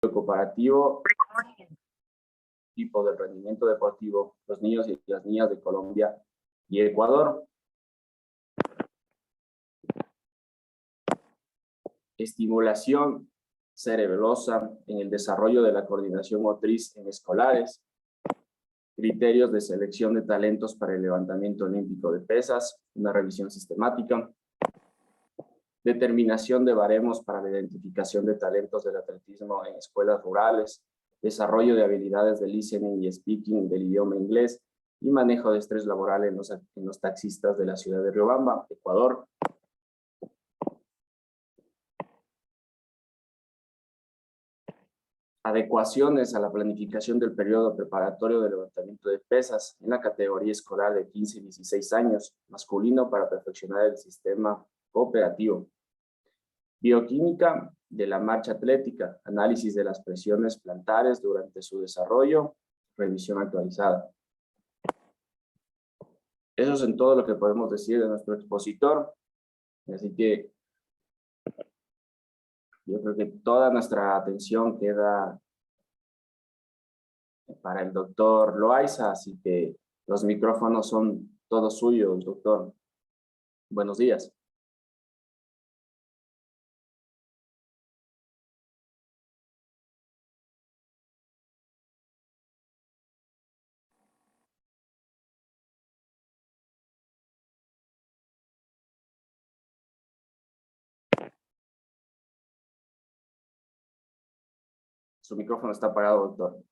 cooperativo, tipo de rendimiento deportivo, los niños y las niñas de Colombia y Ecuador. Estimulación cerebelosa en el desarrollo de la coordinación motriz en escolares. Criterios de selección de talentos para el levantamiento olímpico de pesas, una revisión sistemática. Determinación de baremos para la identificación de talentos del atletismo en escuelas rurales, desarrollo de habilidades de listening y speaking del idioma inglés y manejo de estrés laboral en los taxistas de la ciudad de Riobamba, Ecuador. Adecuaciones a la planificación del periodo preparatorio de levantamiento de pesas en la categoría escolar de 15 y 16 años, masculino, para perfeccionar el sistema cooperativo. Bioquímica de la marcha atlética, análisis de las presiones plantares durante su desarrollo, revisión actualizada. Eso es en todo lo que podemos decir de nuestro expositor. Así que yo creo que toda nuestra atención queda para el doctor Loaiza, así que los micrófonos son todos suyos, doctor. Buenos días. Su micrófono está apagado, doctor.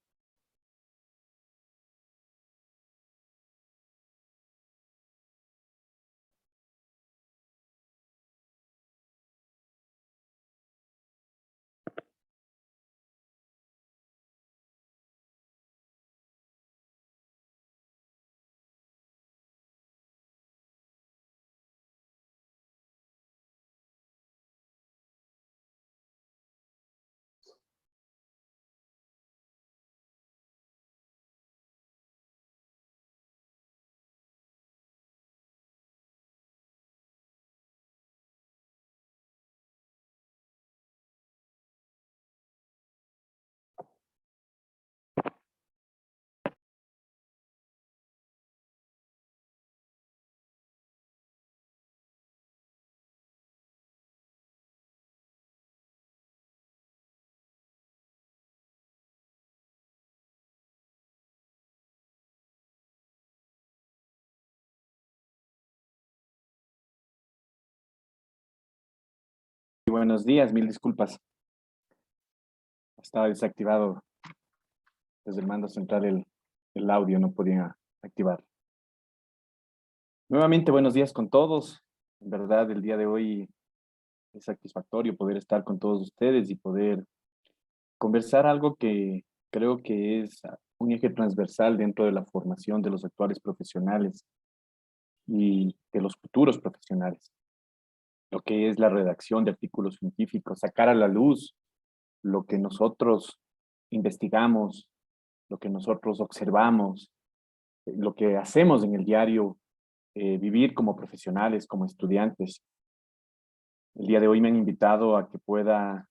Buenos días, mil disculpas. Estaba desactivado desde el mando central el audio, no podía activar. Nuevamente, buenos días con todos. En verdad, el día de hoy es satisfactorio poder estar con todos ustedes y poder conversar algo que creo que es un eje transversal dentro de la formación de los actuales profesionales y de los futuros profesionales. Lo que es la redacción de artículos científicos, sacar a la luz lo que nosotros investigamos, lo que nosotros observamos, lo que hacemos en el diario, vivir como profesionales, como estudiantes. El día de hoy me han invitado a que pueda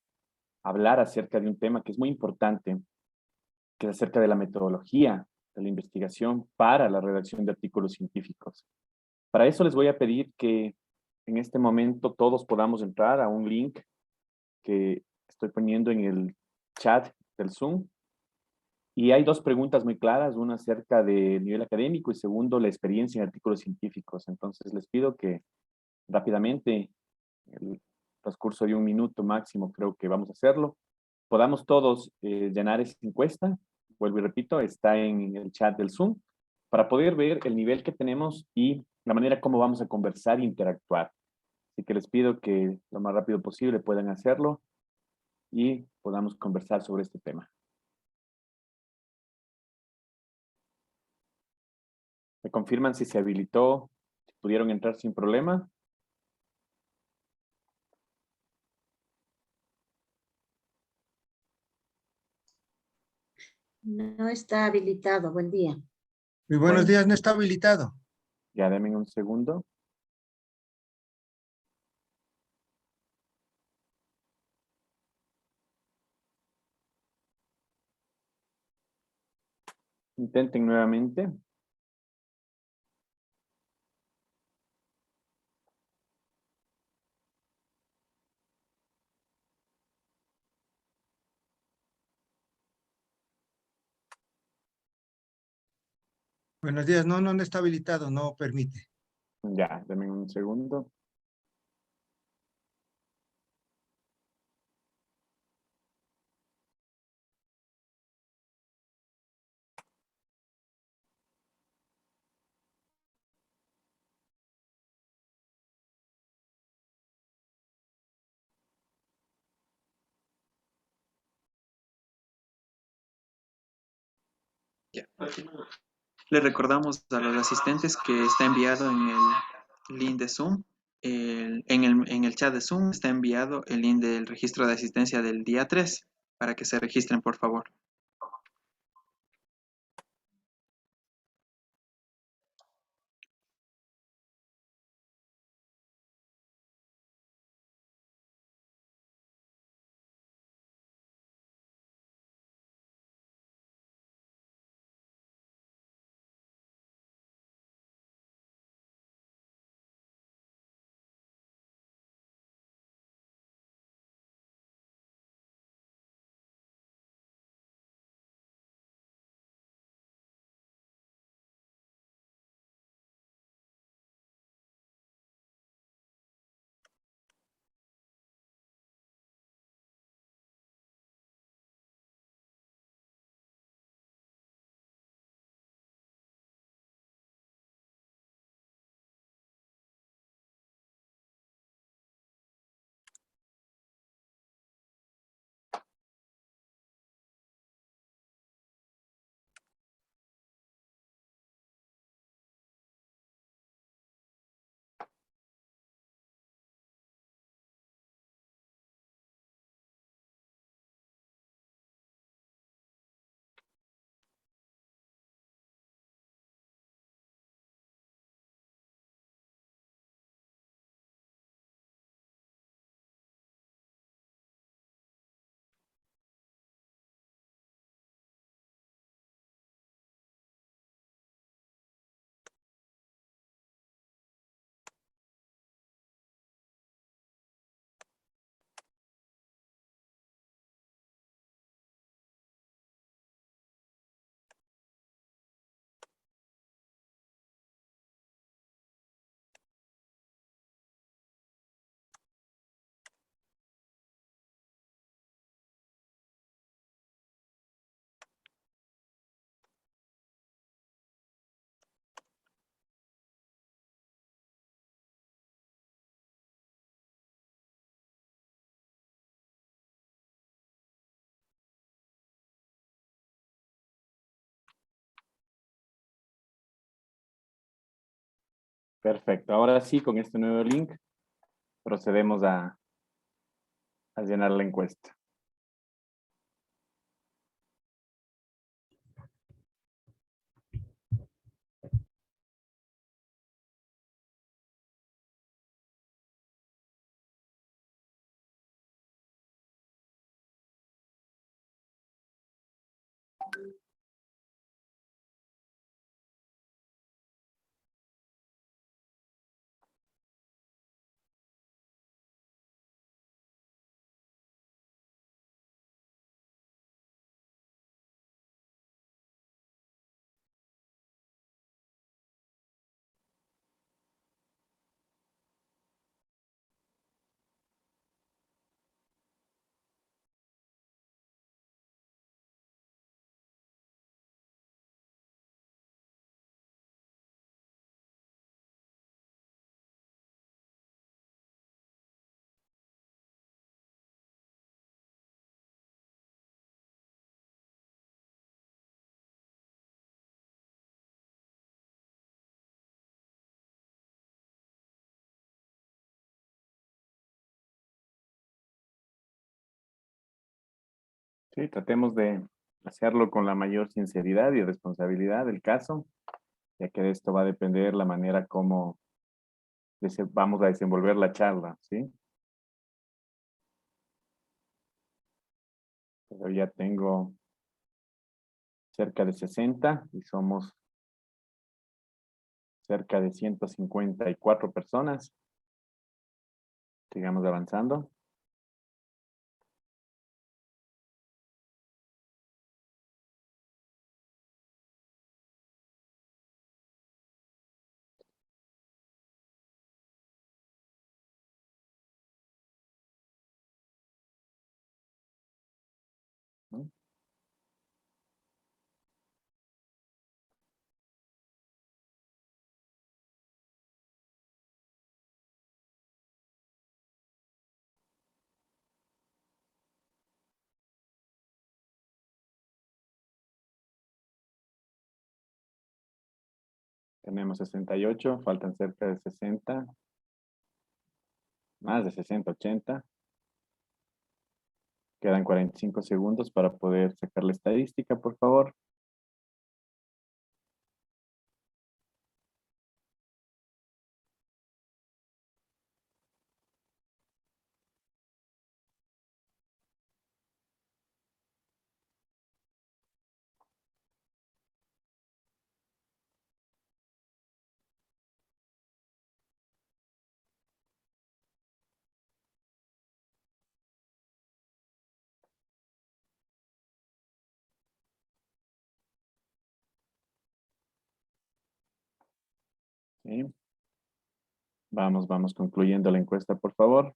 hablar acerca de un tema que es muy importante, que es acerca de la metodología de la investigación para la redacción de artículos científicos. Para eso les voy a pedir que en este momento todos podamos entrar a un link que estoy poniendo en el chat del Zoom. Y hay dos preguntas muy claras, una acerca del nivel académico y segundo, la experiencia en artículos científicos. Entonces les pido que rápidamente, el transcurso de un minuto máximo, creo que vamos a hacerlo, podamos todos llenar esa encuesta. Vuelvo y repito, está en el chat del Zoom, para poder ver el nivel que tenemos y la manera como vamos a conversar e interactuar. Así que les pido que lo más rápido posible puedan hacerlo y podamos conversar sobre este tema. ¿Me confirman si se habilitó, si pudieron entrar sin problema? No está habilitado. Buen día. Muy buenos días, no está habilitado. Ya denme un segundo. Intenten nuevamente. Buenos días. No, no está habilitado, no permite. Ya, denme un segundo. Ya. Le recordamos a los asistentes que está enviado en el link de Zoom, en el chat de Zoom está enviado el link del registro de asistencia del día 3 para que se registren, por favor. Perfecto. Ahora sí, con este nuevo link, procedemos a llenar la encuesta. Sí, tratemos de hacerlo con la mayor sinceridad y responsabilidad del caso, ya que de esto va a depender la manera como vamos a desenvolver la charla, ¿sí? Pero ya tengo cerca de 60 y somos cerca de 154 personas. Sigamos avanzando. ¿No? Tenemos 68, faltan cerca de 60, más de 60, 80. Quedan 45 segundos para poder sacar la estadística, por favor. ¿Sí? Vamos concluyendo la encuesta, por favor.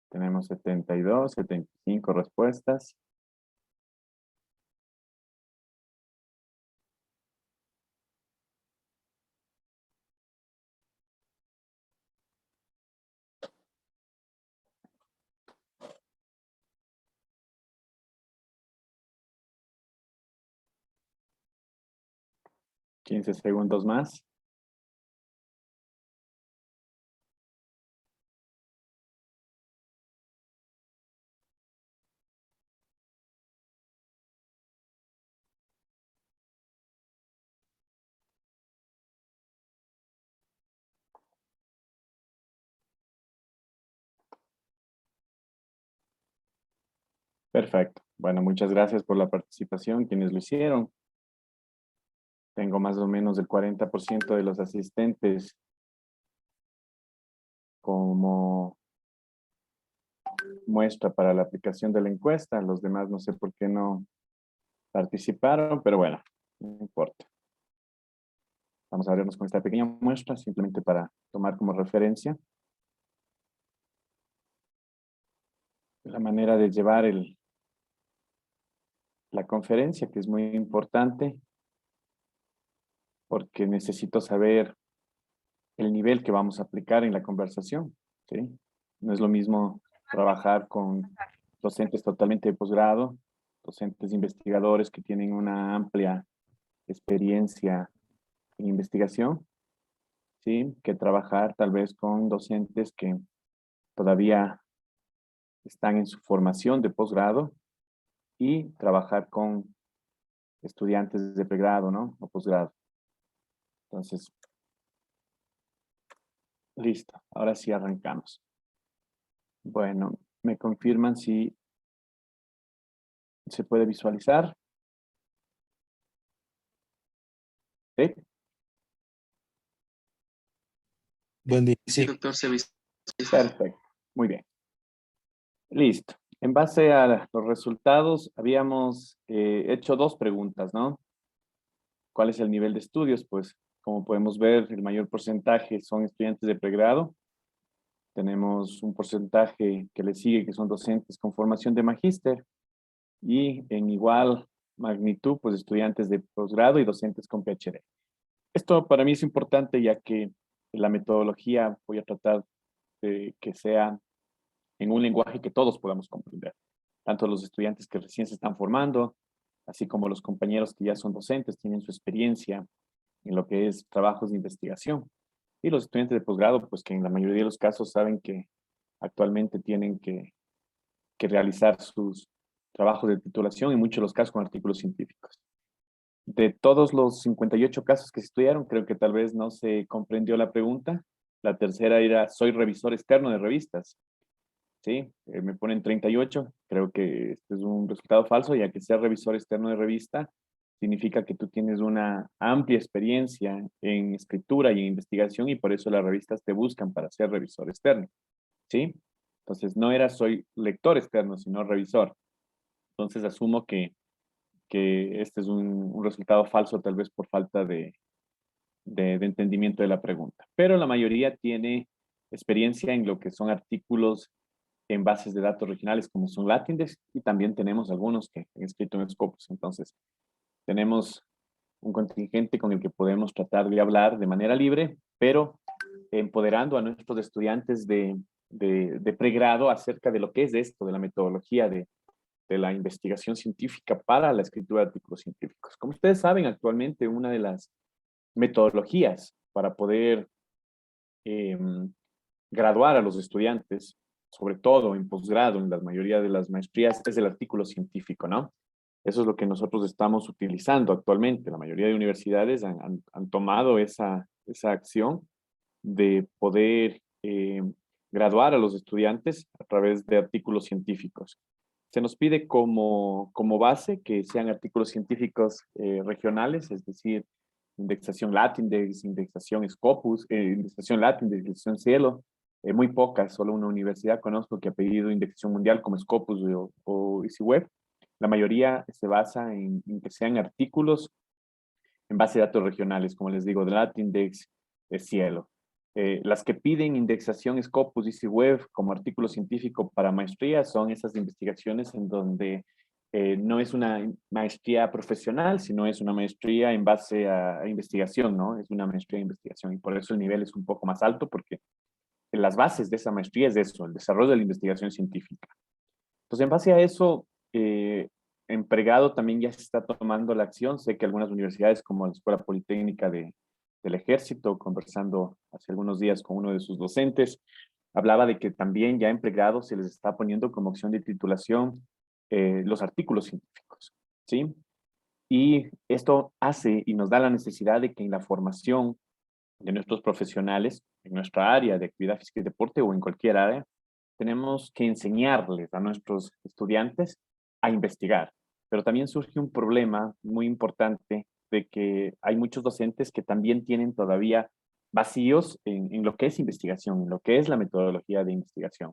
Tenemos 72, 75 respuestas. ¿15 segundos más? Perfecto. Bueno, muchas gracias por la participación, quienes lo hicieron. Tengo más o menos el 40% de los asistentes como muestra para la aplicación de la encuesta. Los demás no sé por qué no participaron, pero bueno, no importa. Vamos a vernos con esta pequeña muestra simplemente para tomar como referencia la manera de llevar la conferencia, que es muy importante porque necesito saber el nivel que vamos a aplicar en la conversación, ¿sí? No es lo mismo trabajar con docentes totalmente de posgrado, docentes investigadores que tienen una amplia experiencia en investigación, ¿sí? Que trabajar tal vez con docentes que todavía están en su formación de posgrado y trabajar con estudiantes de pregrado, ¿no? O posgrado. Entonces, listo. Ahora sí arrancamos. Bueno, me confirman si se puede visualizar. ¿Sí? Buen día. Sí, Sí, doctor, se visualiza. Perfecto. Muy bien. Listo. En base a los resultados, habíamos hecho dos preguntas, ¿no? ¿Cuál es el nivel de estudios? Pues, como podemos ver, el mayor porcentaje son estudiantes de pregrado. Tenemos un porcentaje que le sigue, que son docentes con formación de magíster. Y en igual magnitud, pues, estudiantes de posgrado y docentes con PhD. Esto para mí es importante, ya que la metodología voy a tratar de que sea en un lenguaje que todos podamos comprender, tanto los estudiantes que recién se están formando, así como los compañeros que ya son docentes, tienen su experiencia en lo que es trabajos de investigación, y los estudiantes de posgrado, pues que en la mayoría de los casos saben que actualmente tienen que realizar sus trabajos de titulación, en muchos de los casos con artículos científicos. De todos los 58 casos que se estudiaron, creo que tal vez no se comprendió la pregunta. La tercera era, soy revisor externo de revistas. ¿sí? Me ponen 38, creo que este es un resultado falso, ya que ser revisor externo de revista significa que tú tienes una amplia experiencia en escritura y en investigación y por eso las revistas te buscan para ser revisor externo, ¿sí? Entonces no era soy lector externo, sino revisor. Entonces asumo que este es un resultado falso tal vez por falta de entendimiento de la pregunta. Pero la mayoría tiene experiencia en lo que son artículos en bases de datos regionales como son Latindex y también tenemos algunos que han escrito en Scopus. Entonces, tenemos un contingente con el que podemos tratar de hablar de manera libre, pero empoderando a nuestros estudiantes de pregrado acerca de lo que es esto, de la metodología de la investigación científica para la escritura de artículos científicos. Como ustedes saben, actualmente una de las metodologías para poder eh, graduar a los estudiantes, sobre todo en posgrado, en la mayoría de las maestrías, es el artículo científico, ¿no? Eso es lo que nosotros estamos utilizando actualmente. La mayoría de universidades han tomado esa acción de poder graduar a los estudiantes a través de artículos científicos. Se nos pide como base que sean artículos científicos regionales, es decir, indexación Latindex, indexación Scopus, indexación Latindex, indexación Cielo, muy pocas, solo una universidad conozco que ha pedido indexación mundial como Scopus o EasyWeb. La mayoría se basa en que sean artículos en base de datos regionales, como les digo, de Latindex, de Cielo. Las que piden indexación Scopus, EasyWeb como artículo científico para maestría son esas investigaciones en donde no es una maestría profesional, sino es una maestría en base a investigación, ¿no? Es una maestría de investigación y por eso el nivel es un poco más alto porque las bases de esa maestría es eso, el desarrollo de la investigación científica. Entonces, en base a eso, en pregrado también ya se está tomando la acción. Sé que algunas universidades, como la Escuela Politécnica del Ejército, conversando hace algunos días con uno de sus docentes, hablaba de que también ya en pregrado se les está poniendo como opción de titulación los artículos científicos, ¿sí? Y esto hace y nos da la necesidad de que en la formación de nuestros profesionales, en nuestra área de actividad física y deporte o en cualquier área, tenemos que enseñarles a nuestros estudiantes a investigar. Pero también surge un problema muy importante de que hay muchos docentes que también tienen todavía vacíos en lo que es investigación, en lo que es la metodología de investigación.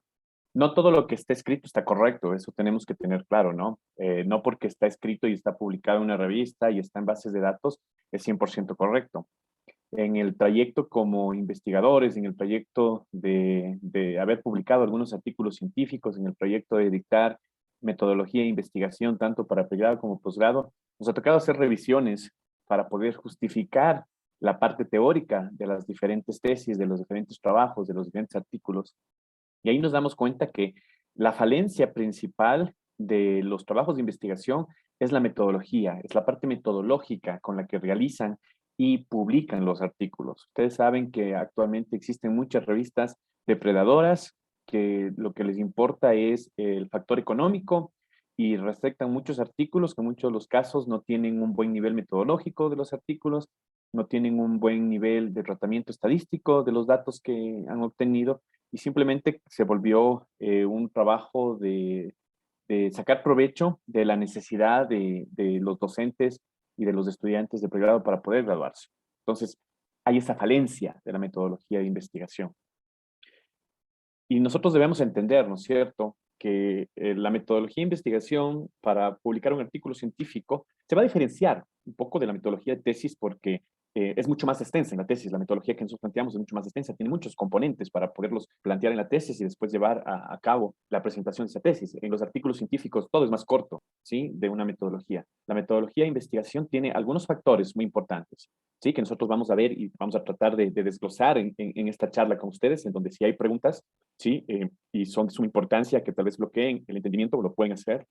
No todo lo que está escrito está correcto, eso tenemos que tener claro, ¿no? No porque está escrito y está publicado en una revista y está en bases de datos es 100% correcto. En el trayecto como investigadores, en el proyecto de haber publicado algunos artículos científicos, en el proyecto de dictar metodología e investigación, tanto para pregrado como posgrado, nos ha tocado hacer revisiones para poder justificar la parte teórica de las diferentes tesis, de los diferentes trabajos, de los diferentes artículos. Y ahí nos damos cuenta que la falencia principal de los trabajos de investigación es la metodología, es la parte metodológica con la que realizan y publican los artículos. Ustedes saben que actualmente existen muchas revistas depredadoras que lo que les importa es el factor económico y respetan muchos artículos que en muchos de los casos no tienen un buen nivel metodológico de los artículos, no tienen un buen nivel de tratamiento estadístico de los datos que han obtenido y simplemente se volvió un trabajo de sacar provecho de la necesidad de los docentes y de los estudiantes de pregrado para poder graduarse. Entonces, hay esa falencia de la metodología de investigación. Y nosotros debemos entender, ¿no es cierto?, que la metodología de investigación para publicar un artículo científico se va a diferenciar un poco de la metodología de tesis porque es mucho más extensa en la tesis. La metodología que nosotros planteamos es mucho más extensa, tiene muchos componentes para poderlos plantear en la tesis y después llevar a cabo la presentación de esa tesis. En los artículos científicos todo es más corto, ¿sí?, de una metodología. La metodología de investigación tiene algunos factores muy importantes, ¿sí?, que nosotros vamos a ver y vamos a tratar de desglosar en esta charla con ustedes, en donde si hay preguntas, ¿sí? Y son de suma importancia que tal vez bloqueen el entendimiento, lo pueden hacer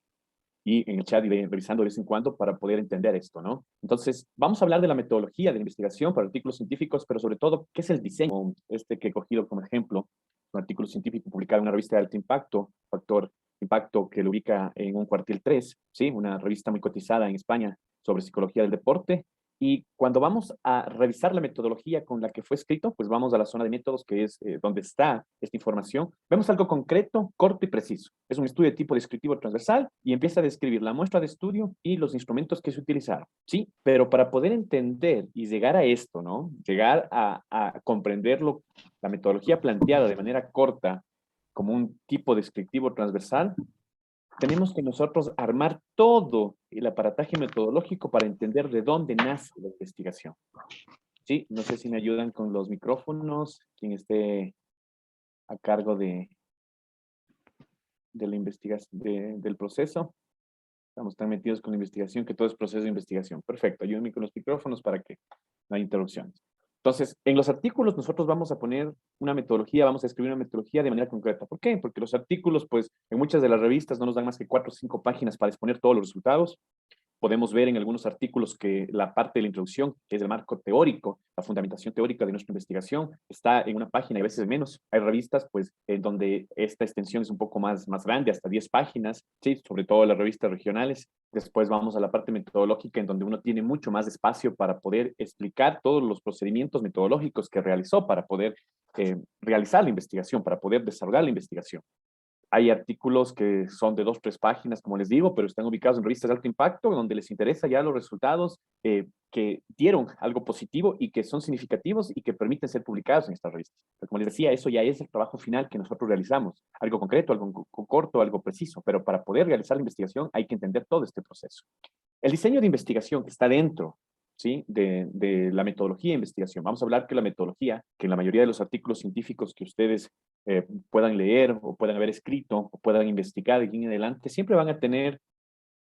y en el chat iré revisando de vez en cuando para poder entender esto, ¿no? Entonces, vamos a hablar de la metodología de investigación para artículos científicos, pero sobre todo, ¿qué es el diseño? Este que he cogido como ejemplo, un artículo científico publicado en una revista de alto impacto, Factor Impacto, que lo ubica en un cuartil 3, ¿sí? Una revista muy cotizada en España sobre psicología del deporte. Y cuando vamos a revisar la metodología con la que fue escrito, pues vamos a la zona de métodos, que es donde está esta información. Vemos algo concreto, corto y preciso. Es un estudio de tipo descriptivo transversal y empieza a describir la muestra de estudio y los instrumentos que se utilizaron, ¿sí? Pero para poder entender y llegar a esto, ¿no? Llegar a comprenderlo, la metodología planteada de manera corta como un tipo descriptivo transversal, tenemos que nosotros armar todo el aparataje metodológico para entender de dónde nace la investigación. Sí, no sé si me ayudan con los micrófonos, quien esté a cargo de la investigación, del proceso. Estamos tan metidos con la investigación que todo es proceso de investigación. Perfecto, ayúdenme con los micrófonos para que no haya interrupciones. Entonces, en los artículos nosotros vamos a poner una metodología, vamos a escribir una metodología de manera concreta. ¿Por qué? Porque los artículos, pues, en muchas de las revistas no nos dan más que 4 o 5 páginas para exponer todos los resultados. Podemos ver en algunos artículos que la parte de la introducción, que es el marco teórico, la fundamentación teórica de nuestra investigación, está en una página y a veces menos. Hay revistas, pues, en donde esta extensión es un poco más grande, hasta 10 páginas, ¿sí? Sobre todo las revistas regionales. Después vamos a la parte metodológica, en donde uno tiene mucho más espacio para poder explicar todos los procedimientos metodológicos que realizó para poder realizar la investigación, para poder desarrollar la investigación. Hay artículos que son de 2 o 3 páginas, como les digo, pero están ubicados en revistas de alto impacto, donde les interesa ya los resultados que dieron algo positivo y que son significativos y que permiten ser publicados en estas revistas. Pero como les decía, eso ya es el trabajo final que nosotros realizamos. Algo concreto, algo corto, algo preciso, pero para poder realizar la investigación hay que entender todo este proceso. El diseño de investigación que está dentro, ¿sí? de la metodología de investigación. Vamos a hablar que la metodología, que en la mayoría de los artículos científicos que ustedes puedan leer o puedan haber escrito o puedan investigar de aquí en adelante, siempre van a tener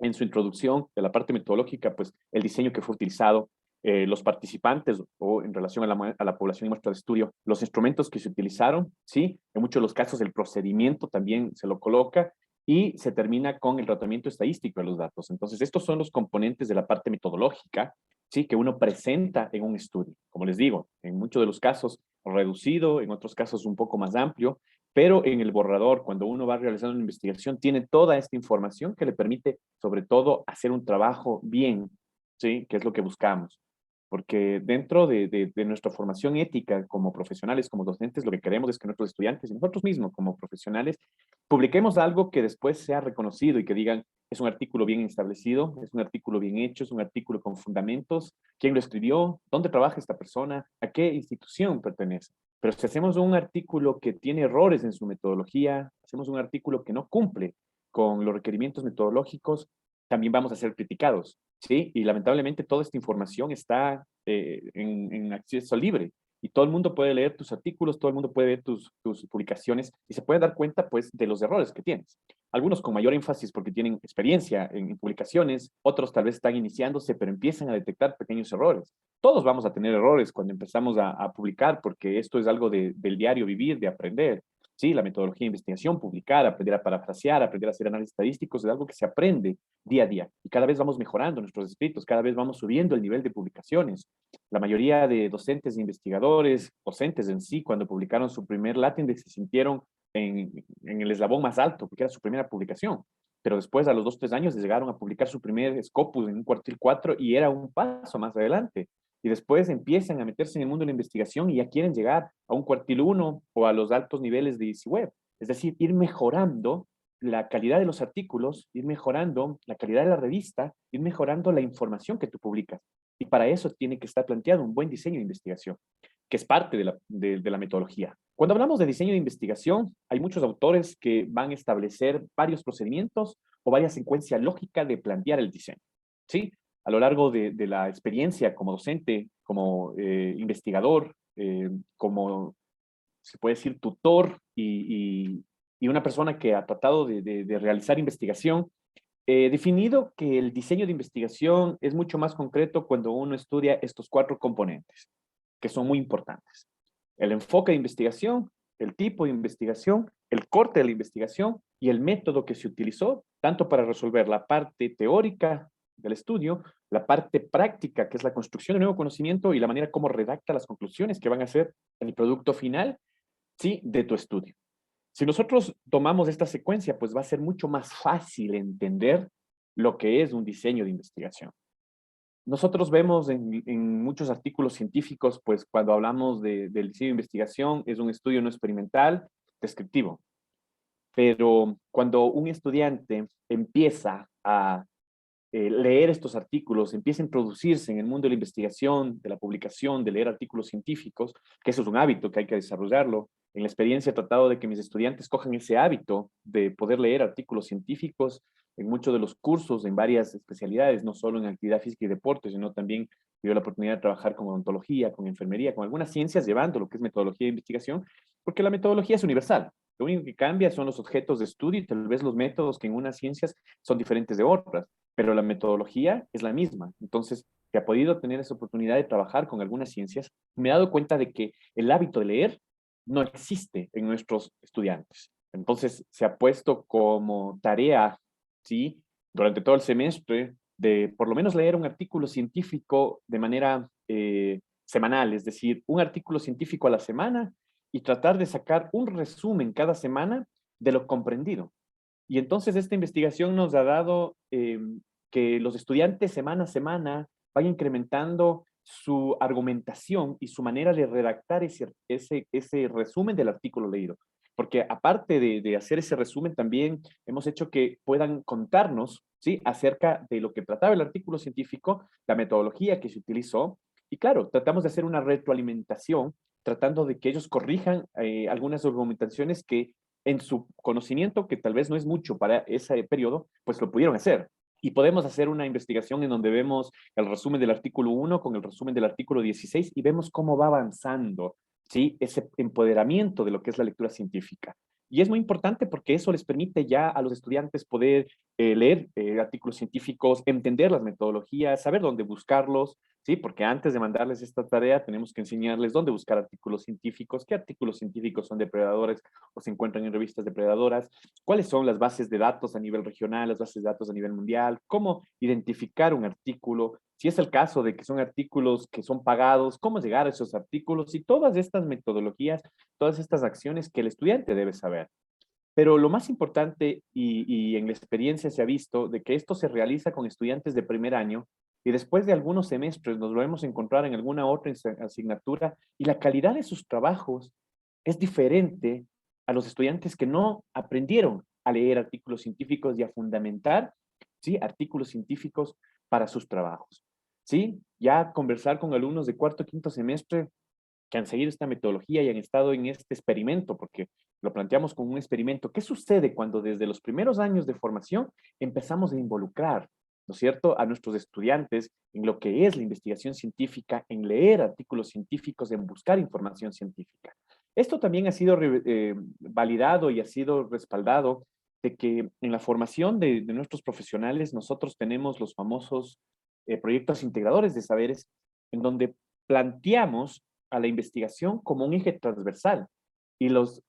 en su introducción de la parte metodológica, pues el diseño que fue utilizado, los participantes o en relación a la población y muestra de estudio, los instrumentos que se utilizaron, ¿sí? En muchos de los casos el procedimiento también se lo coloca y se termina con el tratamiento estadístico de los datos. Entonces, estos son los componentes de la parte metodológica, ¿sí? Que uno presenta en un estudio. Como les digo, en muchos de los casos reducido, en otros casos un poco más amplio, pero en el borrador, cuando uno va realizando una investigación, tiene toda esta información que le permite, sobre todo, hacer un trabajo bien, ¿sí? Que es lo que buscamos. Porque dentro de nuestra formación ética como profesionales, como docentes, lo que queremos es que nuestros estudiantes y nosotros mismos como profesionales publiquemos algo que después sea reconocido y que digan, es un artículo bien establecido, es un artículo bien hecho, es un artículo con fundamentos, quién lo escribió, dónde trabaja esta persona, a qué institución pertenece. Pero si hacemos un artículo que tiene errores en su metodología, hacemos un artículo que no cumple con los requerimientos metodológicos, también vamos a ser criticados, ¿sí? Y lamentablemente toda esta información está en acceso libre y todo el mundo puede leer tus artículos, todo el mundo puede ver tus publicaciones y se puede dar cuenta, pues, de los errores que tienes. Algunos con mayor énfasis porque tienen experiencia en publicaciones, otros tal vez están iniciándose, pero empiezan a detectar pequeños errores. Todos vamos a tener errores cuando empezamos a publicar porque esto es algo del diario vivir, de aprender. Sí, la metodología de investigación, publicar, aprender a parafrasear, aprender a hacer análisis estadísticos, es algo que se aprende día a día. Y cada vez vamos mejorando nuestros escritos, cada vez vamos subiendo el nivel de publicaciones. La mayoría de docentes e investigadores, docentes en sí, cuando publicaron su primer LatinDex, se sintieron en el eslabón más alto, porque era su primera publicación. Pero después, a los 2 o 3 años, llegaron a publicar su primer Scopus en un cuartil 4 y era un paso más adelante. Y después empiezan a meterse en el mundo de la investigación y ya quieren llegar a un cuartil 1 o a los altos niveles de easy web. Es decir, ir mejorando la calidad de los artículos, ir mejorando la calidad de la revista, ir mejorando la información que tú publicas. Y para eso tiene que estar planteado un buen diseño de investigación, que es parte de la metodología. Cuando hablamos de diseño de investigación, hay muchos autores que van a establecer varios procedimientos o varias secuencias lógicas de plantear el diseño, ¿sí? A lo largo de la experiencia como docente, como investigador, como se puede decir tutor y una persona que ha tratado de realizar investigación, definido que el diseño de investigación es mucho más concreto cuando uno estudia estos 4 componentes, que son muy importantes. El enfoque de investigación, el tipo de investigación, el corte de la investigación y el método que se utilizó, tanto para resolver la parte teórica del estudio, la parte práctica, que es la construcción de nuevo conocimiento y la manera como redacta las conclusiones que van a ser el producto final, ¿sí? De tu estudio. Si nosotros tomamos esta secuencia, pues va a ser mucho más fácil entender lo que es un diseño de investigación. nosotros vemos en muchos artículos científicos, pues cuando hablamos del diseño de investigación, es un estudio no experimental, descriptivo. Pero cuando un estudiante empieza a leer estos artículos, empieza a introducirse en el mundo de la investigación, de la publicación, de leer artículos científicos, que eso es un hábito que hay que desarrollarlo. En la experiencia he tratado de que mis estudiantes cojan ese hábito de poder leer artículos científicos en muchos de los cursos, en varias especialidades, no solo en actividad física y deporte, sino también tuve la oportunidad de trabajar con odontología, con enfermería, con algunas ciencias, llevando lo que es metodología de investigación, porque la metodología es universal. Lo único que cambia son los objetos de estudio y tal vez los métodos que en unas ciencias son diferentes de otras, pero la metodología es la misma. Entonces, que ha podido tener esa oportunidad de trabajar con algunas ciencias, me he dado cuenta de que el hábito de leer no existe en nuestros estudiantes. Entonces, se ha puesto como tarea, ¿sí?, durante todo el semestre, de por lo menos leer un artículo científico de manera semanal, es decir, un artículo científico a la semana y tratar de sacar un resumen cada semana de lo comprendido. Y entonces esta investigación nos ha dado que los estudiantes semana a semana vayan incrementando su argumentación y su manera de redactar ese resumen del artículo leído. Porque aparte de hacer ese resumen, también hemos hecho que puedan contarnos, ¿sí?, acerca de lo que trataba el artículo científico, la metodología que se utilizó. Y claro, tratamos de hacer una retroalimentación, tratando de que ellos corrijan algunas argumentaciones que en su conocimiento, que tal vez no es mucho para ese periodo, pues lo pudieron hacer. Y podemos hacer una investigación en donde vemos el resumen del artículo 1 con el resumen del artículo 16 y vemos cómo va avanzando, ¿sí?, ese empoderamiento de lo que es la lectura científica. Y es muy importante porque eso les permite ya a los estudiantes poder leer artículos científicos, entender las metodologías, saber dónde buscarlos, ¿sí? Porque antes de mandarles esta tarea tenemos que enseñarles dónde buscar artículos científicos, qué artículos científicos son depredadores o se encuentran en revistas depredadoras, cuáles son las bases de datos a nivel regional, las bases de datos a nivel mundial, cómo identificar un artículo, si es el caso de que son artículos que son pagados, cómo llegar a esos artículos y todas estas metodologías, todas estas acciones que el estudiante debe saber. Pero lo más importante, y en la experiencia se ha visto, de que esto se realiza con estudiantes de primer año y después de algunos semestres nos lo hemos encontrado en alguna otra asignatura y la calidad de sus trabajos es diferente a los estudiantes que no aprendieron a leer artículos científicos y a fundamentar, ¿sí?, artículos científicos para sus trabajos. ¿Sí? Ya conversar con alumnos de cuarto o quinto semestre que han seguido esta metodología y han estado en este experimento, porque lo planteamos como un experimento. ¿Qué sucede cuando desde los primeros años de formación empezamos a involucrar, ¿no es cierto?, a nuestros estudiantes en lo que es la investigación científica, en leer artículos científicos, en buscar información científica? Esto también ha sido validado y ha sido respaldado de que en la formación de nuestros profesionales nosotros tenemos los famosos proyectos integradores de saberes, en donde planteamos a la investigación como un eje transversal. Y los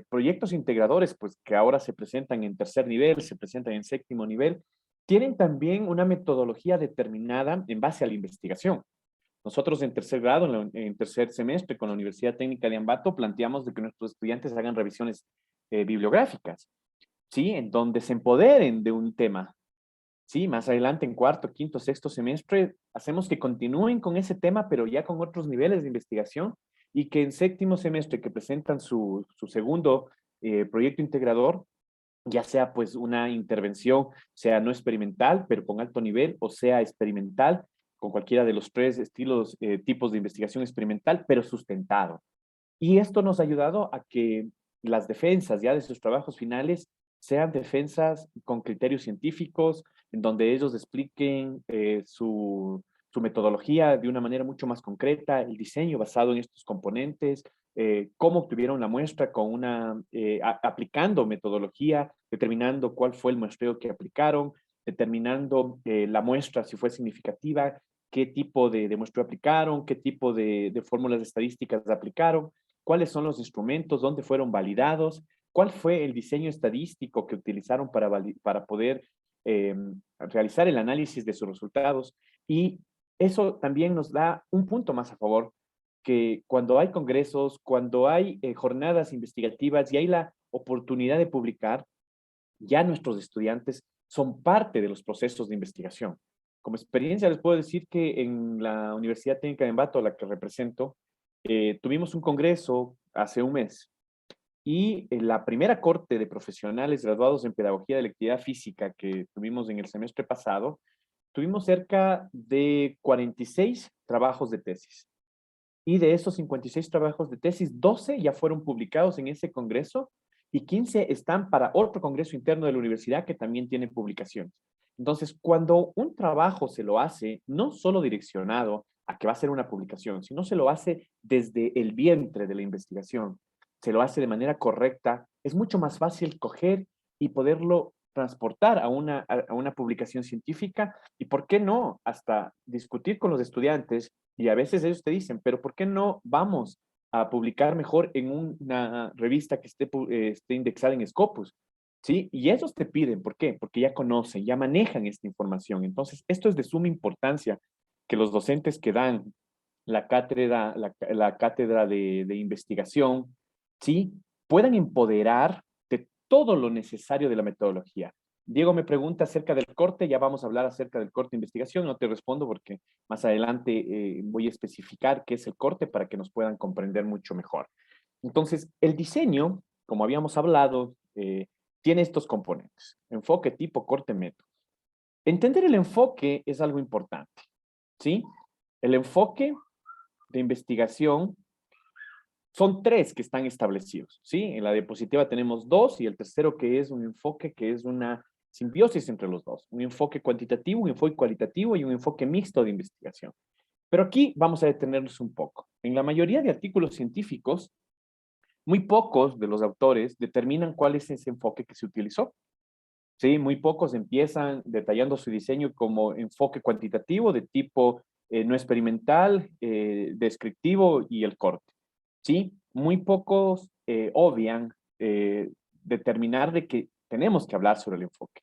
proyectos integradores, pues que ahora se presentan en tercer nivel, se presentan en séptimo nivel, tienen también una metodología determinada en base a la investigación. Nosotros en tercer grado, en tercer semestre, con la Universidad Técnica de Ambato, planteamos de que nuestros estudiantes hagan revisiones bibliográficas, ¿sí?, en donde se empoderen de un tema. Sí, más adelante en cuarto, quinto, sexto semestre, hacemos que continúen con ese tema, pero ya con otros niveles de investigación y que en séptimo semestre que presentan su segundo proyecto integrador, ya sea pues una intervención, sea no experimental, pero con alto nivel, o sea experimental, con cualquiera de los tres estilos, tipos de investigación experimental, pero sustentado. Y esto nos ha ayudado a que las defensas ya de sus trabajos finales sean defensas con criterios científicos, en donde ellos expliquen su metodología de una manera mucho más concreta, el diseño basado en estos componentes, cómo obtuvieron la muestra con aplicando metodología, determinando cuál fue el muestreo que aplicaron, determinando la muestra si fue significativa, qué tipo de muestreo aplicaron, qué tipo de fórmulas estadísticas aplicaron, cuáles son los instrumentos, dónde fueron validados, cuál fue el diseño estadístico que utilizaron para poder realizar el análisis de sus resultados. Y eso también nos da un punto más a favor, que cuando hay congresos, cuando hay jornadas investigativas y hay la oportunidad de publicar, ya nuestros estudiantes son parte de los procesos de investigación. como experiencia les puedo decir que en la Universidad Técnica de Ambato, la que represento, tuvimos un congreso hace un mes y en la primera corte de profesionales graduados en Pedagogía de la Actividad Física que tuvimos en el semestre pasado, tuvimos cerca de 46 trabajos de tesis. Y de esos 56 trabajos de tesis, 12 ya fueron publicados en ese congreso y 15 están para otro congreso interno de la universidad que también tiene publicaciones. Entonces, cuando un trabajo se lo hace, no solo direccionado a que va a ser una publicación, sino se lo hace desde el vientre de la investigación, se lo hace de manera correcta, es mucho más fácil coger y poderlo transportar a una publicación científica y, ¿por qué no?, hasta discutir con los estudiantes. Y a veces ellos te dicen, pero ¿por qué no vamos a publicar mejor en una revista que esté indexada en Scopus? ¿Sí? Y ellos te piden, ¿por qué? Porque ya conocen, ya manejan esta información. Entonces, esto es de suma importancia que los docentes que dan la cátedra de investigación, ¿sí?, puedan empoderar de todo lo necesario de la metodología. Diego me pregunta acerca del corte, ya vamos a hablar acerca del corte de investigación, no te respondo porque más adelante voy a especificar qué es el corte para que nos puedan comprender mucho mejor. Entonces, el diseño, como habíamos hablado, tiene estos componentes: enfoque, tipo, corte, método. Entender el enfoque es algo importante, ¿sí? El enfoque de investigación son 3 que están establecidos, ¿sí? En la diapositiva tenemos 2 y el tercero que es un enfoque que es una simbiosis entre los dos. Un enfoque cuantitativo, un enfoque cualitativo y un enfoque mixto de investigación. Pero aquí vamos a detenernos un poco. En la mayoría de artículos científicos, muy pocos de los autores determinan cuál es ese enfoque que se utilizó. Sí, muy pocos empiezan detallando su diseño como enfoque cuantitativo de tipo no experimental, descriptivo y el corte. ¿Sí? Muy pocos obvian determinar de que tenemos que hablar sobre el enfoque.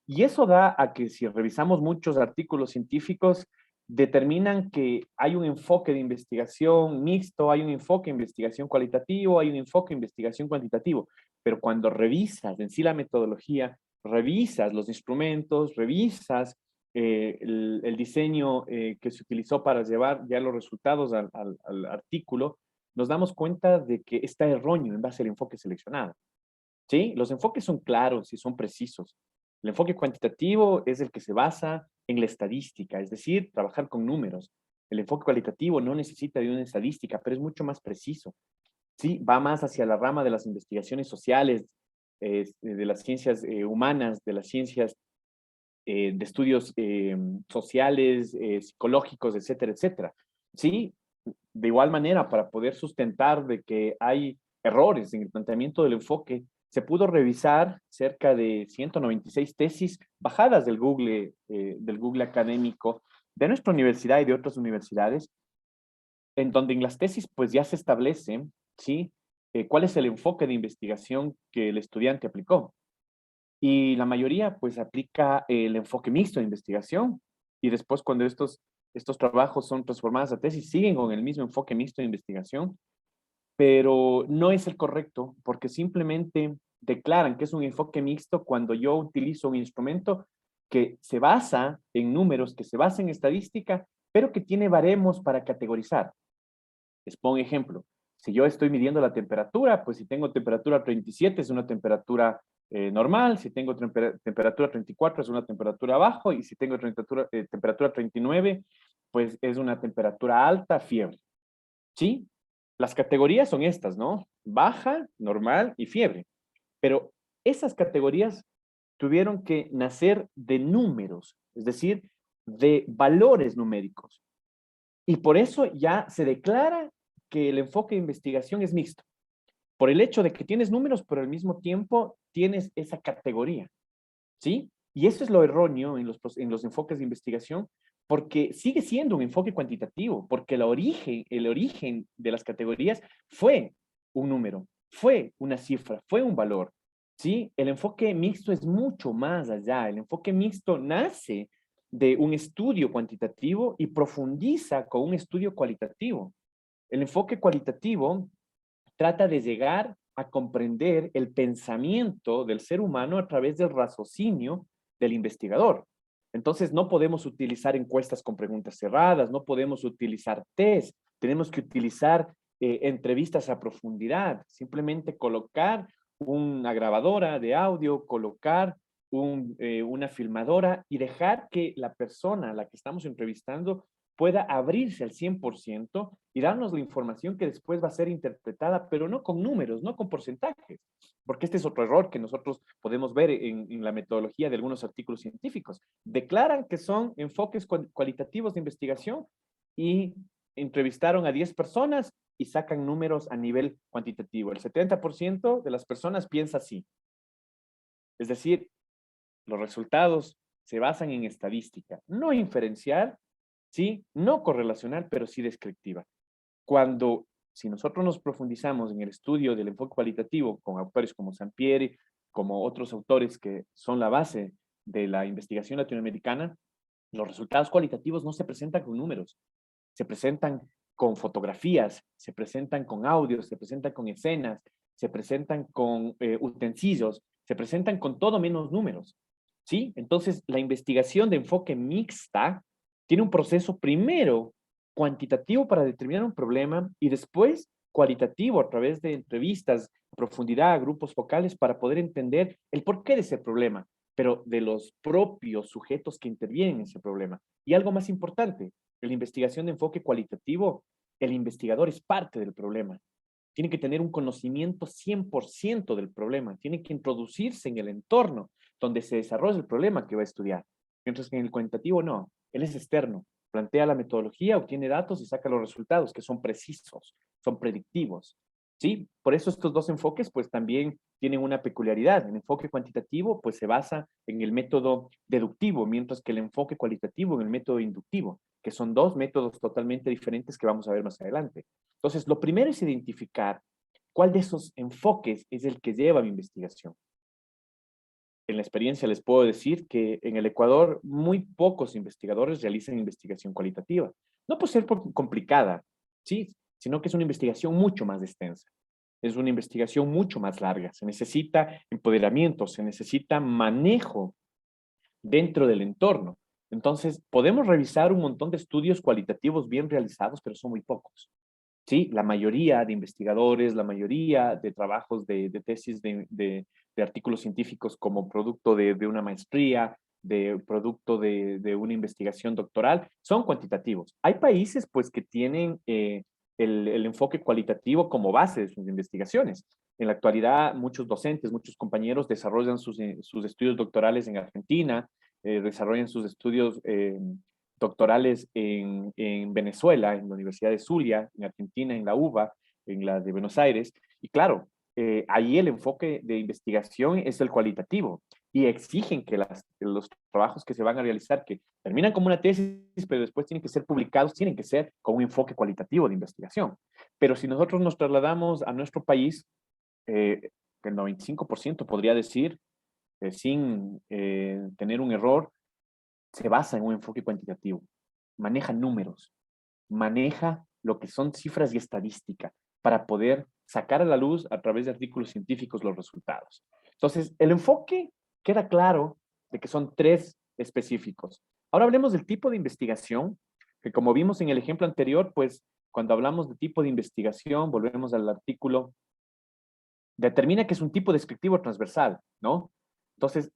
Y eso da a que si revisamos muchos artículos científicos, determinan que hay un enfoque de investigación mixto, hay un enfoque de investigación cualitativo, hay un enfoque de investigación cuantitativo. Pero cuando revisas en sí la metodología, revisas los instrumentos, revisas el diseño que se utilizó para llevar ya los resultados al artículo, nos damos cuenta de que está erróneo en base al enfoque seleccionado. ¿Sí? Los enfoques son claros y son precisos. El enfoque cuantitativo es el que se basa en la estadística, es decir, trabajar con números. El enfoque cualitativo no necesita de una estadística, pero es mucho más preciso. Sí, va más hacia la rama de las investigaciones sociales, de las ciencias humanas, de las ciencias de estudios sociales, psicológicos, etcétera, etcétera. Sí, de igual manera, para poder sustentar de que hay errores en el planteamiento del enfoque, se pudo revisar cerca de 196 tesis bajadas del Google académico de nuestra universidad y de otras universidades, en donde en las tesis pues ya se establece, ¿sí?, cuál es el enfoque de investigación que el estudiante aplicó. Y la mayoría pues aplica el enfoque mixto de investigación y después cuando estos trabajos son transformados a tesis siguen con el mismo enfoque mixto de investigación, pero no es el correcto porque simplemente declaran que es un enfoque mixto cuando yo utilizo un instrumento que se basa en números, que se basa en estadística, pero que tiene baremos para categorizar. Les pongo un ejemplo. Si yo estoy midiendo la temperatura, pues si tengo temperatura 37 es una temperatura normal, si tengo temperatura 34 es una temperatura bajo y si tengo temperatura 39, pues es una temperatura alta, fiebre. ¿Sí? Las categorías son estas, ¿no? Baja, normal y fiebre. Pero esas categorías tuvieron que nacer de números, es decir, de valores numéricos. Y por eso ya se declara que el enfoque de investigación es mixto. Por el hecho de que tienes números, pero al mismo tiempo tienes esa categoría. ¿Sí? Y eso es lo erróneo en los enfoques de investigación, porque sigue siendo un enfoque cuantitativo, porque el origen de las categorías fue un número, fue una cifra, fue un valor. ¿Sí? El enfoque mixto es mucho más allá. El enfoque mixto nace de un estudio cuantitativo y profundiza con un estudio cualitativo. El enfoque cualitativo trata de llegar a comprender el pensamiento del ser humano a través del raciocinio del investigador. Entonces, no podemos utilizar encuestas con preguntas cerradas, no podemos utilizar test, tenemos que utilizar entrevistas a profundidad, simplemente colocar una grabadora de audio, colocar una filmadora y dejar que la persona a la que estamos entrevistando pueda abrirse al 100% y darnos la información que después va a ser interpretada, pero no con números, no con porcentajes, porque este es otro error que nosotros podemos ver en la metodología de algunos artículos científicos. Declaran que son enfoques cualitativos de investigación y entrevistaron a 10 personas y sacan números a nivel cuantitativo. El 70% de las personas piensa así. Es decir, los resultados se basan en estadística, no inferencial, ¿sí? No correlacional, pero sí descriptiva. Si nosotros nos profundizamos en el estudio del enfoque cualitativo con autores como Sampieri, como otros autores que son la base de la investigación latinoamericana, los resultados cualitativos no se presentan con números, se presentan con fotografías, se presentan con audios, se presentan con escenas, se presentan con utensilios, se presentan con todo menos números, ¿sí? Entonces, la investigación de enfoque mixta tiene un proceso primero cuantitativo para determinar un problema y después cualitativo a través de entrevistas, profundidad, grupos focales para poder entender el porqué de ese problema, pero de los propios sujetos que intervienen en ese problema. Y algo más importante, en la investigación de enfoque cualitativo, el investigador es parte del problema. Tiene que tener un conocimiento 100% del problema, tiene que introducirse en el entorno donde se desarrolla el problema que va a estudiar. Mientras que en el cuantitativo no, él es externo, plantea la metodología, obtiene datos y saca los resultados que son precisos, son predictivos. ¿Sí? Por eso estos dos enfoques pues también tienen una peculiaridad. El enfoque cuantitativo pues se basa en el método deductivo, mientras que el enfoque cualitativo en el método inductivo, que son dos métodos totalmente diferentes que vamos a ver más adelante. Entonces, lo primero es identificar cuál de esos enfoques es el que lleva a mi investigación. En la experiencia les puedo decir que en el Ecuador muy pocos investigadores realizan investigación cualitativa. No por ser complicada, ¿sí? Sino que es una investigación mucho más extensa. Es una investigación mucho más larga. Se necesita empoderamiento, se necesita manejo dentro del entorno. Entonces, podemos revisar un montón de estudios cualitativos bien realizados, pero son muy pocos. ¿Sí? La mayoría de investigadores, la mayoría de trabajos de tesis de artículos científicos como producto de una maestría, de producto de una investigación doctoral, son cuantitativos. Hay países pues que tienen el enfoque cualitativo como base de sus investigaciones. En la actualidad, muchos docentes, muchos compañeros desarrollan sus estudios doctorales en Argentina, desarrollan sus estudios doctorales en Venezuela, en la Universidad de Zulia, en Argentina, en la UBA, en la de Buenos Aires. Y claro, ahí el enfoque de investigación es el cualitativo y exigen que los trabajos que se van a realizar, que terminan como una tesis, pero después tienen que ser publicados, tienen que ser con un enfoque cualitativo de investigación. Pero si nosotros nos trasladamos a nuestro país, el 95% podría decir, sin tener un error, se basa en un enfoque cuantitativo. Maneja números, maneja lo que son cifras y estadística para poder sacar a la luz a través de artículos científicos los resultados. Entonces, el enfoque queda claro de que son tres específicos. Ahora hablemos del tipo de investigación, que como vimos en el ejemplo anterior, pues cuando hablamos de tipo de investigación, volvemos al artículo, determina que es un tipo descriptivo transversal, ¿no? Entonces,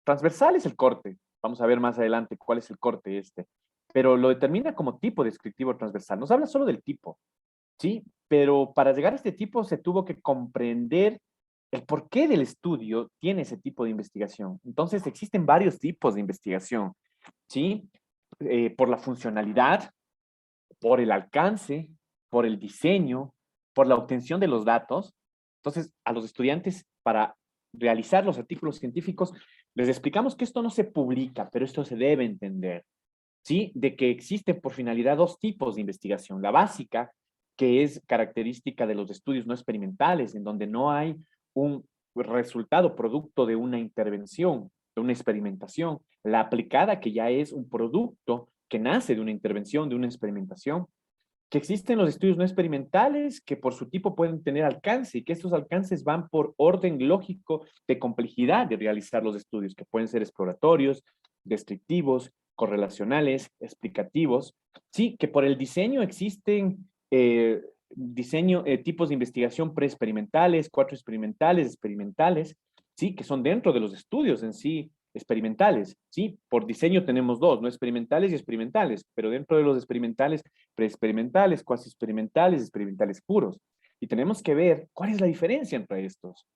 transversal es el corte. Vamos a ver más adelante cuál es el corte este. Pero lo determina como tipo descriptivo transversal. Nos habla solo del tipo, ¿sí? Pero para llegar a este tipo se tuvo que comprender el porqué del estudio tiene ese tipo de investigación. Entonces, existen varios tipos de investigación, ¿sí? Por la funcionalidad, por el alcance, por el diseño, por la obtención de los datos. Entonces, a los estudiantes, para realizar los artículos científicos, les explicamos que esto no se publica, pero esto se debe entender, ¿sí? De que existen por finalidad dos tipos de investigación. La básica, que es característica de los estudios no experimentales, en donde no hay un resultado producto de una intervención, de una experimentación. La aplicada, que ya es un producto que nace de una intervención, de una experimentación. Que existen los estudios no experimentales que por su tipo pueden tener alcance y que estos alcances van por orden lógico de complejidad de realizar los estudios, que pueden ser exploratorios, descriptivos, correlacionales, explicativos. Sí, que por el diseño existen tipos de investigación preexperimentales, experimentales, sí, que son dentro de los estudios en sí experimentales, sí, por diseño tenemos dos, no experimentales y experimentales, pero dentro de los experimentales, preexperimentales, cuasi experimentales, experimentales puros. Y tenemos que ver cuál es la diferencia entre estos,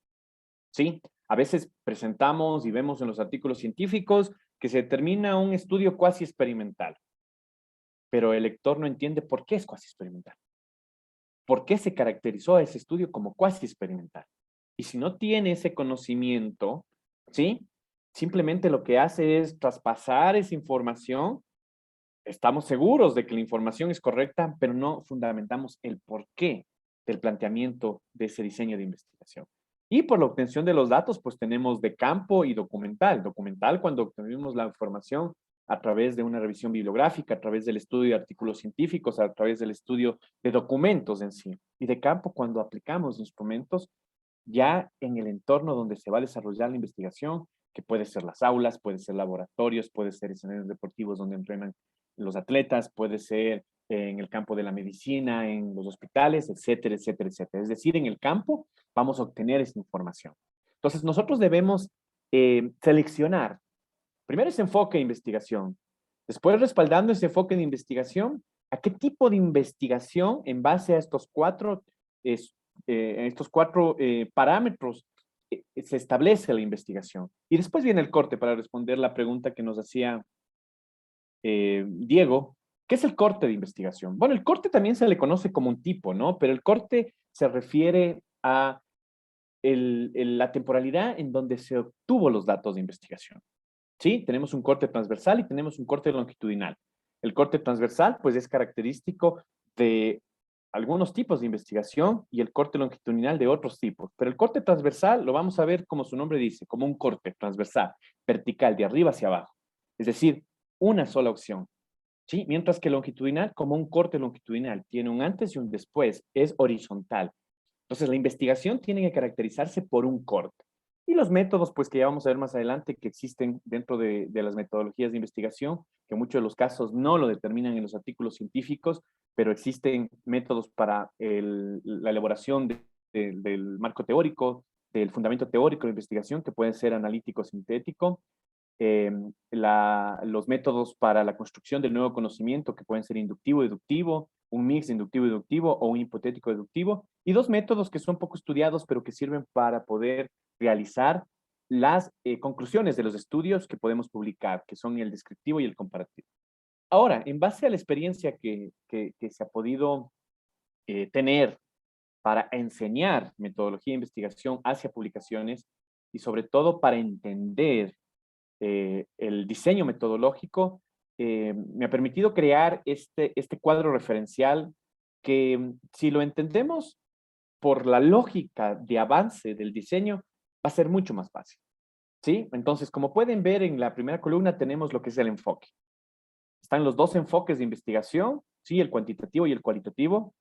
sí. A veces presentamos y vemos en los artículos científicos que se determina un estudio cuasi experimental, pero el lector no entiende por qué es cuasi experimental. ¿Por qué se caracterizó a ese estudio como cuasi experimental? Y si no tiene ese conocimiento, ¿sí? Simplemente lo que hace es traspasar esa información. Estamos seguros de que la información es correcta, pero no fundamentamos el porqué del planteamiento de ese diseño de investigación. Y por la obtención de los datos, pues tenemos de campo y documental. Documental cuando obtenemos la información a través de una revisión bibliográfica, a través del estudio de artículos científicos, a través del estudio de documentos en sí. Y de campo cuando aplicamos instrumentos ya en el entorno donde se va a desarrollar la investigación, que puede ser las aulas, puede ser laboratorios, puede ser escenarios deportivos donde entrenan los atletas, puede ser en el campo de la medicina, en los hospitales, etcétera, etcétera, etcétera. Es decir, en el campo vamos a obtener esa información. Entonces, nosotros debemos seleccionar primero ese enfoque de investigación, después respaldando ese enfoque de investigación, a qué tipo de investigación en base a estos cuatro parámetros se establece la investigación. Y después viene el corte para responder la pregunta que nos hacía Diego. ¿Qué es el corte de investigación? Bueno, el corte también se le conoce como un tipo, ¿no? Pero el corte se refiere a la temporalidad en donde se obtuvo los datos de investigación. ¿Sí? Tenemos un corte transversal y tenemos un corte longitudinal. El corte transversal, pues, es característico de algunos tipos de investigación y el corte longitudinal de otros tipos. Pero el corte transversal lo vamos a ver como su nombre dice, como un corte transversal, vertical, de arriba hacia abajo. Es decir, una sola opción. ¿Sí? Mientras que longitudinal, como un corte longitudinal, tiene un antes y un después, es horizontal. Entonces, la investigación tiene que caracterizarse por un corte. Y los métodos, pues que ya vamos a ver más adelante, que existen dentro de las metodologías de investigación, que en muchos de los casos no lo determinan en los artículos científicos, pero existen métodos para la elaboración del marco teórico, del fundamento teórico de investigación, que pueden ser analítico, sintético, los métodos para la construcción del nuevo conocimiento, que pueden ser inductivo, deductivo, un mix de inductivo y deductivo o un hipotético deductivo, y dos métodos que son poco estudiados, pero que sirven para poder realizar las conclusiones de los estudios que podemos publicar, que son el descriptivo y el comparativo. Ahora, en base a la experiencia que se ha podido tener para enseñar metodología de investigación hacia publicaciones y sobre todo para entender el diseño metodológico, me ha permitido crear este cuadro referencial que, si lo entendemos por la lógica de avance del diseño, va a ser mucho más fácil, ¿sí? Entonces, como pueden ver en la primera columna tenemos lo que es el enfoque. Están los dos enfoques de investigación, ¿sí? El cuantitativo y el cualitativo.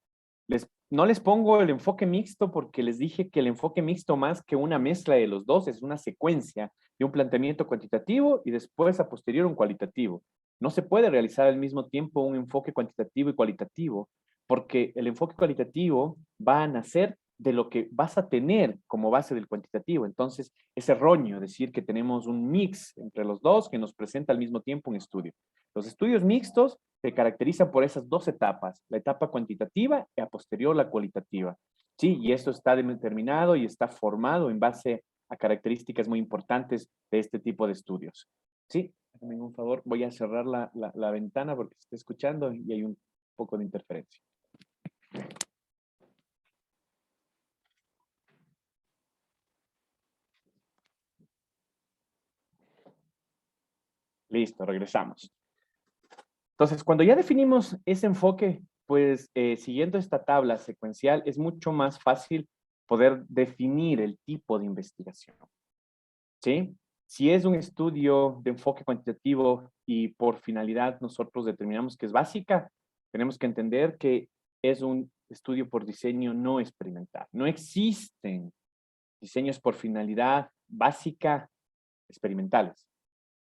No les pongo el enfoque mixto porque les dije que el enfoque mixto, más que una mezcla de los dos, es una secuencia de un planteamiento cuantitativo y después a posterior un cualitativo. No se puede realizar al mismo tiempo un enfoque cuantitativo y cualitativo porque el enfoque cualitativo va a nacer de lo que vas a tener como base del cuantitativo. Entonces, es erróneo decir que tenemos un mix entre los dos que nos presenta al mismo tiempo un estudio. Los estudios mixtos se caracterizan por esas dos etapas, la etapa cuantitativa y a posterior la cualitativa. Sí, y esto está determinado y está formado en base a características muy importantes de este tipo de estudios. Sí, hazme un favor, voy a cerrar la ventana porque se está escuchando y hay un poco de interferencia. Listo, regresamos. Entonces, cuando ya definimos ese enfoque, pues siguiendo esta tabla secuencial, es mucho más fácil poder definir el tipo de investigación. ¿Sí? Si es un estudio de enfoque cuantitativo y por finalidad nosotros determinamos que es básica, tenemos que entender que es un estudio por diseño no experimental. No existen diseños por finalidad básica experimentales.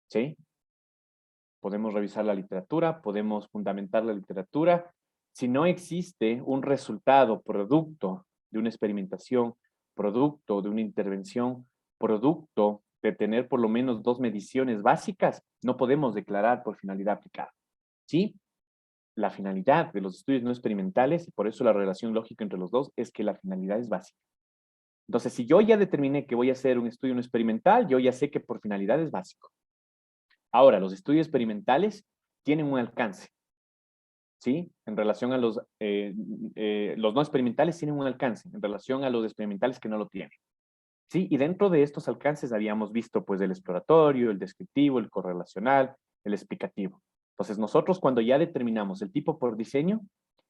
¿Sí? podemos revisar la literatura, podemos fundamentar la literatura. Si no existe un resultado producto de una experimentación, producto de una intervención, producto de tener por lo menos 2 mediciones básicas, no podemos declarar por finalidad aplicada. ¿Sí? La finalidad de los estudios no experimentales, y por eso la relación lógica entre los dos, es que la finalidad es básica. Entonces, si yo ya determiné que voy a hacer un estudio no experimental, yo ya sé que por finalidad es básico. Ahora, los estudios experimentales tienen un alcance, ¿sí? En relación a los no experimentales tienen un alcance, en relación a los experimentales que no lo tienen. Sí, y dentro de estos alcances habíamos visto pues el exploratorio, el descriptivo, el correlacional, el explicativo. Entonces nosotros cuando ya determinamos el tipo por diseño,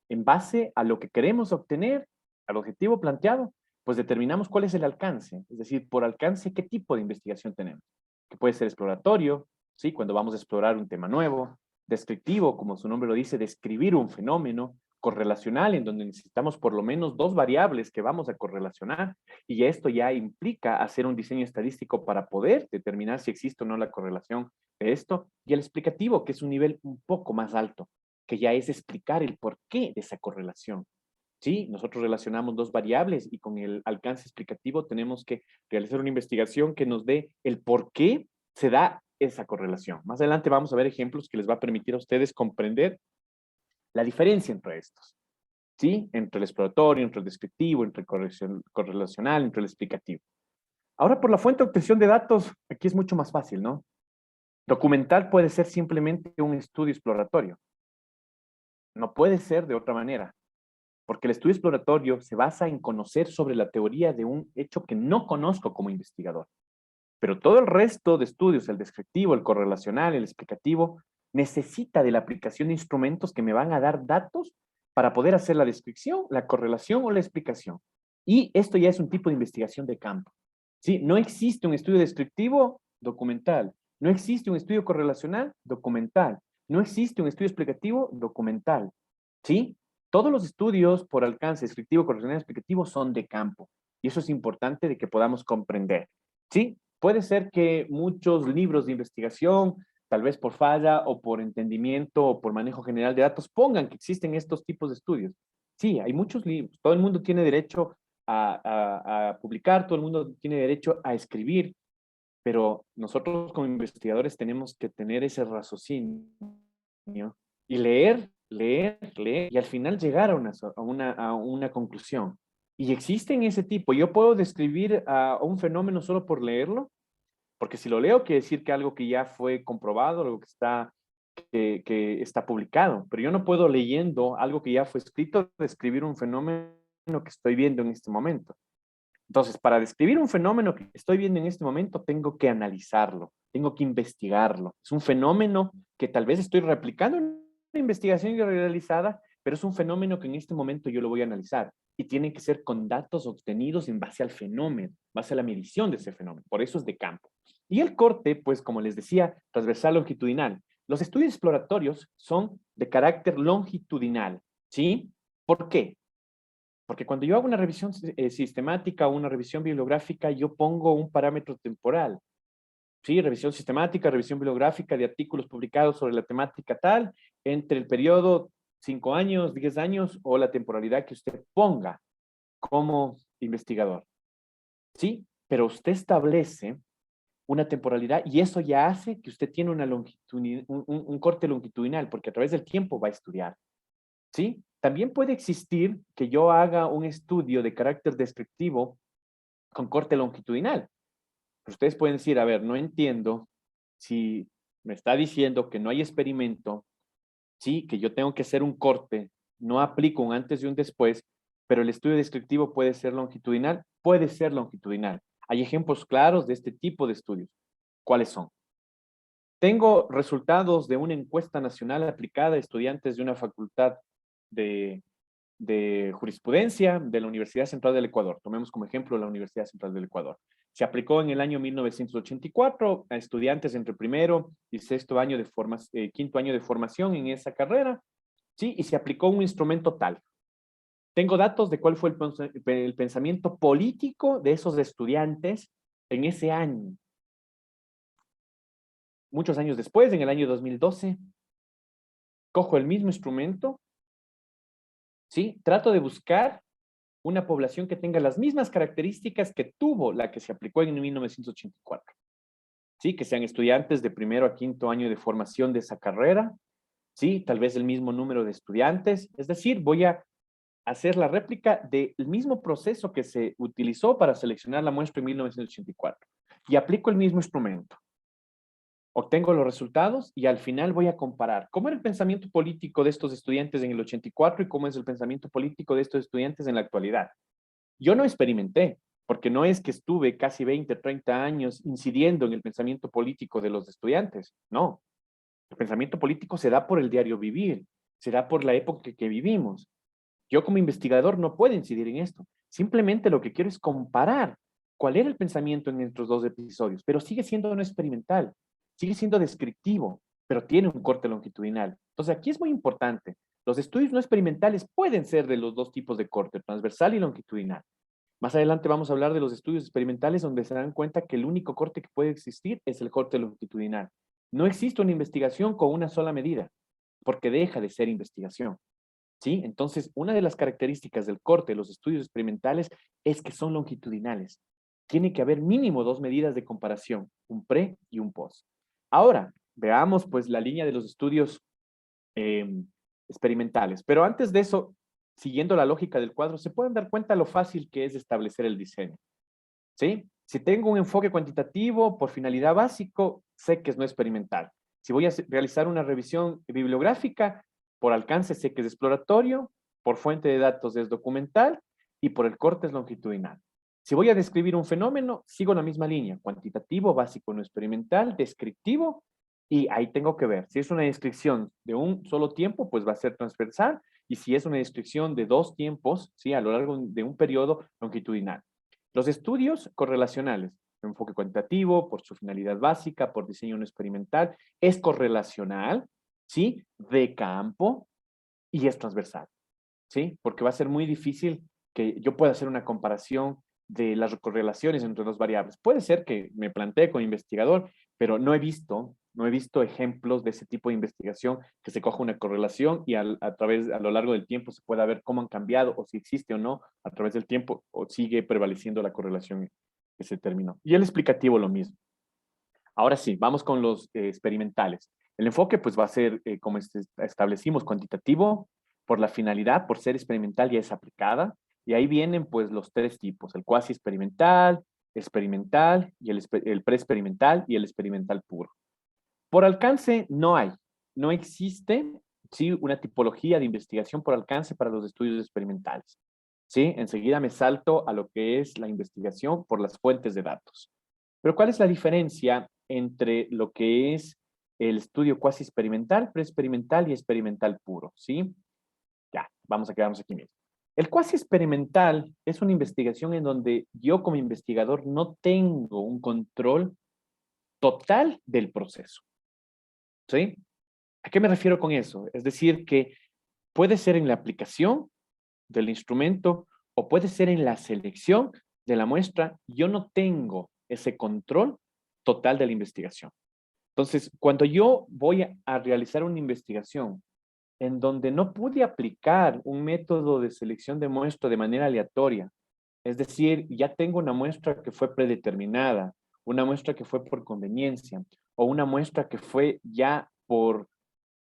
en base a lo que queremos obtener, al objetivo planteado, pues determinamos cuál es el alcance, es decir, por alcance qué tipo de investigación tenemos, que puede ser exploratorio, ¿sí? Cuando vamos a explorar un tema nuevo, descriptivo, como su nombre lo dice, describir un fenómeno, correlacional, en donde necesitamos por lo menos 2 variables que vamos a correlacionar, y esto ya implica hacer un diseño estadístico para poder determinar si existe o no la correlación de esto, y el explicativo, que es un nivel un poco más alto, que ya es explicar el porqué de esa correlación. Sí, nosotros relacionamos 2 variables y con el alcance explicativo tenemos que realizar una investigación que nos dé el por qué se da esa correlación. Más adelante vamos a ver ejemplos que les va a permitir a ustedes comprender la diferencia entre estos, ¿sí? Entre el exploratorio, entre el descriptivo, entre el correlacional, entre el explicativo. Ahora, por la fuente de obtención de datos, aquí es mucho más fácil, ¿no? Documental puede ser simplemente un estudio exploratorio. No puede ser de otra manera, porque el estudio exploratorio se basa en conocer sobre la teoría de un hecho que no conozco como investigador. Pero todo el resto de estudios, el descriptivo, el correlacional, el explicativo, necesita de la aplicación de instrumentos que me van a dar datos para poder hacer la descripción, la correlación o la explicación. Y esto ya es un tipo de investigación de campo. ¿Sí? No existe un estudio descriptivo documental. No existe un estudio correlacional documental. No existe un estudio explicativo documental. ¿Sí? Todos los estudios por alcance descriptivo, correlacional, explicativo son de campo. Y eso es importante de que podamos comprender. ¿Sí? Puede ser que muchos libros de investigación, tal vez por falla o por entendimiento o por manejo general de datos, pongan que existen estos tipos de estudios. Sí, hay muchos libros. Todo el mundo tiene derecho a publicar, todo el mundo tiene derecho a escribir, pero nosotros como investigadores tenemos que tener ese raciocinio y leer, y al final llegar a una conclusión. Y existen ese tipo. Yo puedo describir a un fenómeno solo por leerlo, porque si lo leo quiere decir que algo que ya fue comprobado, algo que está publicado, pero yo no puedo leyendo algo que ya fue escrito describir un fenómeno que estoy viendo en este momento. Entonces, para describir un fenómeno que estoy viendo en este momento, tengo que analizarlo, tengo que investigarlo. Es un fenómeno que tal vez estoy replicando en una investigación ya realizada, pero es un fenómeno que en este momento yo lo voy a analizar y tiene que ser con datos obtenidos en base al fenómeno, base a la medición de ese fenómeno. Por eso es de campo. Y el corte, pues como les decía, transversal longitudinal. Los estudios exploratorios son de carácter longitudinal, ¿sí? ¿Por qué? Porque cuando yo hago una revisión sistemática o una revisión bibliográfica, yo pongo un parámetro temporal. Sí, revisión sistemática, revisión bibliográfica de artículos publicados sobre la temática tal, entre el periodo 5 años, 10 años o la temporalidad que usted ponga como investigador. Sí, pero usted establece una temporalidad y eso ya hace que usted tiene un corte longitudinal, porque a través del tiempo va a estudiar. ¿Sí? También puede existir que yo haga un estudio de carácter descriptivo con corte longitudinal. Pero ustedes pueden decir, a ver, no entiendo si me está diciendo que no hay experimento, sí, que yo tengo que hacer un corte, no aplico un antes y un después, pero el estudio descriptivo puede ser longitudinal, puede ser longitudinal. Hay ejemplos claros de este tipo de estudios. ¿Cuáles son? Tengo resultados de una encuesta nacional aplicada a estudiantes de una facultad de jurisprudencia de la Universidad Central del Ecuador. Tomemos como ejemplo la Universidad Central del Ecuador. Se aplicó en el año 1984 a estudiantes entre primero y sexto año de quinto año de formación en esa carrera, ¿sí? Y se aplicó un instrumento tal. Tengo datos de cuál fue el pensamiento político de esos estudiantes en ese año. muchos años después, en el año 2012, cojo el mismo instrumento, ¿sí? Trato de buscar una población que tenga las mismas características que tuvo la que se aplicó en 1984. ¿Sí? Que sean estudiantes de primero a quinto año de formación de esa carrera, ¿sí? Tal vez el mismo número de estudiantes. Es decir, voy a hacer la réplica del mismo proceso que se utilizó para seleccionar la muestra en 1984. Y aplico el mismo instrumento. Obtengo los resultados y al final voy a comparar cómo era el pensamiento político de estos estudiantes en el 84 y cómo es el pensamiento político de estos estudiantes en la actualidad. Yo no experimenté, porque no es que estuve casi 20, 30 años incidiendo en el pensamiento político de los estudiantes, no. El pensamiento político se da por el diario vivir, se da por la época que vivimos. Yo como investigador no puedo incidir en esto. Simplemente lo que quiero es comparar cuál era el pensamiento en estos dos episodios, pero sigue siendo no experimental, sigue siendo descriptivo, pero tiene un corte longitudinal. Entonces aquí es muy importante. Los estudios no experimentales pueden ser de los dos tipos de corte, transversal y longitudinal. Más adelante vamos a hablar de los estudios experimentales donde se dan cuenta que el único corte que puede existir es el corte longitudinal. No existe una investigación con una sola medida, porque deja de ser investigación. ¿Sí? Entonces, una de las características del corte de los estudios experimentales es que son longitudinales. Tiene que haber mínimo dos medidas de comparación, un pre y un post. Ahora, veamos pues la línea de los estudios experimentales. Pero antes de eso, siguiendo la lógica del cuadro, se pueden dar cuenta lo fácil que es establecer el diseño. ¿Sí? Si tengo un enfoque cuantitativo por finalidad básico, sé que es no experimental. Si voy a realizar una revisión bibliográfica, por alcance sé que es exploratorio, por fuente de datos es documental y por el corte es longitudinal. Si voy a describir un fenómeno, sigo la misma línea, cuantitativo, básico, no experimental, descriptivo, y ahí tengo que ver. Si es una descripción de un solo tiempo, pues va a ser transversal, y si es una descripción de dos tiempos, ¿sí? A lo largo de un periodo, longitudinal. Los estudios correlacionales, enfoque cuantitativo, por su finalidad básica, por diseño no experimental, es correlacional, ¿sí? De campo y es transversal, ¿sí? Porque va a ser muy difícil que yo pueda hacer una comparación de las correlaciones entre dos variables. Puede ser que me plantee como investigador, pero no he visto ejemplos de ese tipo de investigación que se coja una correlación y a lo largo del tiempo se pueda ver cómo han cambiado o si existe o no a través del tiempo o sigue prevaleciendo la correlación que se terminó. Y el explicativo lo mismo. Ahora sí, vamos con los experimentales. El enfoque pues va a ser, como establecimos, cuantitativo, por la finalidad, por ser experimental ya es aplicada, y ahí vienen pues los tres tipos, el cuasi experimental, experimental, y el pre-experimental y el experimental puro. Por alcance no existe, sí, una tipología de investigación por alcance para los estudios experimentales. ¿Sí? Enseguida me salto a lo que es la investigación por las fuentes de datos. Pero ¿cuál es la diferencia entre lo que es el estudio cuasi experimental, pre-experimental y experimental puro? ¿Sí? Ya, vamos a quedarnos aquí mismo. El cuasi experimental es una investigación en donde yo como investigador no tengo un control total del proceso. ¿Sí? ¿A qué me refiero con eso? Es decir, que puede ser en la aplicación del instrumento o puede ser en la selección de la muestra. Yo no tengo ese control total de la investigación. Entonces, cuando yo voy a realizar una investigación en donde no pude aplicar un método de selección de muestra de manera aleatoria, es decir, ya tengo una muestra que fue predeterminada, una muestra que fue por conveniencia o una muestra que fue ya por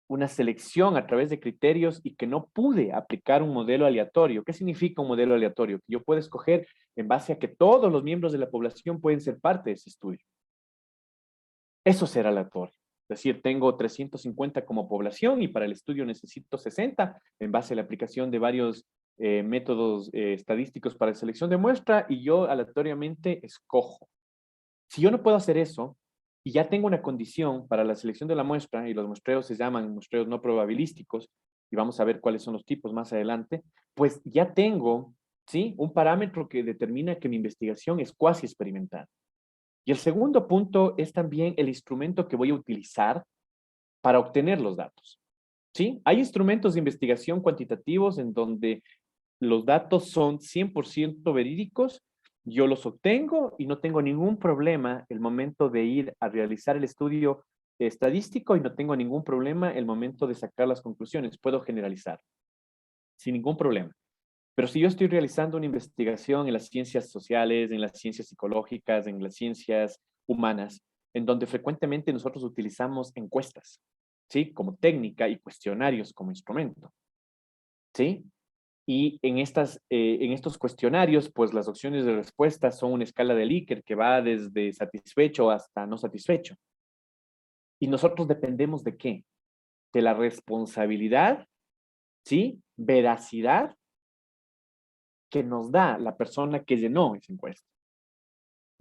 una selección a través de criterios y que no pude aplicar un modelo aleatorio. ¿Qué significa un modelo aleatorio? Que yo puedo escoger en base a que todos los miembros de la población pueden ser parte de ese estudio. Eso será aleatorio. Es decir, tengo 350 como población y para el estudio necesito 60 en base a la aplicación de varios métodos estadísticos para selección de muestra y yo aleatoriamente escojo. Si yo no puedo hacer eso, y ya tengo una condición para la selección de la muestra, y los muestreos se llaman muestreos no probabilísticos, y vamos a ver cuáles son los tipos más adelante, pues ya tengo, ¿sí? Un parámetro que determina que mi investigación es cuasi experimental. Y el segundo punto es también el instrumento que voy a utilizar para obtener los datos, ¿sí? Hay instrumentos de investigación cuantitativos en donde los datos son 100% verídicos, yo los obtengo y no tengo ningún problema el momento de ir a realizar el estudio estadístico y no tengo ningún problema el momento de sacar las conclusiones. Puedo generalizar sin ningún problema. Pero si yo estoy realizando una investigación en las ciencias sociales, en las ciencias psicológicas, en las ciencias humanas, en donde frecuentemente nosotros utilizamos encuestas, ¿sí? Como técnica y cuestionarios como instrumento, ¿sí? Y en estos cuestionarios, pues las opciones de respuesta son una escala de Likert que va desde satisfecho hasta no satisfecho. Y nosotros dependemos de qué? De la responsabilidad, ¿sí? Veracidad que nos da la persona que llenó esa encuesta.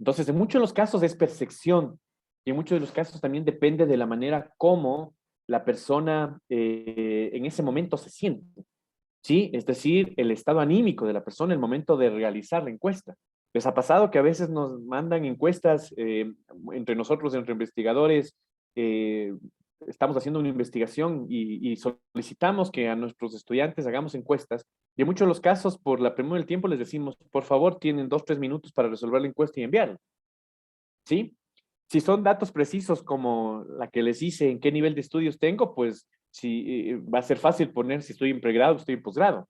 Entonces, en muchos de los casos es percepción y en muchos de los casos también depende de la manera como la persona en ese momento se siente, ¿sí? Es decir, el estado anímico de la persona en el momento de realizar la encuesta. ¿Les ha pasado que a veces nos mandan encuestas entre nosotros, entre investigadores, eh, estamos haciendo una investigación y solicitamos que a nuestros estudiantes hagamos encuestas y en muchos de los casos, por la premura del tiempo, les decimos, por favor, tienen 2, 3 minutos para resolver la encuesta y enviarla, ¿sí? Si son datos precisos como la que les hice, en qué nivel de estudios tengo, pues sí, va a ser fácil poner si estoy en pregrado o estoy en posgrado.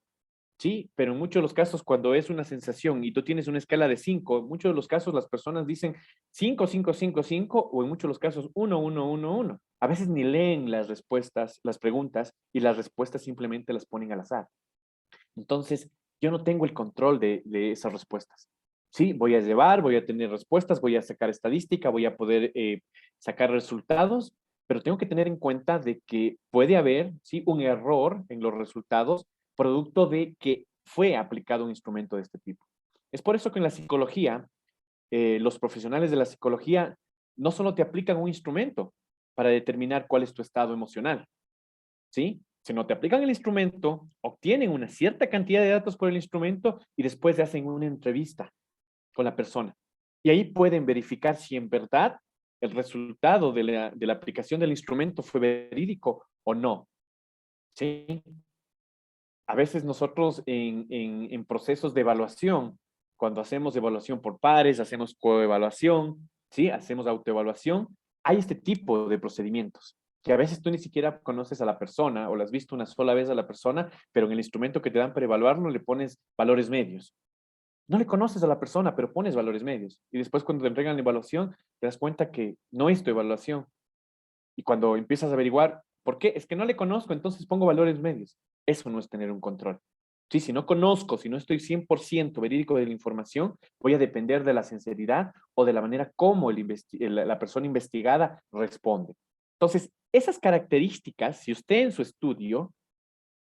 Sí, pero en muchos de los casos, cuando es una sensación y tú tienes una escala de 5, en muchos de los casos las personas dicen 5, 5, 5, 5, o en muchos de los casos 1, 1, 1, 1. A veces ni leen las respuestas, las preguntas, y las respuestas simplemente las ponen al azar. Entonces, yo no tengo el control de esas respuestas. Sí, voy a tener respuestas, voy a sacar estadística, voy a poder sacar resultados, pero tengo que tener en cuenta de que puede haber, sí, un error en los resultados producto de que fue aplicado un instrumento de este tipo. Es por eso que en la psicología, los profesionales de la psicología no solo te aplican un instrumento para determinar cuál es tu estado emocional, ¿sí? Si no te aplican el instrumento, obtienen una cierta cantidad de datos por el instrumento y después se hacen una entrevista con la persona. Y ahí pueden verificar si en verdad el resultado de la aplicación del instrumento fue verídico o no. ¿Sí? A veces nosotros en procesos de evaluación, cuando hacemos evaluación por pares, hacemos coevaluación, ¿sí? Hacemos autoevaluación, hay este tipo de procedimientos que a veces tú ni siquiera conoces a la persona o la has visto una sola vez a la persona, pero en el instrumento que te dan para evaluarlo le pones valores medios. No le conoces a la persona, pero pones valores medios. Y después cuando te entregan la evaluación, te das cuenta que no es tu evaluación. Y cuando empiezas a averiguar, ¿por qué? Es que no le conozco, entonces pongo valores medios. Eso no es tener un control. Sí, si no conozco, si no estoy 100% verídico de la información, voy a depender de la sinceridad o de la manera como la persona investigada responde. Entonces, esas características, si usted en su estudio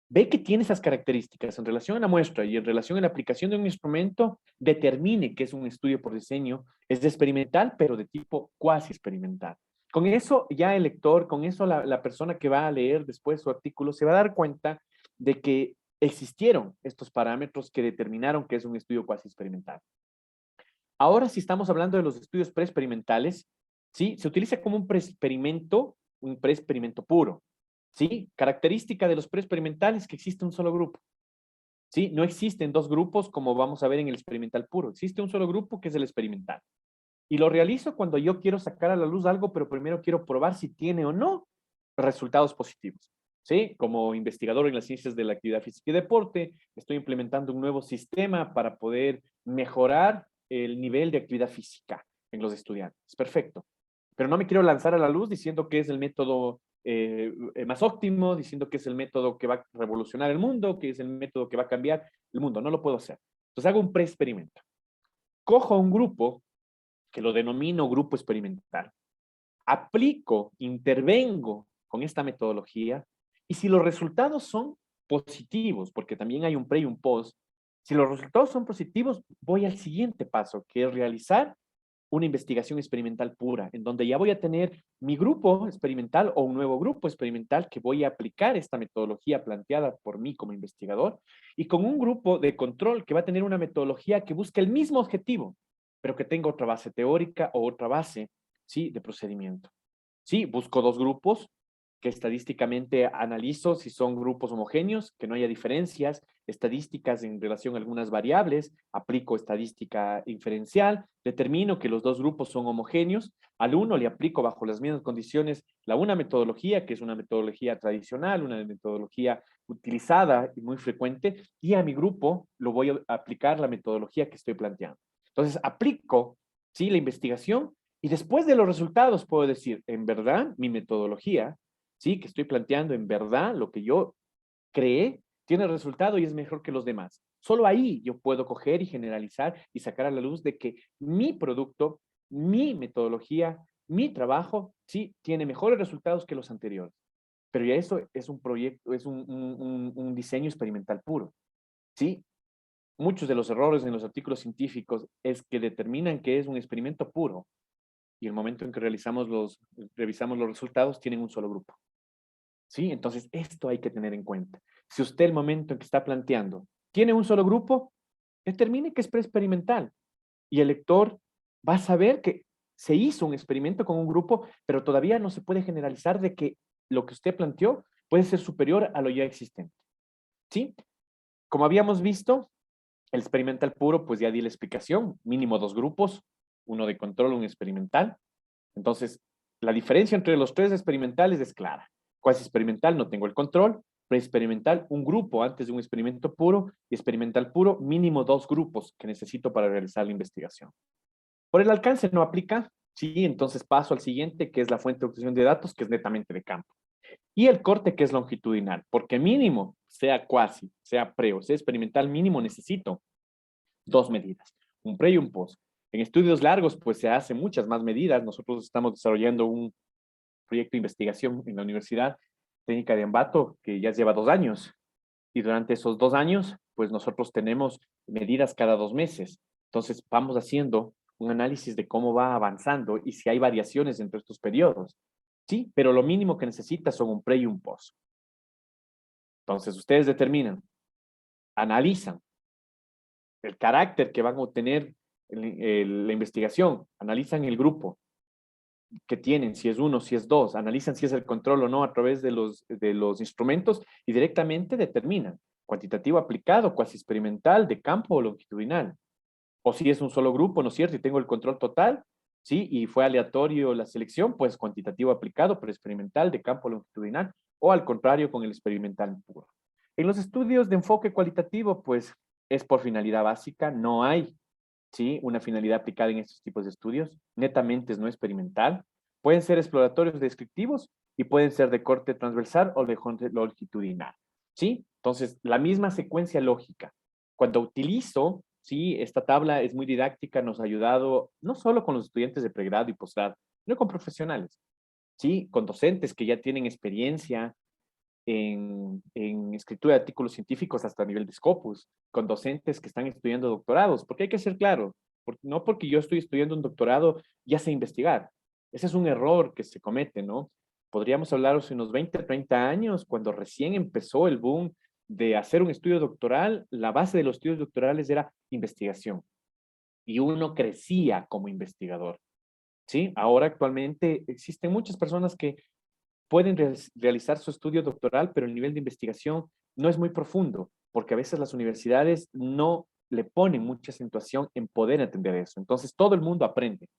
ve que tiene esas características en relación a la muestra y en relación a la aplicación de un instrumento, determine que es un estudio por diseño, es experimental, pero de tipo cuasi experimental. Con eso ya el lector, con eso la persona que va a leer después su artículo se va a dar cuenta de que existieron estos parámetros que determinaron que es un estudio cuasi experimental. Ahora, si estamos hablando de los estudios preexperimentales, ¿sí? Se utiliza como un preexperimento puro. ¿Sí? Característica de los preexperimentales que existe un solo grupo. ¿Sí? No existen dos grupos como vamos a ver en el experimental puro. Existe un solo grupo que es el experimental. Y lo realizo cuando yo quiero sacar a la luz algo, pero primero quiero probar si tiene o no resultados positivos. ¿Sí? Como investigador en las ciencias de la actividad física y deporte, estoy implementando un nuevo sistema para poder mejorar el nivel de actividad física en los estudiantes. Perfecto. Pero no me quiero lanzar a la luz diciendo que es el método más óptimo, diciendo que es el método que va a revolucionar el mundo, que es el método que va a cambiar el mundo. No lo puedo hacer. Entonces hago un preexperimento. Cojo un grupo que lo denomino grupo experimental. Aplico, intervengo con esta metodología y si los resultados son positivos, porque también hay un pre y un post, si los resultados son positivos, voy al siguiente paso, que es realizar una investigación experimental pura, en donde ya voy a tener mi grupo experimental o un nuevo grupo experimental que voy a aplicar esta metodología planteada por mí como investigador y con un grupo de control que va a tener una metodología que busque el mismo objetivo, pero que tenga otra base teórica o otra base, ¿sí? De procedimiento. Sí, busco dos grupos, que estadísticamente analizo si son grupos homogéneos, que no haya diferencias, estadísticas en relación a algunas variables, aplico estadística inferencial, determino que los dos grupos son homogéneos, al uno le aplico bajo las mismas condiciones una metodología, que es una metodología tradicional, una metodología utilizada y muy frecuente, y a mi grupo lo voy a aplicar la metodología que estoy planteando. Entonces, aplico, ¿sí?, la investigación y después de los resultados puedo decir, en verdad, mi metodología, ¿sí?, que estoy planteando, en verdad, lo que yo creé, tiene resultado y es mejor que los demás. Solo ahí yo puedo coger y generalizar y sacar a la luz de que mi producto, mi metodología, mi trabajo, sí, tiene mejores resultados que los anteriores. Pero ya eso es un proyecto, es un diseño experimental puro, ¿sí? Muchos de los errores en los artículos científicos es que determinan que es un experimento puro y el momento en que revisamos los resultados tienen un solo grupo. ¿Sí? Entonces, esto hay que tener en cuenta. Si usted el momento en que está planteando tiene un solo grupo, determine que es preexperimental y el lector va a saber que se hizo un experimento con un grupo, pero todavía no se puede generalizar de que lo que usted planteó puede ser superior a lo ya existente. ¿Sí? Como habíamos visto, el experimental puro, pues ya di la explicación, mínimo 2 grupos, uno de control, un experimental. Entonces, la diferencia entre los 3 experimentales es clara. Cuasi experimental no tengo el control, preexperimental un grupo antes de un experimento puro y experimental puro mínimo 2 grupos que necesito para realizar la investigación. Por el alcance no aplica, sí, entonces paso al siguiente que es la fuente de obtención de datos que es netamente de campo. Y el corte que es longitudinal, porque mínimo, sea cuasi, sea pre o sea experimental, mínimo necesito 2 medidas, un pre y un post. En estudios largos, pues se hace muchas más medidas. Nosotros estamos desarrollando un proyecto de investigación en la Universidad Técnica de Ambato que ya lleva 2 años. Y durante esos 2 años, pues nosotros tenemos medidas cada 2 meses. Entonces vamos haciendo un análisis de cómo va avanzando y si hay variaciones entre estos periodos. Sí, pero lo mínimo que necesita son un pre y un post. Entonces ustedes determinan, analizan el carácter que van a obtener la investigación, analizan el grupo que tienen, si es uno, si es dos, analizan si es el control o no a través de los instrumentos y directamente determinan cuantitativo aplicado, cuasi experimental, de campo o longitudinal. O si es un solo grupo, ¿no es cierto? Y tengo el control total, ¿sí? Y fue aleatorio la selección, pues cuantitativo aplicado, pero experimental, de campo longitudinal, o al contrario con el experimental puro. En los estudios de enfoque cualitativo, pues es por finalidad básica, no hay, ¿sí?, una finalidad aplicada en estos tipos de estudios, netamente es no experimental, pueden ser exploratorios descriptivos y pueden ser de corte transversal o de corte longitudinal, ¿sí? Entonces, la misma secuencia lógica. Cuando utilizo, sí, esta tabla es muy didáctica, nos ha ayudado no solo con los estudiantes de pregrado y posgrado, sino con profesionales, ¿sí? Con docentes que ya tienen experiencia en escritura de artículos científicos hasta a nivel de Scopus, con docentes que están estudiando doctorados, porque hay que ser claro, no porque yo estoy estudiando un doctorado ya sé investigar. Ese es un error que se comete, ¿no? Podríamos hablar hace unos 20, 30 años, cuando recién empezó el boom de hacer un estudio doctoral, la base de los estudios doctorales era investigación y uno crecía como investigador, ¿sí? Ahora actualmente existen muchas personas que pueden realizar su estudio doctoral, pero el nivel de investigación no es muy profundo, porque a veces las universidades no le ponen mucha acentuación en poder entender eso. Entonces, todo el mundo aprende,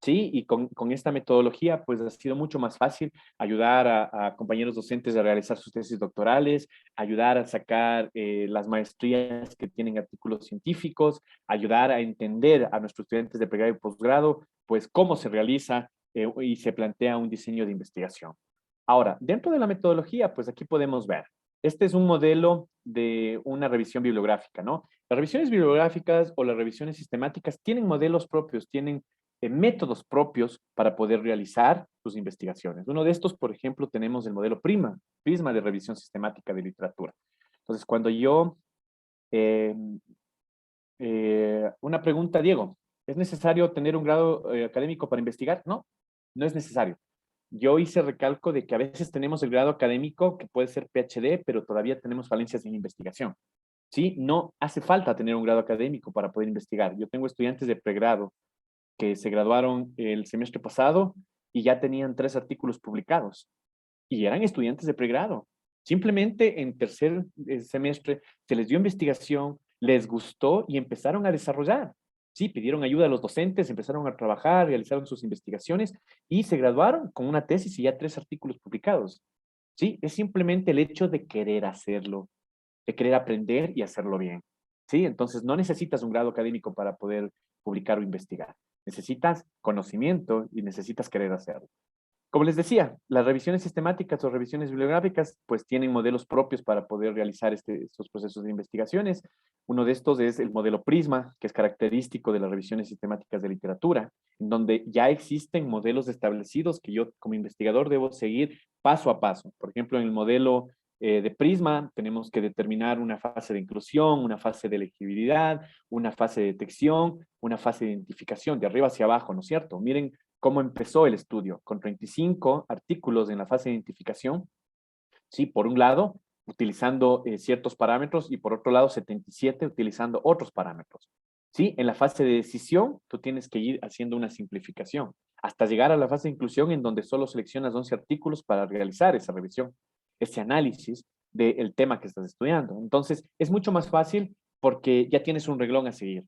¿sí? Y con esta metodología, pues ha sido mucho más fácil ayudar a compañeros docentes a realizar sus tesis doctorales, ayudar a sacar las maestrías que tienen artículos científicos, ayudar a entender a nuestros estudiantes de pregrado y posgrado, pues cómo se realiza y se plantea un diseño de investigación. Ahora, dentro de la metodología, pues aquí podemos ver, este es un modelo de una revisión bibliográfica, ¿no? Las revisiones bibliográficas o las revisiones sistemáticas tienen modelos propios, tienen métodos propios para poder realizar sus investigaciones. Uno de estos, por ejemplo, tenemos el modelo Prisma de revisión sistemática de literatura. Entonces, cuando yo, una pregunta, Diego, ¿es necesario tener un grado académico para investigar? No, no es necesario. Yo hice recalco de que a veces tenemos el grado académico que puede ser PhD, pero todavía tenemos falencias en investigación. ¿Sí? No hace falta tener un grado académico para poder investigar. Yo tengo estudiantes de pregrado que se graduaron el semestre pasado y ya tenían 3 artículos publicados. y eran estudiantes de pregrado. Simplemente en tercer semestre se les dio investigación, les gustó y empezaron a desarrollar. Sí, pidieron ayuda a los docentes, empezaron a trabajar, realizaron sus investigaciones y se graduaron con una tesis y ya 3 artículos publicados. Sí, es simplemente el hecho de querer hacerlo, de querer aprender y hacerlo bien. Sí, entonces no necesitas un grado académico para poder publicar o investigar. Necesitas conocimiento y necesitas querer hacerlo. Como les decía, las revisiones sistemáticas o revisiones bibliográficas pues tienen modelos propios para poder realizar estos procesos de investigaciones. Uno de estos es el modelo Prisma, que es característico de las revisiones sistemáticas de literatura, en donde ya existen modelos establecidos que yo como investigador debo seguir paso a paso. Por ejemplo, en el modelo de Prisma tenemos que determinar una fase de inclusión, una fase de elegibilidad, una fase de detección, una fase de identificación, de arriba hacia abajo, ¿no es cierto? Miren cómo empezó el estudio, con 35 artículos en la fase de identificación, ¿sí? Por un lado, utilizando ciertos parámetros y por otro lado, 77 utilizando otros parámetros. ¿Sí? En la fase de decisión, tú tienes que ir haciendo una simplificación hasta llegar a la fase de inclusión en donde solo seleccionas 11 artículos para realizar esa revisión, ese análisis del tema que estás estudiando. Entonces, es mucho más fácil porque ya tienes un reglón a seguir.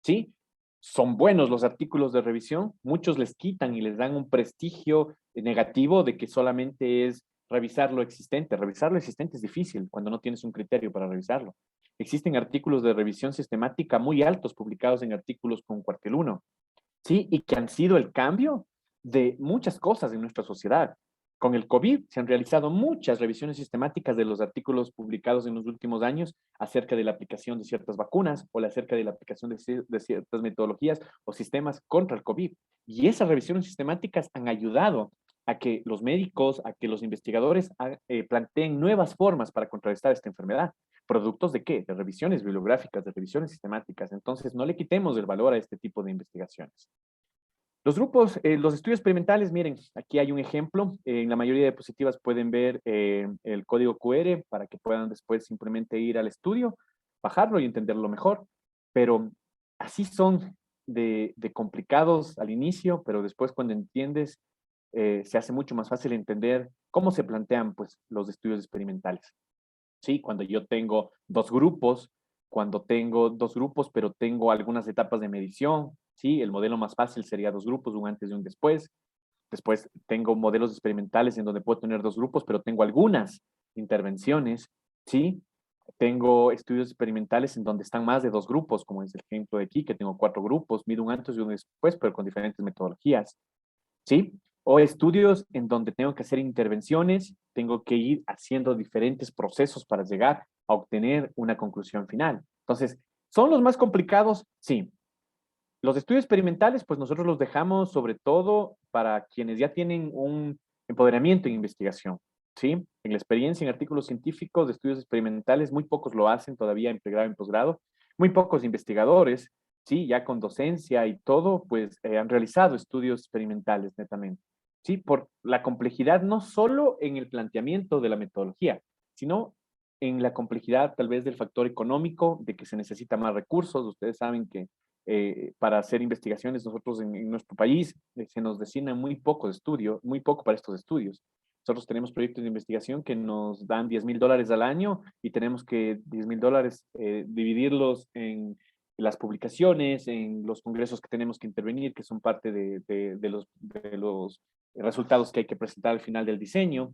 ¿Sí? Son buenos los artículos de revisión, muchos les quitan y les dan un prestigio negativo de que solamente es revisar lo existente. Revisar lo existente es difícil cuando no tienes un criterio para revisarlo. Existen artículos de revisión sistemática muy altos publicados en artículos con cuartil 1, ¿sí? Y que han sido el cambio de muchas cosas en nuestra sociedad. Con el COVID se han realizado muchas revisiones sistemáticas de los artículos publicados en los últimos años acerca de la aplicación de ciertas vacunas o acerca de la aplicación de ciertas metodologías o sistemas contra el COVID. Y esas revisiones sistemáticas han ayudado a que los médicos, a que los investigadores planteen nuevas formas para contrarrestar esta enfermedad. ¿Productos de qué? De revisiones bibliográficas, de revisiones sistemáticas. Entonces, no le quitemos el valor a este tipo de investigaciones. Los grupos, los estudios experimentales, miren, aquí hay un ejemplo. En la mayoría de diapositivas pueden ver el código QR para que puedan después simplemente ir al estudio, bajarlo y entenderlo mejor. Pero así son de complicados al inicio, pero después cuando entiendes, se hace mucho más fácil entender cómo se plantean pues, los estudios experimentales. ¿Sí? Cuando yo tengo cuando tengo dos grupos, pero tengo algunas etapas de medición, ¿sí? El modelo más fácil sería 2 grupos, un antes y un después. Después tengo modelos experimentales en donde puedo tener 2 grupos, pero tengo algunas intervenciones, ¿sí? Tengo estudios experimentales en donde están más de 2 grupos, como es el ejemplo de aquí, que tengo 4 grupos, mido un antes y un después, pero con diferentes metodologías. ¿Sí? O estudios en donde tengo que hacer intervenciones, tengo que ir haciendo diferentes procesos para llegar a obtener una conclusión final. Entonces, ¿son los más complicados? Sí. Los estudios experimentales, pues nosotros los dejamos sobre todo para quienes ya tienen un empoderamiento en investigación, ¿sí? En la experiencia en artículos científicos de estudios experimentales, muy pocos lo hacen todavía en pregrado y en posgrado, muy pocos investigadores, ¿sí? Ya con docencia y todo, pues han realizado estudios experimentales netamente, ¿sí? Por la complejidad no solo en el planteamiento de la metodología, sino en la complejidad tal vez del factor económico, de que se necesita más recursos. Ustedes saben que para hacer investigaciones nosotros en nuestro país se nos designa muy poco de estudio, muy poco para estos estudios. Nosotros tenemos proyectos de investigación que nos dan $10,000 al año y tenemos que $10,000 dividirlos en las publicaciones, en los congresos que tenemos que intervenir, que son parte de los resultados que hay que presentar al final del diseño.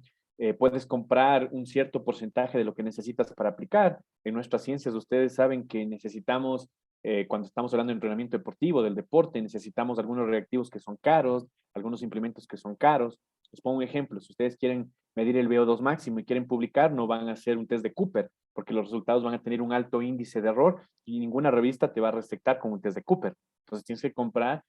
Puedes comprar un cierto porcentaje de lo que necesitas para aplicar. En nuestras ciencias ustedes saben que necesitamos cuando estamos hablando de entrenamiento deportivo, del deporte, necesitamos algunos reactivos que son caros, algunos implementos que son caros. Les pongo un ejemplo, si ustedes quieren medir el VO2 máximo y quieren publicar, no van a hacer un test de Cooper, porque los resultados van a tener un alto índice de error y ninguna revista te va a recetar con un test de Cooper. Entonces tienes que comprar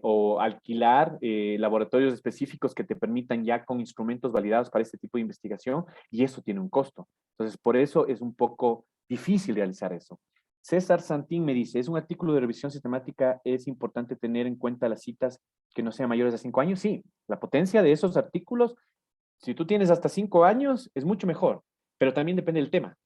o alquilar laboratorios específicos que te permitan ya con instrumentos validados para este tipo de investigación y eso tiene un costo. Entonces por eso es un poco difícil realizar eso. César Santín me dice, ¿es un artículo de revisión sistemática? ¿Es importante tener en cuenta las citas que no sean mayores de 5 años? Sí, la potencia de esos artículos, si tú tienes hasta 5 años, es mucho mejor, pero también depende del tema.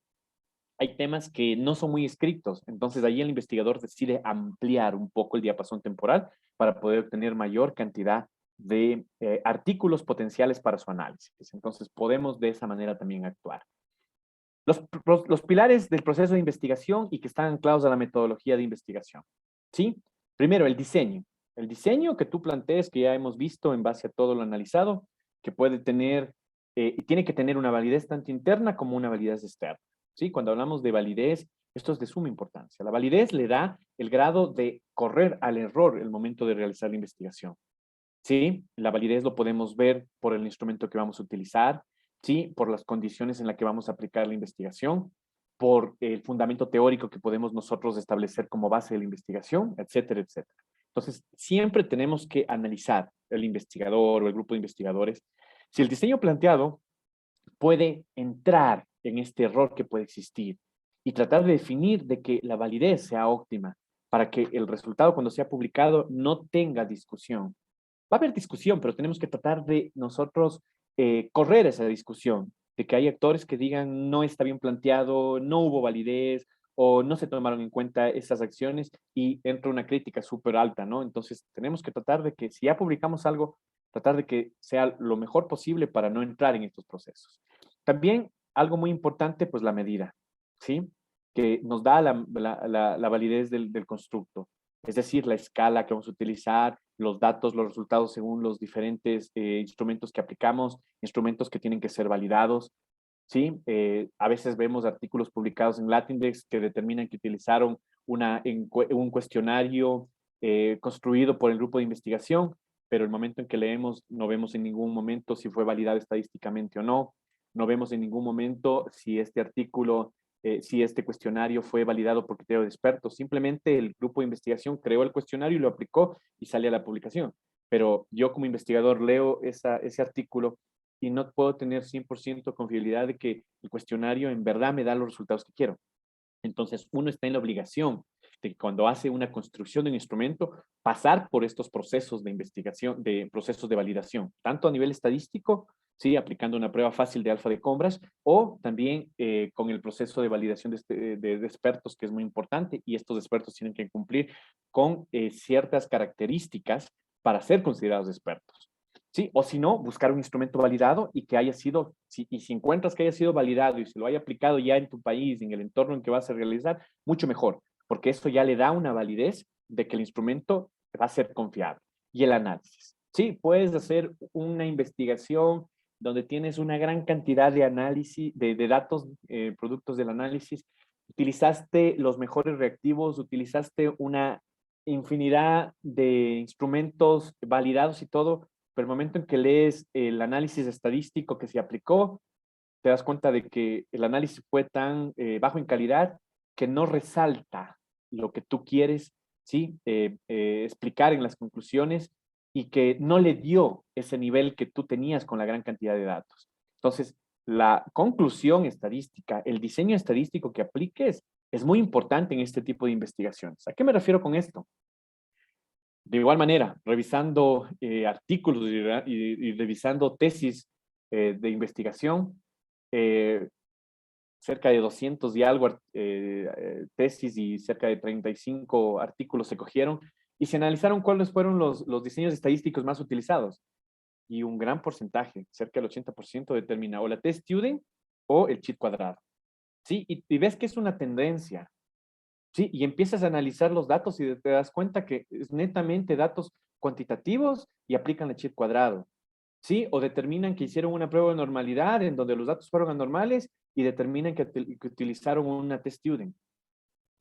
Hay temas que no son muy estrictos, entonces ahí el investigador decide ampliar un poco el diapasón temporal para poder obtener mayor cantidad de artículos potenciales para su análisis. Entonces, podemos de esa manera también actuar. Los pilares del proceso de investigación y que están anclados a la metodología de investigación. ¿Sí? Primero, el diseño. El diseño que tú plantees, que ya hemos visto en base a todo lo analizado, que puede tener, y tiene que tener una validez tanto interna como una validez externa. ¿Sí? Cuando hablamos de validez, esto es de suma importancia. La validez le da el grado de correr al error el momento de realizar la investigación. ¿Sí? La validez lo podemos ver por el instrumento que vamos a utilizar, ¿sí? Por las condiciones en las que vamos a aplicar la investigación, por el fundamento teórico que podemos nosotros establecer como base de la investigación, etcétera, etcétera. Entonces, siempre tenemos que analizar el investigador o el grupo de investigadores si el diseño planteado puede entrar en este error que puede existir y tratar de definir de que la validez sea óptima para que el resultado cuando sea publicado no tenga discusión. Va a haber discusión, pero tenemos que tratar de nosotros correr esa discusión, de que hay actores que digan no está bien planteado, no hubo validez o no se tomaron en cuenta esas acciones y entra una crítica súper alta, ¿no? Entonces tenemos que tratar de que si ya publicamos algo, tratar de que sea lo mejor posible para no entrar en estos procesos. También algo muy importante, pues la medida, ¿sí? Que nos da la validez del constructo. Es decir, la escala que vamos a utilizar, los datos, los resultados según los diferentes instrumentos que aplicamos, instrumentos que tienen que ser validados, ¿sí? A veces vemos artículos publicados en Latindex que determinan que utilizaron un cuestionario construido por el grupo de investigación, pero el momento en que leemos no vemos en ningún momento si fue validado estadísticamente o no, no vemos en ningún momento si este artículo si este cuestionario fue validado por criterio de expertos. Simplemente el grupo de investigación creó el cuestionario y lo aplicó y sale a la publicación. Pero yo como investigador leo ese artículo y no puedo tener 100% confiabilidad de que el cuestionario en verdad me da los resultados que quiero. Entonces, uno está en la obligación de cuando hace una construcción de un instrumento, pasar por estos procesos de investigación, de procesos de validación, tanto a nivel estadístico, sí, aplicando una prueba fácil de alfa de Combras, o también con el proceso de validación de expertos, que es muy importante, y estos expertos tienen que cumplir con ciertas características para ser considerados expertos. Sí, o si no, buscar un instrumento validado y que haya sido, y si encuentras que haya sido validado y se lo haya aplicado ya en tu país, en el entorno en que vas a realizar, mucho mejor, porque esto ya le da una validez de que el instrumento va a ser confiable. Y el análisis. Sí, puedes hacer una investigación donde tienes una gran cantidad de análisis, de datos, productos del análisis, utilizaste los mejores reactivos, utilizaste una infinidad de instrumentos validados y todo, pero el momento en que lees el análisis estadístico que se aplicó, te das cuenta de que el análisis fue tan bajo en calidad que no resalta lo que tú quieres, ¿sí? Explicar en las conclusiones y que no le dio ese nivel que tú tenías con la gran cantidad de datos. Entonces, la conclusión estadística, el diseño estadístico que apliques es muy importante en este tipo de investigaciones. ¿A qué me refiero con esto? De igual manera, revisando artículos y revisando tesis de investigación, cerca de 200 y algo tesis y cerca de 35 artículos se cogieron y se analizaron cuáles fueron los diseños estadísticos más utilizados. Y un gran porcentaje, cerca del 80%, determina o la T-Student o el cheat cuadrado. ¿Sí? Y ves que es una tendencia. Sí, y empiezas a analizar los datos y te das cuenta que es netamente datos cuantitativos y aplican el cheat cuadrado. ¿Sí? O determinan que hicieron una prueba de normalidad en donde los datos fueron anormales y determinan que utilizaron una test student.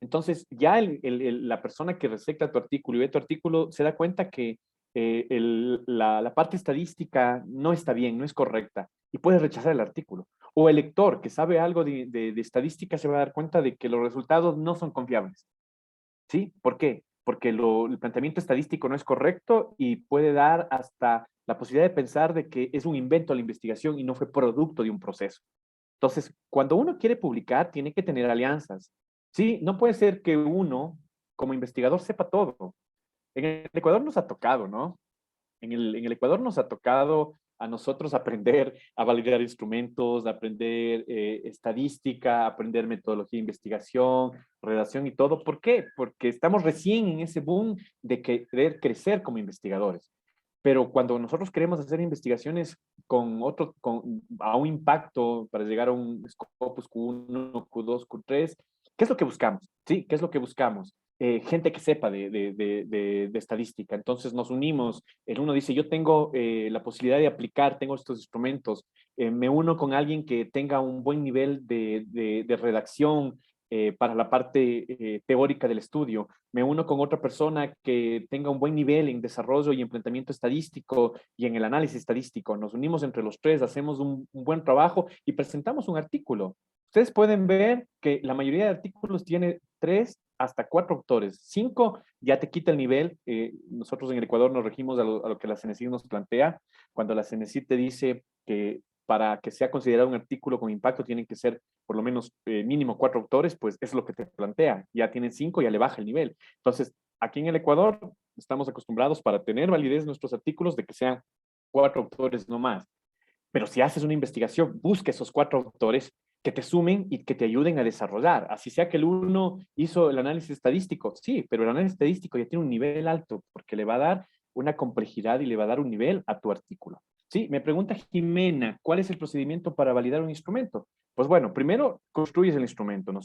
Entonces, ya la persona que recepta tu artículo y ve tu artículo se da cuenta que la parte estadística no está bien, no es correcta y puede rechazar el artículo. O el lector que sabe algo de estadística se va a dar cuenta de que los resultados no son confiables. ¿Sí? ¿Por qué? Porque el planteamiento estadístico no es correcto y puede dar hasta la posibilidad de pensar de que es un invento a la investigación y no fue producto de un proceso. Entonces, cuando uno quiere publicar, tiene que tener alianzas. Sí, no puede ser que uno, como investigador, sepa todo. En el Ecuador nos ha tocado, ¿no? En el Ecuador nos ha tocado a nosotros aprender a validar instrumentos, aprender estadística, aprender metodología de investigación, redacción y todo. ¿Por qué? Porque estamos recién en ese boom de querer crecer como investigadores. pero cuando nosotros queremos hacer investigaciones a un impacto para llegar a un Scopus Q1, Q2, Q3, ¿qué es lo que buscamos? ¿Sí? ¿Qué es lo que buscamos? Gente que sepa de estadística. Entonces nos unimos, el uno dice, yo tengo la posibilidad de aplicar, tengo estos instrumentos, me uno con alguien que tenga un buen nivel de redacción para la parte teórica del estudio, me uno con otra persona que tenga un buen nivel en desarrollo y implementamiento estadístico y en el análisis estadístico, nos unimos entre los tres, hacemos un buen trabajo y presentamos un artículo. Ustedes pueden ver que la mayoría de artículos tiene 3 hasta 4 autores. 5 ya te quita el nivel. Nosotros en el Ecuador nos regimos a lo que la CNCIT nos plantea. Cuando la CNCIT te dice que para que sea considerado un artículo con impacto tienen que ser por lo menos mínimo 4 autores, pues es lo que te plantea. Ya tienen 5, ya le baja el nivel. Entonces, aquí en el Ecuador estamos acostumbrados para tener validez nuestros artículos de que sean 4 autores no más. Pero si haces una investigación, busca esos 4 autores que te sumen y que te ayuden a desarrollar. Así sea que el uno hizo el análisis estadístico, sí, pero el análisis estadístico ya tiene un nivel alto porque le va a dar una complejidad y le va a dar un nivel a tu artículo. Sí, me pregunta Jimena, ¿cuál es el procedimiento para validar un instrumento? Pues bueno, primero construyes el instrumento, ¿no?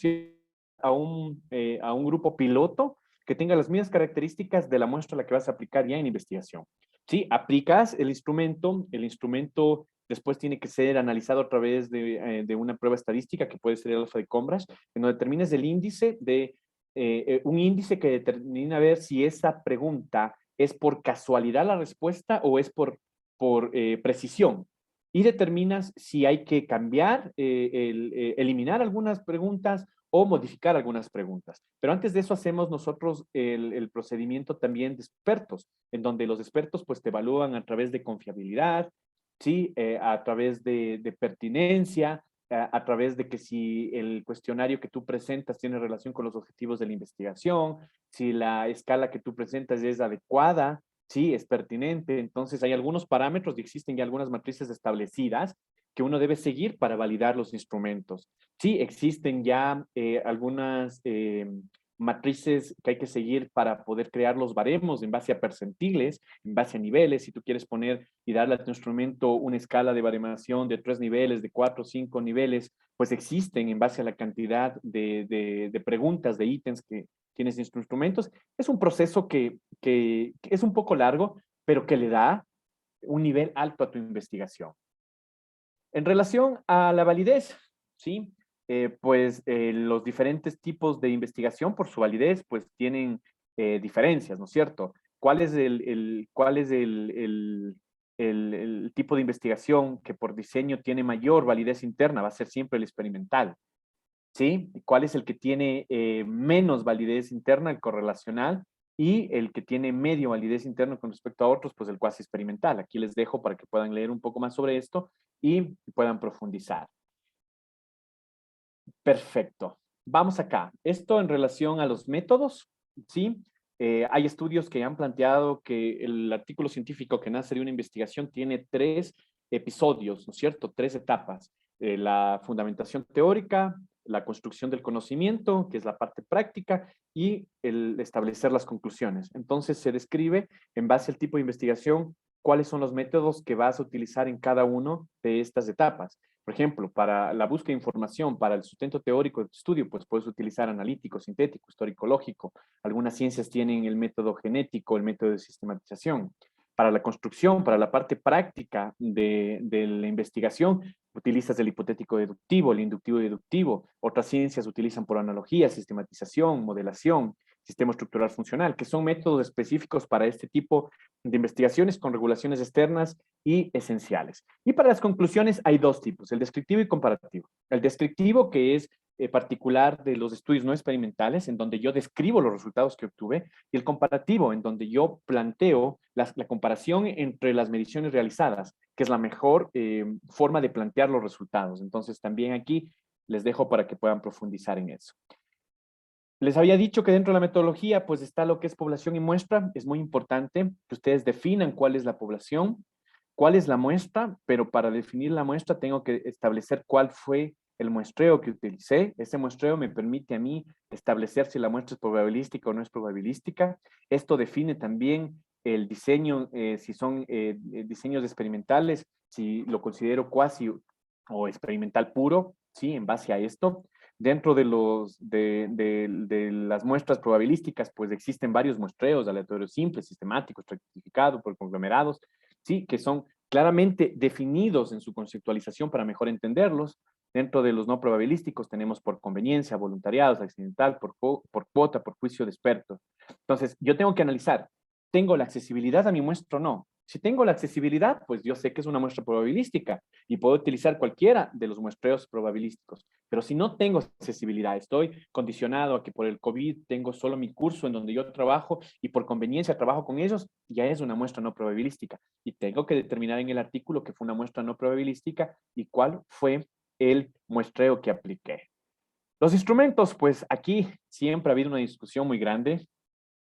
A un grupo piloto que tenga las mismas características de la muestra a la que vas a aplicar ya en investigación. Sí, aplicas el instrumento después tiene que ser analizado a través de una prueba estadística que puede ser el alfa de Cambridge, en donde determines el índice un índice que determina a ver si esa pregunta es por casualidad la respuesta o es por precisión. Y determinas si hay que cambiar, eliminar algunas preguntas o modificar algunas preguntas. Pero antes de eso hacemos nosotros el procedimiento también de expertos, en donde los expertos pues te evalúan a través de confiabilidad, ¿sí? A través de pertinencia, a través de que si el cuestionario que tú presentas tiene relación con los objetivos de la investigación, si la escala que tú presentas es adecuada, sí, es pertinente. Entonces hay algunos parámetros y existen ya algunas matrices establecidas que uno debe seguir para validar los instrumentos. Sí, existen ya algunas matrices que hay que seguir para poder crear los baremos en base a percentiles, en base a niveles. Si tú quieres poner y darle a tu instrumento una escala de baremación de 3 niveles, de 4 o 5 niveles, pues existen en base a la cantidad de preguntas, de ítems que tienes en tus instrumentos. Es un proceso que es un poco largo, pero que le da un nivel alto a tu investigación. En relación a la validez, ¿sí? Los diferentes tipos de investigación por su validez, pues tienen diferencias, ¿no es cierto? ¿Cuál es el tipo de investigación que por diseño tiene mayor validez interna? Va a ser siempre el experimental, ¿sí? ¿Cuál es el que tiene menos validez interna, el correlacional? Y el que tiene medio validez interna con respecto a otros, pues el cuasi experimental. Aquí les dejo para que puedan leer un poco más sobre esto y puedan profundizar. Perfecto. Vamos acá. Esto en relación a los métodos, ¿sí? Hay estudios que han planteado que el artículo científico que nace de una investigación tiene 3 episodios, ¿no es cierto? 3 etapas. La fundamentación teórica, la construcción del conocimiento, que es la parte práctica, y el establecer las conclusiones. Entonces se describe en base al tipo de investigación cuáles son los métodos que vas a utilizar en cada una de estas etapas. Por ejemplo, para la búsqueda de información, para el sustento teórico de tu estudio, pues puedes utilizar analítico, sintético, histórico-lógico. Algunas ciencias tienen el método genético, el método de sistematización. Para la construcción, para la parte práctica de la investigación, utilizas el hipotético deductivo, el inductivo deductivo. Otras ciencias utilizan por analogía, sistematización, modelación, sistema estructural funcional, que son métodos específicos para este tipo de investigaciones con regulaciones externas y esenciales. Y para las conclusiones hay 2 tipos, el descriptivo y comparativo. El descriptivo, que es particular de los estudios no experimentales, en donde yo describo los resultados que obtuve, y el comparativo, en donde yo planteo la comparación entre las mediciones realizadas, que es la mejor forma de plantear los resultados. Entonces, también aquí les dejo para que puedan profundizar en eso. Les había dicho que dentro de la metodología, pues está lo que es población y muestra. Es muy importante que ustedes definan cuál es la población, cuál es la muestra, pero para definir la muestra tengo que establecer cuál fue el muestreo que utilicé. Ese muestreo me permite a mí establecer si la muestra es probabilística o no es probabilística. Esto define también el diseño, si son diseños experimentales, si lo considero cuasi o experimental puro, ¿sí? En base a esto. Dentro de las muestras probabilísticas, pues existen varios muestreos, aleatorios simples, sistemáticos, estratificados por conglomerados, ¿sí? Que son claramente definidos en su conceptualización para mejor entenderlos. Dentro de los no probabilísticos tenemos por conveniencia, voluntariados, accidental, por cuota, por juicio de expertos. Entonces, yo tengo que analizar, ¿tengo la accesibilidad a mi muestra o no? Si tengo la accesibilidad, pues yo sé que es una muestra probabilística y puedo utilizar cualquiera de los muestreos probabilísticos. Pero si no tengo accesibilidad, estoy condicionado a que por el COVID tengo solo mi curso en donde yo trabajo y por conveniencia trabajo con ellos, ya es una muestra no probabilística. Y tengo que determinar en el artículo que fue una muestra no probabilística y cuál fue el muestreo que apliqué. Los instrumentos, pues aquí siempre ha habido una discusión muy grande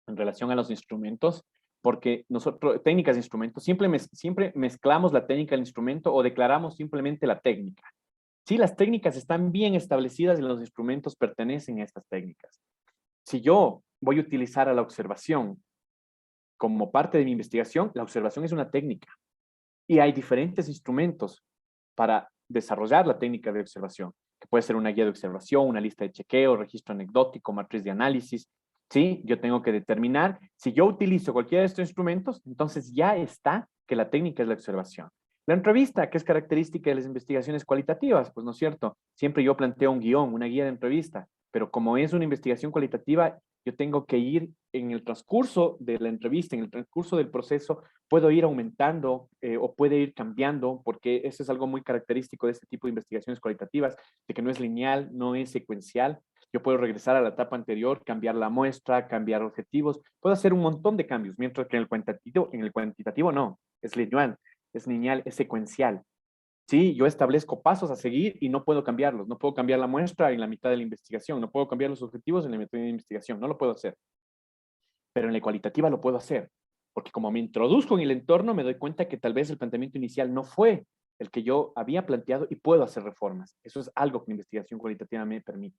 en relación a los instrumentos, porque nosotros, técnicas de instrumentos, siempre mezclamos la técnica del instrumento o declaramos simplemente la técnica. Si las técnicas están bien establecidas y los instrumentos pertenecen a estas técnicas. Si yo voy a utilizar a la observación como parte de mi investigación, la observación es una técnica. Y hay diferentes instrumentos para desarrollar la técnica de observación, que puede ser una guía de observación, una lista de chequeo, registro anecdótico, matriz de análisis. ¿Sí? Yo tengo que determinar, si yo utilizo cualquiera de estos instrumentos, entonces ya está que la técnica es la observación. La entrevista, que es característica de las investigaciones cualitativas, pues no es cierto, siempre yo planteo un guión, una guía de entrevista, pero como es una investigación cualitativa, yo tengo que ir en el transcurso de la entrevista, en el transcurso del proceso, puedo ir aumentando o puede ir cambiando, porque eso es algo muy característico de este tipo de investigaciones cualitativas, de que no es lineal, no es secuencial. Yo puedo regresar a la etapa anterior, cambiar la muestra, cambiar objetivos, puedo hacer un montón de cambios, mientras que en el cuantitativo no, es lineal, es secuencial. Sí, yo establezco pasos a seguir y no puedo cambiarlos. No puedo cambiar la muestra en la mitad de la investigación. No puedo cambiar los objetivos en la mitad de la investigación. No lo puedo hacer. Pero en la cualitativa lo puedo hacer. Porque como me introduzco en el entorno, me doy cuenta que tal vez el planteamiento inicial no fue el que yo había planteado y puedo hacer reformas. Eso es algo que la investigación cualitativa me permite.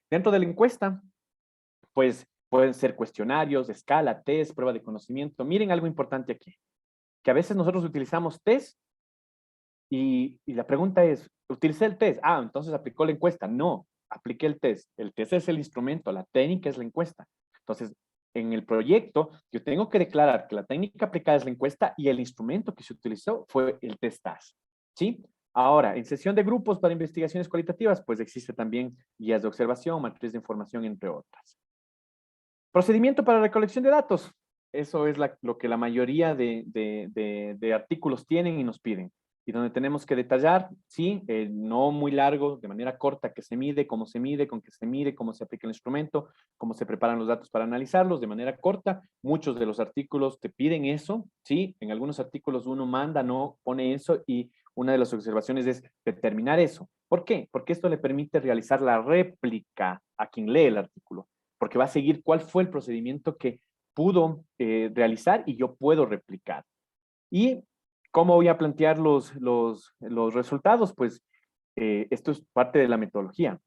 Dentro de la encuesta, pues pueden ser cuestionarios, escala, test, prueba de conocimiento. Miren algo importante aquí, que a veces nosotros utilizamos test y la pregunta es, ¿utilicé el test? Ah, entonces aplicó la encuesta. No, apliqué el test. El test es el instrumento, la técnica es la encuesta. Entonces, en el proyecto, yo tengo que declarar que la técnica aplicada es la encuesta y el instrumento que se utilizó fue el test-task. ¿Sí? Ahora, en sesión de grupos para investigaciones cualitativas, pues existe también guías de observación, matriz de información, entre otras. Procedimiento para recolección de datos. Eso es lo que la mayoría de artículos tienen y nos piden. Y donde tenemos que detallar, sí, no muy largo, de manera corta, qué se mide, con qué se mide, cómo se aplica el instrumento, cómo se preparan los datos para analizarlos, de manera corta. Muchos de los artículos te piden eso, sí, en algunos artículos uno manda, no pone eso, y una de las observaciones es determinar eso. ¿Por qué? Porque esto le permite realizar la réplica a quien lee el artículo, porque va a seguir cuál fue el procedimiento que pudo realizar y yo puedo replicar. Y ¿cómo voy a plantear los resultados? Pues esto es parte de la metodología.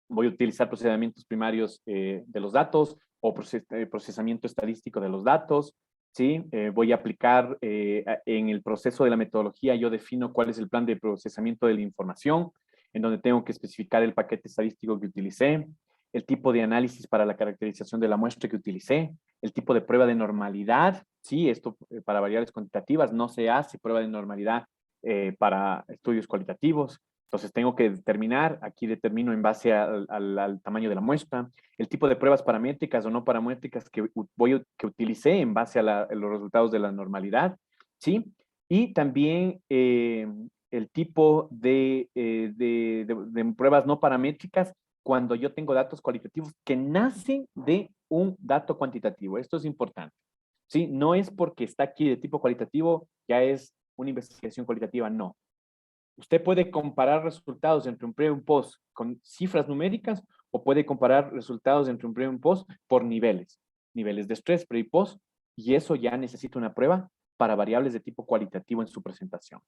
Voy a utilizar procesamientos primarios de los datos o procesamiento estadístico de los datos, ¿sí? Voy a aplicar en el proceso de la metodología, yo defino cuál es el plan de procesamiento de la información, en donde tengo que especificar el paquete estadístico que utilicé, el tipo de análisis para la caracterización de la muestra que utilicé, el tipo de prueba de normalidad, sí, esto para variables cuantitativas no se hace prueba de normalidad para estudios cualitativos. Entonces tengo que determinar, aquí determino en base al tamaño de la muestra, el tipo de pruebas paramétricas o no paramétricas que utilicé en base a los resultados de la normalidad, ¿sí? Y también el tipo de pruebas no paramétricas cuando yo tengo datos cualitativos que nacen de un dato cuantitativo. Esto es importante, ¿sí? No es porque está aquí de tipo cualitativo, ya es una investigación cualitativa, no. Usted puede comparar resultados entre un pre y un post con cifras numéricas o puede comparar resultados entre un pre y un post por niveles de estrés, pre y post, y eso ya necesita una prueba para variables de tipo cualitativo en su presentación.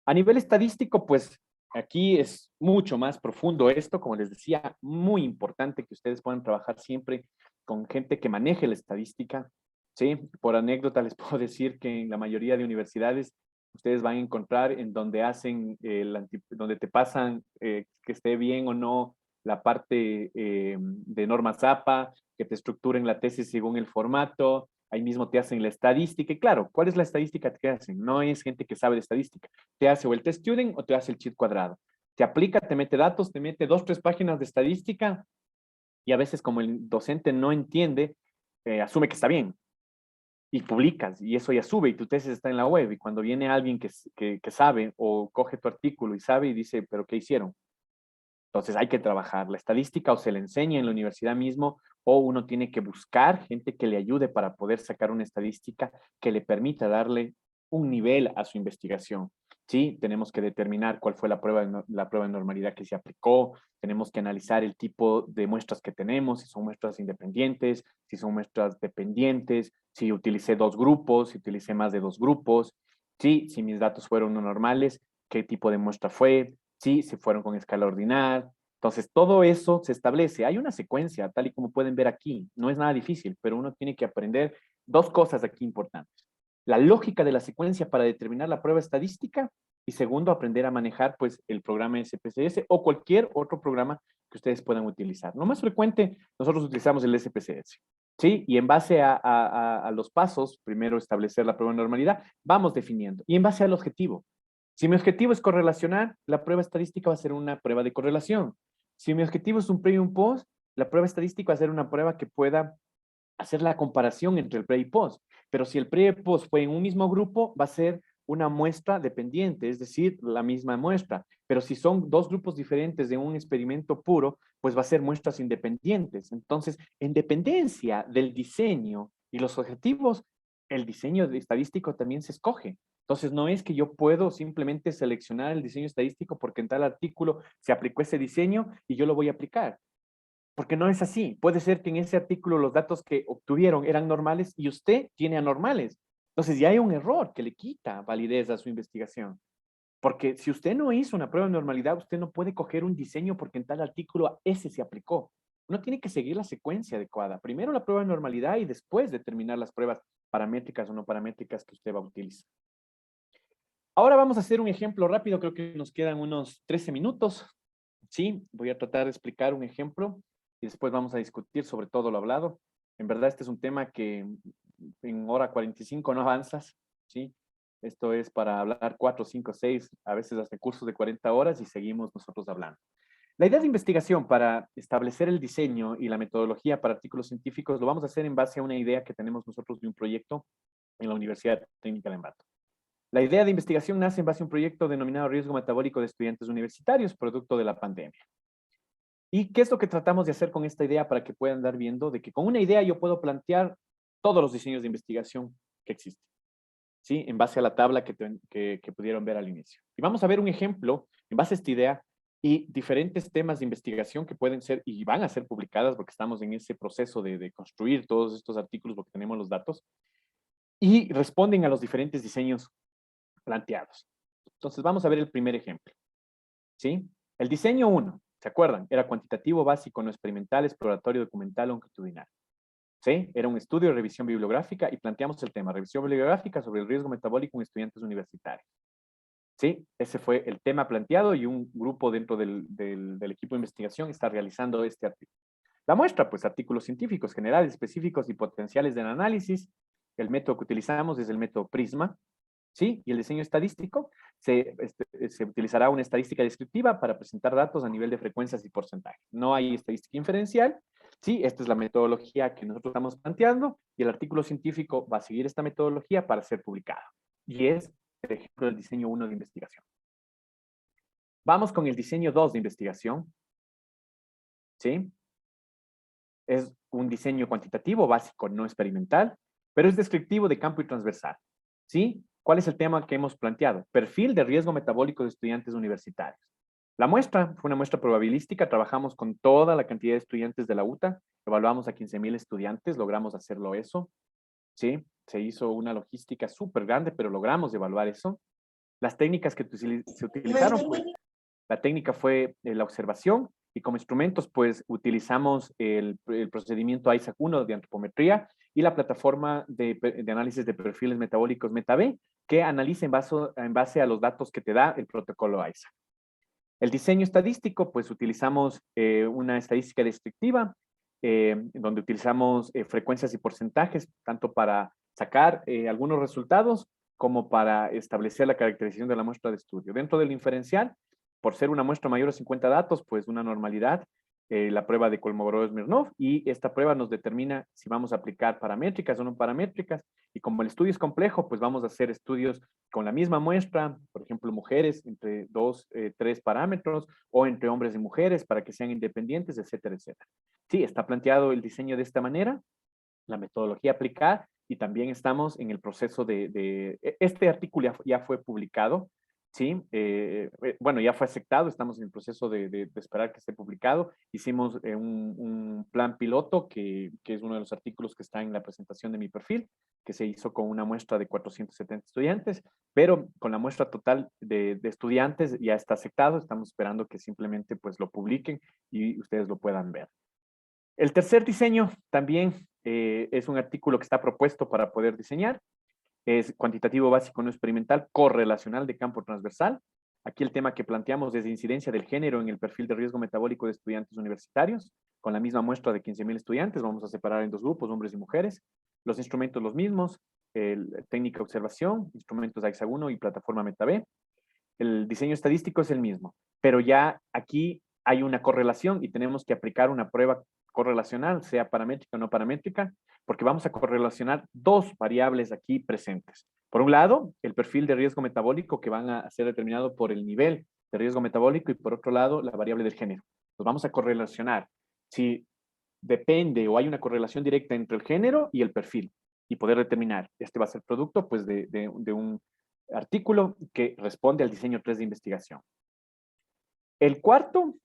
A nivel estadístico, pues aquí es mucho más profundo esto, como les decía, muy importante que ustedes puedan trabajar siempre con gente que maneje la estadística, ¿sí? Por anécdota les puedo decir que en la mayoría de universidades ustedes van a encontrar en donde hacen, donde te pasan que esté bien o no la parte de normas APA, que te estructuren la tesis según el formato, ahí mismo te hacen la estadística. Y claro, ¿cuál es la estadística que hacen? No es gente que sabe de estadística. Te hace o el test student o te hace el cheat cuadrado. Te aplica, te mete datos, te mete 2, 3 páginas de estadística y a veces como el docente no entiende, asume que está bien y publicas y eso ya sube y tu tesis está en la web y cuando viene alguien que sabe o coge tu artículo y sabe y dice, pero ¿qué hicieron? Entonces hay que trabajar la estadística o se le enseña en la universidad mismo o uno tiene que buscar gente que le ayude para poder sacar una estadística que le permita darle un nivel a su investigación. Sí, tenemos que determinar cuál fue la prueba de normalidad que se aplicó, tenemos que analizar el tipo de muestras que tenemos, si son muestras independientes, si son muestras dependientes, si utilicé 2 grupos, si utilicé más de 2 grupos, sí, si mis datos fueron no normales, qué tipo de muestra fue, sí, si fueron con escala ordinal. Entonces, todo eso se establece. Hay una secuencia, tal y como pueden ver aquí. No es nada difícil, pero uno tiene que aprender 2 cosas aquí importantes. La lógica de la secuencia para determinar la prueba estadística y segundo, aprender a manejar pues el programa SPSS o cualquier otro programa que ustedes puedan utilizar. Lo más frecuente, nosotros utilizamos el SPSS. ¿Sí? Y en base a los pasos, primero establecer la prueba de normalidad, vamos definiendo. Y en base al objetivo. Si mi objetivo es correlacionar, la prueba estadística va a ser una prueba de correlación. Si mi objetivo es un pre y un post, la prueba estadística va a ser una prueba que pueda hacer la comparación entre el pre y post. Pero si el pre y el post fue en un mismo grupo, va a ser una muestra dependiente, es decir, la misma muestra. Pero si son 2 grupos diferentes de un experimento puro, pues va a ser muestras independientes. Entonces, en dependencia del diseño y los objetivos, el diseño estadístico también se escoge. Entonces, no es que yo puedo simplemente seleccionar el diseño estadístico porque en tal artículo se aplicó ese diseño y yo lo voy a aplicar. Porque no es así. Puede ser que en ese artículo los datos que obtuvieron eran normales y usted tiene anormales. Entonces ya hay un error que le quita validez a su investigación. Porque si usted no hizo una prueba de normalidad, usted no puede coger un diseño porque en tal artículo ese se aplicó. Uno tiene que seguir la secuencia adecuada. Primero la prueba de normalidad y después determinar las pruebas paramétricas o no paramétricas que usted va a utilizar. Ahora vamos a hacer un ejemplo rápido. Creo que nos quedan unos 13 minutos. Sí, voy a tratar de explicar un ejemplo y después vamos a discutir sobre todo lo hablado. En verdad, este es un tema que en hora 45 no avanzas, ¿sí? Esto es para hablar 4, 5, 6, a veces hasta cursos de 40 horas y seguimos nosotros hablando. La idea de investigación para establecer el diseño y la metodología para artículos científicos lo vamos a hacer en base a una idea que tenemos nosotros de un proyecto en la Universidad Técnica de Ambato. La idea de investigación nace en base a un proyecto denominado Riesgo Metabólico de Estudiantes Universitarios, producto de la pandemia. ¿Y qué es lo que tratamos de hacer con esta idea para que puedan dar viendo de que con una idea yo puedo plantear todos los diseños de investigación que existen? ¿Sí? En base a la tabla que pudieron ver al inicio. Y vamos a ver un ejemplo en base a esta idea y diferentes temas de investigación que pueden ser y van a ser publicadas porque estamos en ese proceso de construir todos estos artículos porque tenemos los datos y responden a los diferentes diseños planteados. Entonces vamos a ver el primer ejemplo. ¿Sí? El diseño 1, ¿se acuerdan? Era cuantitativo, básico, no experimental, exploratorio, documental, longitudinal. ¿Sí? Era un estudio de revisión bibliográfica y planteamos el tema, revisión bibliográfica sobre el riesgo metabólico en estudiantes universitarios. ¿Sí? Ese fue el tema planteado y un grupo dentro del equipo de investigación está realizando este artículo. La muestra, pues artículos científicos generales, específicos y potenciales del análisis. El método que utilizamos es el método PRISMA. ¿Sí? Y el diseño estadístico se utilizará una estadística descriptiva para presentar datos a nivel de frecuencias y porcentajes. No hay estadística inferencial. Sí, esta es la metodología que nosotros estamos planteando y el artículo científico va a seguir esta metodología para ser publicado. Y es, por ejemplo, el diseño 1 de investigación. Vamos con el diseño 2 de investigación. ¿Sí? Es un diseño cuantitativo, básico, no experimental, pero es descriptivo de campo y transversal. ¿Sí? ¿Cuál es el tema que hemos planteado? Perfil de riesgo metabólico de estudiantes universitarios. La muestra fue una muestra probabilística, trabajamos con toda la cantidad de estudiantes de la UTA, evaluamos a 15,000 estudiantes, logramos hacerlo eso, ¿sí? Se hizo una logística súper grande, pero logramos evaluar eso. Las técnicas que se utilizaron, pues, la técnica fue la observación y como instrumentos, pues, utilizamos el procedimiento ISAC 1 de antropometría y la plataforma de análisis de perfiles metabólicos MetaB, que analiza en base a los datos que te da el protocolo ISA. El diseño estadístico, pues utilizamos una estadística descriptiva, donde utilizamos frecuencias y porcentajes, tanto para sacar algunos resultados como para establecer la caracterización de la muestra de estudio. Dentro del inferencial, por ser una muestra mayor a 50 datos, pues una normalidad, la prueba de Kolmogorov-Smirnov, y esta prueba nos determina si vamos a aplicar paramétricas o no paramétricas, y como el estudio es complejo, pues vamos a hacer estudios con la misma muestra, por ejemplo, mujeres entre 2, 3 parámetros, o entre hombres y mujeres para que sean independientes, etcétera, etcétera. Sí, está planteado el diseño de esta manera, la metodología aplicar, y también estamos en el proceso este artículo ya fue publicado, ¿sí? Bueno, ya fue aceptado, estamos en el proceso de esperar que esté publicado. Hicimos un plan piloto, que es uno de los artículos que está en la presentación de mi perfil, que se hizo con una muestra de 470 estudiantes, pero con la muestra total de estudiantes ya está aceptado, estamos esperando que simplemente pues lo publiquen y ustedes lo puedan ver. El tercer diseño también es un artículo que está propuesto para poder diseñar. Es cuantitativo básico no experimental correlacional de campo transversal. Aquí el tema que planteamos es incidencia del género en el perfil de riesgo metabólico de estudiantes universitarios. Con la misma muestra de 15,000 estudiantes, vamos a separar en 2 grupos, hombres y mujeres. Los instrumentos los mismos, técnica observación, instrumentos AISA1 y plataforma MetaB. El diseño estadístico es el mismo, pero ya aquí hay una correlación y tenemos que aplicar una prueba correlacional, sea paramétrica o no paramétrica, porque vamos a correlacionar 2 variables aquí presentes. Por un lado, el perfil de riesgo metabólico, que van a ser determinado por el nivel de riesgo metabólico, y por otro lado, la variable del género. Los vamos a correlacionar si depende o hay una correlación directa entre el género y el perfil, y poder determinar, este va a ser producto pues de un artículo que responde al diseño 3 de investigación. El cuarto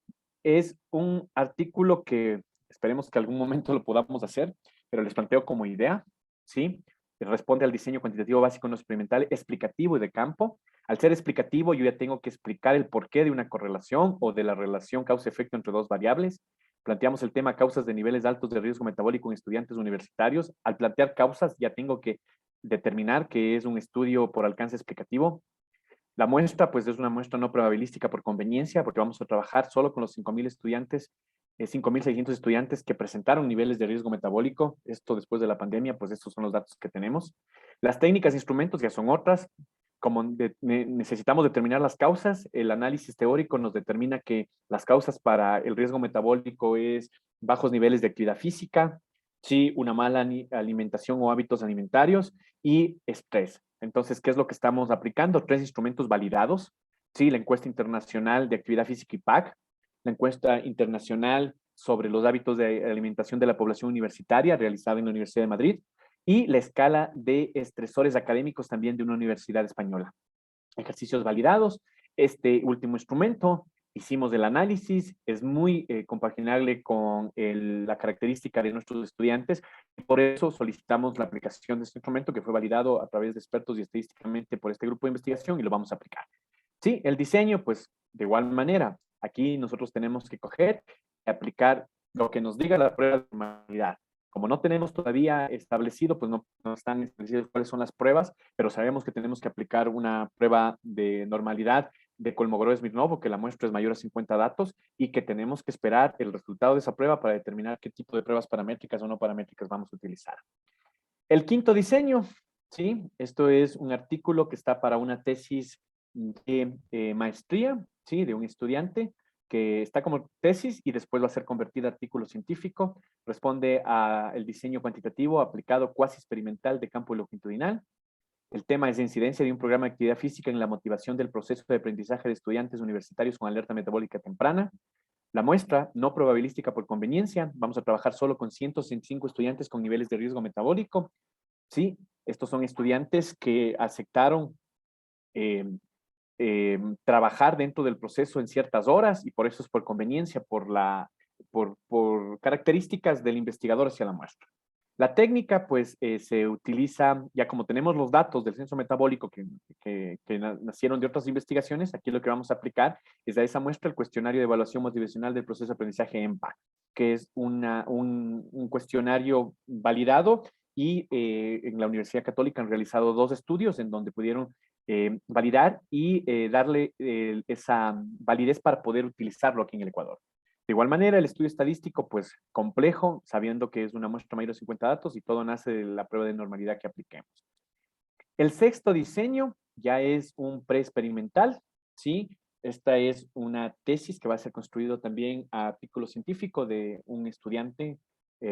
es un artículo que esperemos que algún momento lo podamos hacer, pero les planteo como idea, ¿sí? Responde al diseño cuantitativo básico no experimental, explicativo y de campo. Al ser explicativo, yo ya tengo que explicar el porqué de una correlación o de la relación causa-efecto entre 2 variables. Planteamos el tema causas de niveles altos de riesgo metabólico en estudiantes universitarios. Al plantear causas, ya tengo que determinar que es un estudio por alcance explicativo. La muestra, pues es una muestra no probabilística por conveniencia, porque vamos a trabajar solo con los 5,000 estudiantes, 5,600 estudiantes que presentaron niveles de riesgo metabólico. Esto después de la pandemia, pues estos son los datos que tenemos. Las técnicas e instrumentos ya son otras. Como necesitamos determinar las causas, el análisis teórico nos determina que las causas para el riesgo metabólico es bajos niveles de actividad física, sí, una mala alimentación o hábitos alimentarios y estrés. Entonces, ¿qué es lo que estamos aplicando? 3 instrumentos validados, sí, la encuesta internacional de actividad física IPAC, la encuesta internacional sobre los hábitos de alimentación de la población universitaria realizada en la Universidad de Madrid, y la escala de estresores académicos también de una universidad española. Ejercicios validados. Este último instrumento, hicimos el análisis, es muy compaginable con la característica de nuestros estudiantes, y por eso solicitamos la aplicación de este instrumento, que fue validado a través de expertos y estadísticamente por este grupo de investigación, y lo vamos a aplicar. Sí, el diseño, pues de igual manera, aquí nosotros tenemos que coger y aplicar lo que nos diga la prueba de normalidad. Como no tenemos todavía establecido, pues no están establecidas cuáles son las pruebas, pero sabemos que tenemos que aplicar una prueba de normalidad de Kolmogorov-Smirnov, que la muestra es mayor a 50 datos, y que tenemos que esperar el resultado de esa prueba para determinar qué tipo de pruebas paramétricas o no paramétricas vamos a utilizar. El quinto diseño, ¿sí? Esto es un artículo que está para una tesis de maestría, ¿sí? De un estudiante, que está como tesis y después va a ser convertido a artículo científico. Responde al diseño cuantitativo aplicado cuasi experimental de campo longitudinal. El tema es incidencia de un programa de actividad física en la motivación del proceso de aprendizaje de estudiantes universitarios con alerta metabólica temprana. La muestra, no probabilística por conveniencia. Vamos a trabajar solo con 165 estudiantes con niveles de riesgo metabólico. Sí, estos son estudiantes que aceptaron trabajar dentro del proceso en ciertas horas, y por eso es por conveniencia, por características del investigador hacia la muestra. La técnica, pues, se utiliza, ya como tenemos los datos del censo metabólico que nacieron de otras investigaciones, aquí lo que vamos a aplicar es a esa muestra el cuestionario de evaluación motivacional del proceso de aprendizaje EMPA, que es un cuestionario validado y en la Universidad Católica han realizado 2 estudios en donde pudieron validar y darle esa validez para poder utilizarlo aquí en el Ecuador. De igual manera, el estudio estadístico, pues complejo, sabiendo que es una muestra mayor de 50 datos y todo nace de la prueba de normalidad que apliquemos. El sexto diseño ya es un preexperimental, ¿sí? Esta es una tesis que va a ser construido también a artículo científico de un estudiante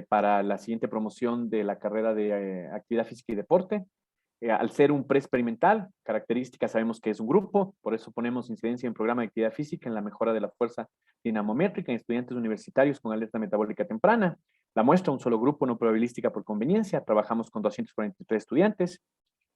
para la siguiente promoción de la carrera de actividad física y deporte. Al ser un preexperimental, características sabemos que es un grupo, por eso ponemos incidencia en programa de actividad física en la mejora de la fuerza dinamométrica en estudiantes universitarios con alerta metabólica temprana. La muestra, un solo grupo, no probabilística por conveniencia. Trabajamos con 243 estudiantes.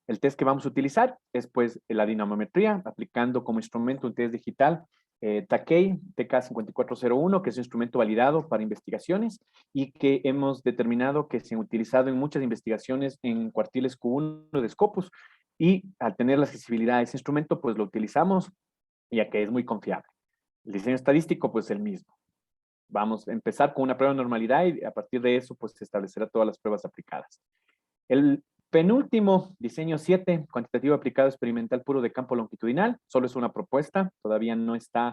El test que vamos a utilizar es pues la dinamometría, aplicando como instrumento un test digital TACAI TK5401, que es un instrumento validado para investigaciones y que hemos determinado que se han utilizado en muchas investigaciones en cuartiles Q1 de Scopus, y al tener la accesibilidad a ese instrumento, pues lo utilizamos ya que es muy confiable. El diseño estadístico, pues el mismo. Vamos a empezar con una prueba de normalidad y a partir de eso, pues se establecerá todas las pruebas aplicadas. El penúltimo, diseño 7, cuantitativo aplicado experimental puro de campo longitudinal, solo es una propuesta, todavía no está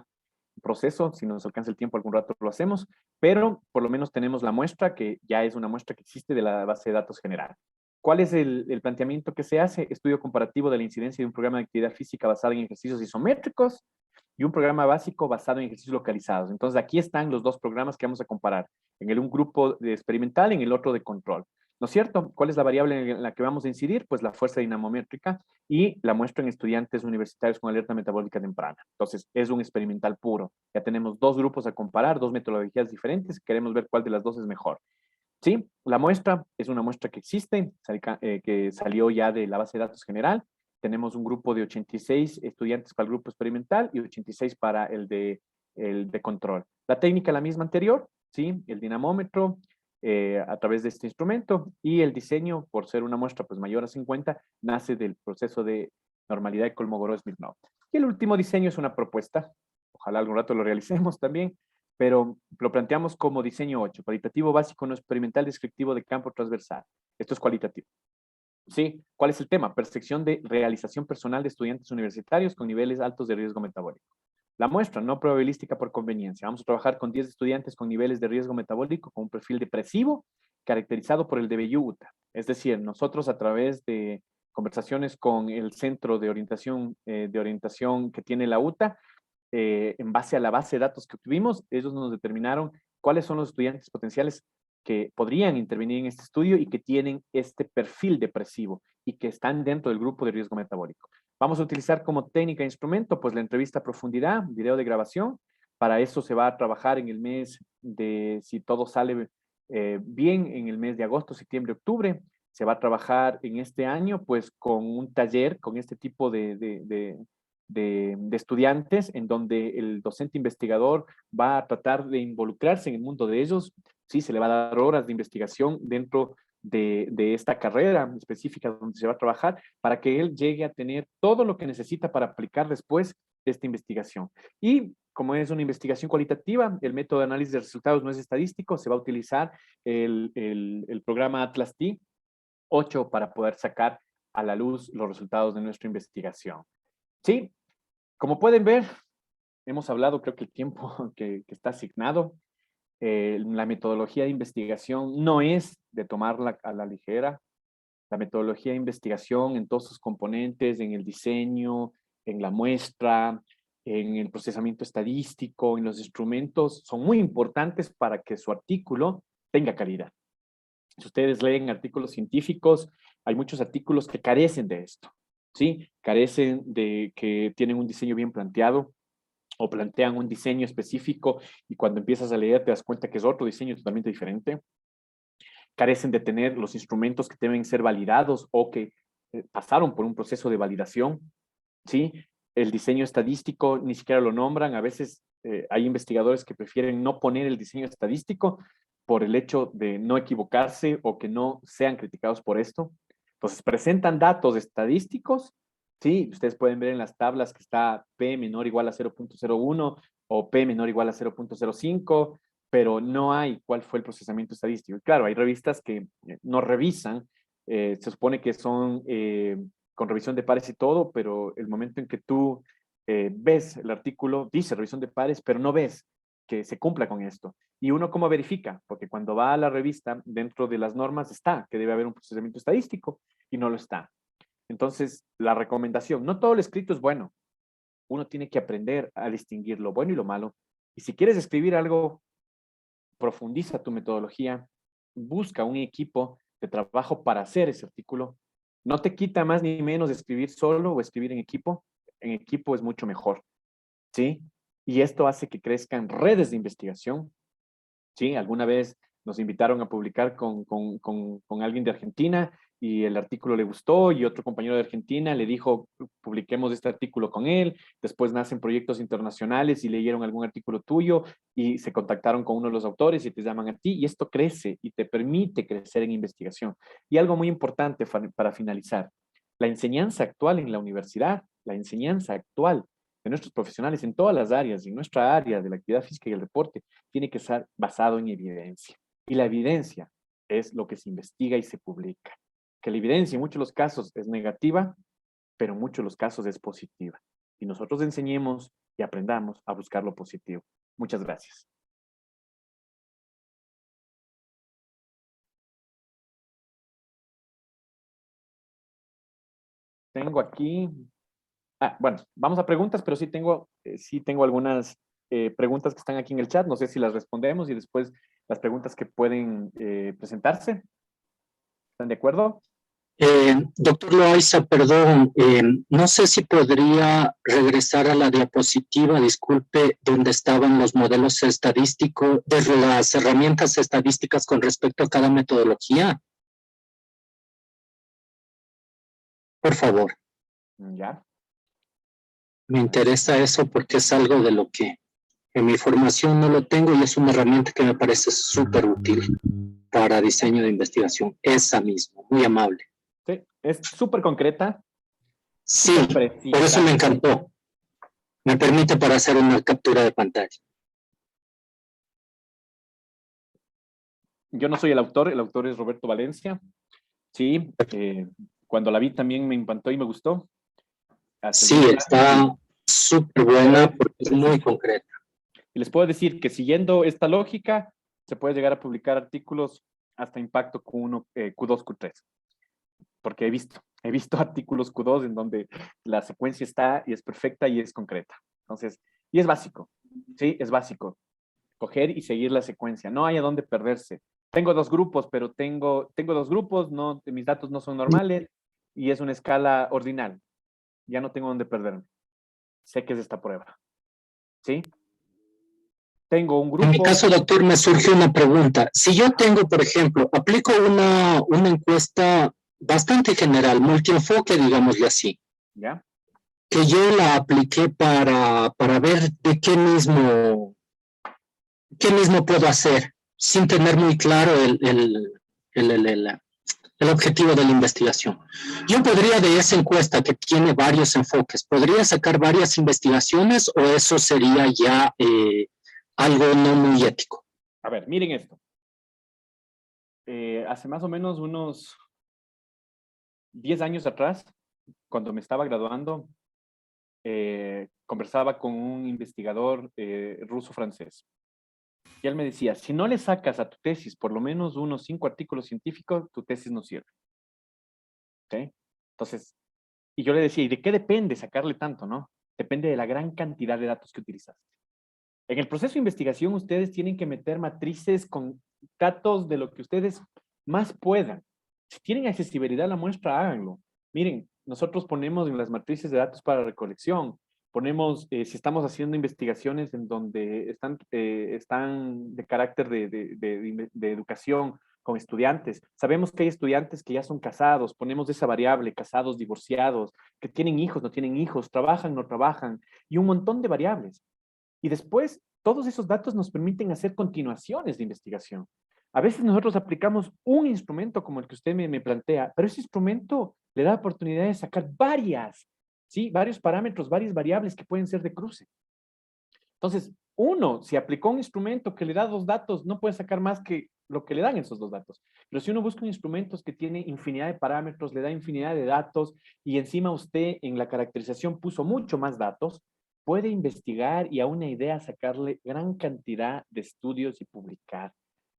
en proceso, si nos alcanza el tiempo algún rato lo hacemos, pero por lo menos tenemos la muestra, que ya es una muestra que existe de la base de datos general. ¿Cuál es el planteamiento que se hace? Estudio comparativo de la incidencia de un programa de actividad física basado en ejercicios isométricos y un programa básico basado en ejercicios localizados. Entonces aquí están los 2 programas que vamos a comparar, en un grupo de experimental y en el otro de control. ¿No es cierto? ¿Cuál es la variable en la que vamos a incidir? Pues la fuerza dinamométrica y la muestra en estudiantes universitarios con alerta metabólica temprana. Entonces, es un experimental puro. Ya tenemos 2 grupos a comparar, 2 metodologías diferentes. Queremos ver cuál de las 2 es mejor. Sí, la muestra es una muestra que existe, que salió ya de la base de datos general. Tenemos un grupo de 86 estudiantes para el grupo experimental y 86 para el de control. La técnica la misma anterior, ¿sí? El dinamómetro, a través de este instrumento, y el diseño, por ser una muestra pues mayor a 50, nace del proceso de normalidad de Kolmogorov-Smirnov. Y el último diseño es una propuesta, ojalá algún rato lo realicemos también, pero lo planteamos como diseño 8, cualitativo básico no experimental descriptivo de campo transversal. Esto es cualitativo. ¿Sí? ¿Cuál es el tema? Percepción de realización personal de estudiantes universitarios con niveles altos de riesgo metabólico. La muestra, no probabilística por conveniencia. Vamos a trabajar con 10 estudiantes con niveles de riesgo metabólico con un perfil depresivo caracterizado por el DBU-UTA. Es decir, nosotros a través de conversaciones con el centro de orientación que tiene la UTA, en base a la base de datos que obtuvimos, ellos nos determinaron cuáles son los estudiantes potenciales que podrían intervenir en este estudio y que tienen este perfil depresivo y que están dentro del grupo de riesgo metabólico. Vamos a utilizar como técnica e instrumento, pues la entrevista a profundidad, video de grabación. Para eso se va a trabajar en el mes de, si todo sale bien, en el mes de agosto, septiembre, octubre. Se va a trabajar en este año, pues con un taller, con este tipo de estudiantes, en donde el docente investigador va a tratar de involucrarse en el mundo de ellos. Sí, se le va a dar horas de investigación dentro de esta carrera específica donde se va a trabajar, para que él llegue a tener todo lo que necesita para aplicar después de esta investigación. Y como es una investigación cualitativa, el método de análisis de resultados no es estadístico, se va a utilizar el programa Atlas T 8 para poder sacar a la luz los resultados de nuestra investigación. Sí, como pueden ver, hemos hablado, creo que el tiempo que está asignado. La metodología de investigación no es de tomarla a la ligera. La metodología de investigación en todos sus componentes, en el diseño, en la muestra, en el procesamiento estadístico, en los instrumentos, son muy importantes para que su artículo tenga calidad. Si ustedes leen artículos científicos, hay muchos artículos que carecen de esto, ¿sí? Carecen de que tienen un diseño bien planteado, o plantean un diseño específico y cuando empiezas a leer te das cuenta que es otro diseño totalmente diferente. Carecen de tener los instrumentos que deben ser validados o que pasaron por un proceso de validación, ¿sí? El diseño estadístico ni siquiera lo nombran. A veces hay investigadores que prefieren no poner el diseño estadístico por el hecho de no equivocarse o que no sean criticados por esto. Entonces presentan datos estadísticos. Sí, ustedes pueden ver en las tablas que está P menor o igual a 0.01 o P menor o igual a 0.05, pero no hay cuál fue el procesamiento estadístico. Y claro, hay revistas que no revisan Se supone que son con revisión de pares y todo, pero el momento en que tú ves el artículo, dice revisión de pares, pero no ves que se cumpla con esto. ¿Y uno cómo verifica? Porque cuando va a la revista, dentro de las normas está que debe haber un procesamiento estadístico y no lo está. Entonces, la recomendación, no todo lo escrito es bueno. Uno tiene que aprender a distinguir lo bueno y lo malo. Y si quieres escribir algo, profundiza tu metodología, busca un equipo de trabajo para hacer ese artículo. No te quita más ni menos de escribir solo o escribir en equipo. En equipo es mucho mejor, ¿sí? Y esto hace que crezcan redes de investigación, ¿sí? Alguna vez nos invitaron a publicar con alguien de Argentina y el artículo le gustó y otro compañero de Argentina le dijo, publiquemos este artículo con él. Después nacen proyectos internacionales y leyeron algún artículo tuyo y se contactaron con uno de los autores y te llaman a ti y esto crece y te permite crecer en investigación. Y algo muy importante para finalizar, la enseñanza actual en la universidad, la enseñanza actual de nuestros profesionales en todas las áreas, en nuestra área de la actividad física y el deporte, tiene que estar basado en evidencia. Y la evidencia es lo que se investiga y se publica. Que la evidencia en muchos de los casos es negativa, pero en muchos de los casos es positiva. Y nosotros enseñemos y aprendamos a buscar lo positivo. Muchas gracias. Tengo aquí... bueno, vamos a preguntas, pero sí tengo algunas preguntas que están aquí en el chat. No sé si las respondemos y después las preguntas que pueden presentarse. ¿Están de acuerdo? Doctor Loaiza, perdón, no sé si podría regresar a la diapositiva, disculpe, donde estaban los modelos estadísticos, de las herramientas estadísticas con respecto a cada metodología. Por favor. Ya. Me interesa eso porque es algo de lo que en mi formación no lo tengo y es una herramienta que me parece súper útil para diseño de investigación. Esa misma, muy amable. Sí, es súper concreta. Sí, por eso me encantó. Me permite para hacer una captura de pantalla. Yo no soy el autor es Roberto Valencia. Sí, cuando la vi también me impactó y me gustó. Sí, está súper buena porque es muy concreta. Y les puedo decir que siguiendo esta lógica, se puede llegar a publicar artículos hasta impacto Q1, Q2, Q3. Porque he visto artículos Q2 en donde la secuencia está y es perfecta y es concreta. Entonces, y es básico, ¿sí? Es básico. Coger y seguir la secuencia. No hay a dónde perderse. Tengo dos grupos, pero tengo dos grupos, no, mis datos no son normales y es una escala ordinal. Ya no tengo dónde perderme. Sé que es esta prueba. ¿Sí? Tengo un grupo... En mi caso, doctor, me surge una pregunta. Si yo tengo, por ejemplo, aplico una encuesta bastante general, multienfoque, digámosle así. ¿Ya? Que yo la apliqué para ver de qué mismo puedo hacer, sin tener muy claro el objetivo de la investigación. Yo podría de esa encuesta que tiene varios enfoques, ¿podría sacar varias investigaciones o eso sería ya algo no muy ético? A ver, miren esto. Hace más o menos unos 10 años atrás, cuando me estaba graduando, conversaba con un investigador ruso-francés. Y él me decía, si no le sacas a tu tesis por lo menos unos 5 artículos científicos, tu tesis no sirve. ¿Sí? Entonces, y yo le decía, ¿y de qué depende sacarle tanto, no? Depende de la gran cantidad de datos que utilizaste. En el proceso de investigación, ustedes tienen que meter matrices con datos de lo que ustedes más puedan. Si tienen accesibilidad a la muestra, háganlo. Miren, nosotros ponemos en las matrices de datos para recolección, ponemos, si estamos haciendo investigaciones en donde están de carácter de educación con estudiantes, sabemos que hay estudiantes que ya son casados, ponemos esa variable, casados, divorciados, que tienen hijos, no tienen hijos, trabajan, no trabajan, y un montón de variables. Y después, todos esos datos nos permiten hacer continuaciones de investigación. A veces nosotros aplicamos un instrumento como el que usted me plantea, pero ese instrumento le da oportunidad de sacar varios parámetros, varias variables que pueden ser de cruce. Entonces, uno, si aplicó un instrumento que le da 2 datos, no puede sacar más que lo que le dan esos dos datos. Pero si uno busca instrumentos que tiene infinidad de parámetros, le da infinidad de datos y encima usted en la caracterización puso mucho más datos, puede investigar y a una idea sacarle gran cantidad de estudios y publicar.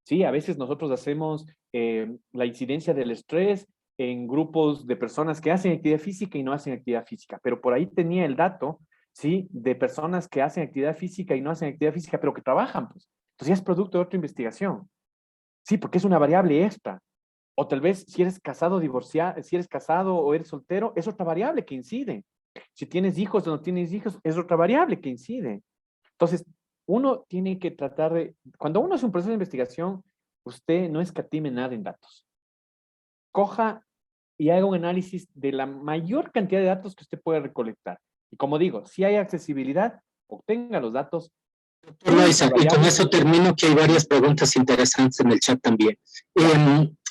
Sí, a veces nosotros hacemos la incidencia del estrés en grupos de personas que hacen actividad física y no hacen actividad física, pero por ahí tenía el dato, ¿sí? De personas que hacen actividad física y no hacen actividad física, pero que trabajan, pues. Entonces ya es producto de otra investigación. Sí, porque es una variable extra. O tal vez si eres casado, divorciado, si eres casado o eres soltero, es otra variable que incide. Si tienes hijos o no tienes hijos, es otra variable que incide. Entonces, uno tiene que tratar de, cuando uno hace un proceso de investigación, usted no escatime nada en datos. Coja y haga un análisis de la mayor cantidad de datos que usted puede recolectar. Y como digo, si hay accesibilidad, obtenga los datos. Doctor Loaiza, y con eso termino, que hay varias preguntas interesantes en el chat también.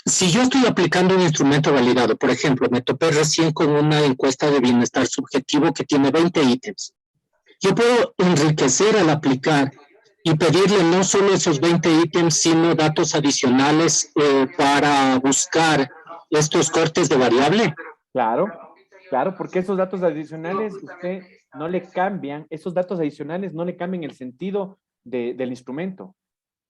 Si yo estoy aplicando un instrumento validado, por ejemplo, me topé recién con una encuesta de bienestar subjetivo que tiene 20 ítems. Yo puedo enriquecer al aplicar y pedirle no solo esos 20 ítems, sino datos adicionales para buscar estos cortes de variable. Claro, claro, porque esos datos adicionales usted no le cambian, esos datos adicionales no le cambian el sentido del instrumento.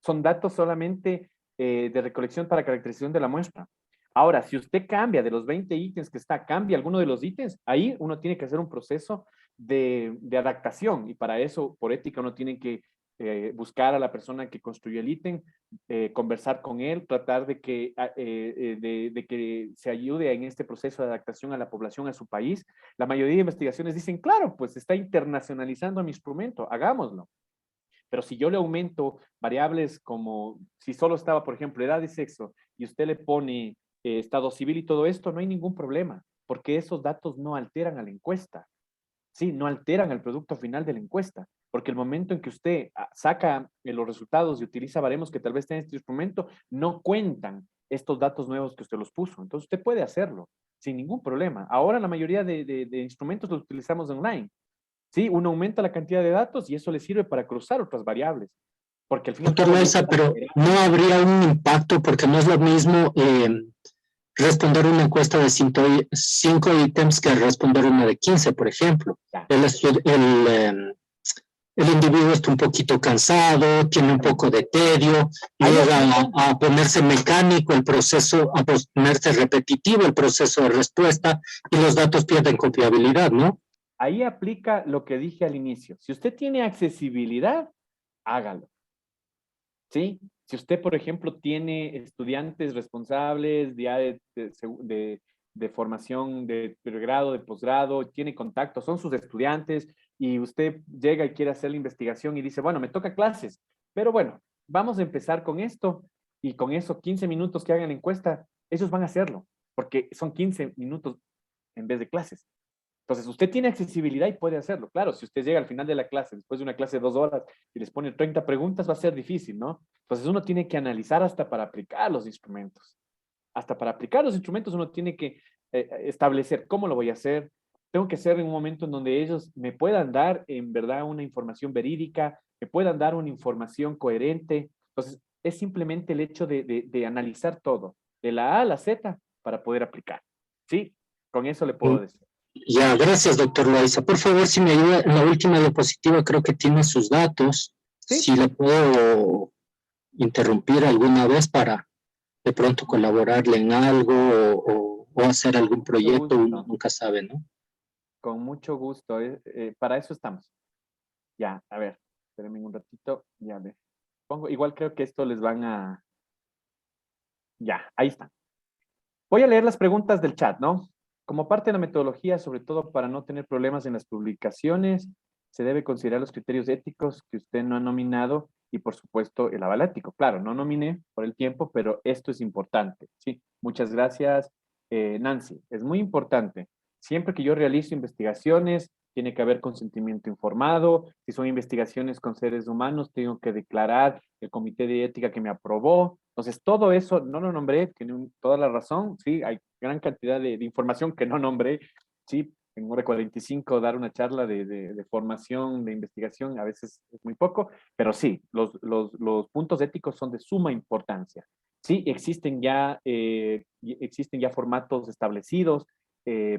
Son datos solamente de recolección para caracterización de la muestra. Ahora, si usted cambia de los 20 ítems que está, cambia alguno de los ítems, ahí uno tiene que hacer un proceso de adaptación y para eso, por ética, uno tiene que buscar a la persona que construyó el ítem, conversar con él, tratar de que se ayude en este proceso de adaptación a la población, a su país. La mayoría de investigaciones dicen, claro, pues está internacionalizando mi instrumento, hagámoslo. Pero si yo le aumento variables como si solo estaba, por ejemplo, edad y sexo, y usted le pone estado civil y todo esto, no hay ningún problema, porque esos datos no alteran a la encuesta. Sí, no alteran el producto final de la encuesta, porque el momento en que usted saca los resultados y utiliza baremos que tal vez tenga este instrumento, no cuentan estos datos nuevos que usted los puso. Entonces usted puede hacerlo sin ningún problema. Ahora la mayoría de instrumentos los utilizamos online. Sí, uno aumenta la cantidad de datos y eso le sirve para cruzar otras variables. Porque al fin y al Doctor cabo, Loaiza, pero no habría un impacto porque no es lo mismo responder una encuesta de 5 ítems que responder una de 15, por ejemplo. El individuo está un poquito cansado, tiene un poco de tedio, llega a ponerse mecánico el proceso, a ponerse repetitivo el proceso de respuesta y los datos pierden confiabilidad, ¿no? Ahí aplica lo que dije al inicio. Si usted tiene accesibilidad, hágalo. ¿Sí? Si usted, por ejemplo, tiene estudiantes responsables ya de formación de pregrado, de posgrado, tiene contacto, son sus estudiantes y usted llega y quiere hacer la investigación y dice, bueno, me toca clases, pero bueno, vamos a empezar con esto y con eso 15 minutos que hagan la encuesta, ellos van a hacerlo, porque son 15 minutos en vez de clases. Entonces, usted tiene accesibilidad y puede hacerlo. Claro, si usted llega al final de la clase, después de una clase de 2 horas, y les pone 30 preguntas, va a ser difícil, ¿no? Entonces, uno tiene que analizar hasta para aplicar los instrumentos. Hasta para aplicar los instrumentos uno tiene que establecer cómo lo voy a hacer. Tengo que ser en un momento en donde ellos me puedan dar, en verdad, una información verídica, me puedan dar una información coherente. Entonces, es simplemente el hecho de analizar todo, de la A a la Z, para poder aplicar. ¿Sí? Con eso le puedo decir. Ya, gracias, doctor Loaiza. Por favor, si me ayuda, en la última diapositiva creo que tiene sus datos. ¿Sí? Si le puedo interrumpir alguna vez para de pronto colaborarle en algo o hacer algún proyecto, uno nunca sabe, ¿no? Con mucho gusto. Para eso estamos. Ya, a ver, espérenme un ratito. Ya les pongo. Igual creo que esto les van a... Ya, ahí están. Voy a leer las preguntas del chat, ¿no? Como parte de la metodología, sobre todo para no tener problemas en las publicaciones, se debe considerar los criterios éticos que usted no ha nominado y, por supuesto, el aval ético. Claro, no nominé por el tiempo, pero esto es importante. Sí, muchas gracias, Nancy. Es muy importante. Siempre que yo realizo investigaciones, tiene que haber consentimiento informado. Si son investigaciones con seres humanos, tengo que declarar el comité de ética que me aprobó. Entonces, todo eso no lo nombré, tiene toda la razón, sí, hay gran cantidad de información que no nombré, sí, en 1:45 dar una charla de formación, de investigación, a veces es muy poco, pero sí, los puntos éticos son de suma importancia. Sí, existen ya formatos establecidos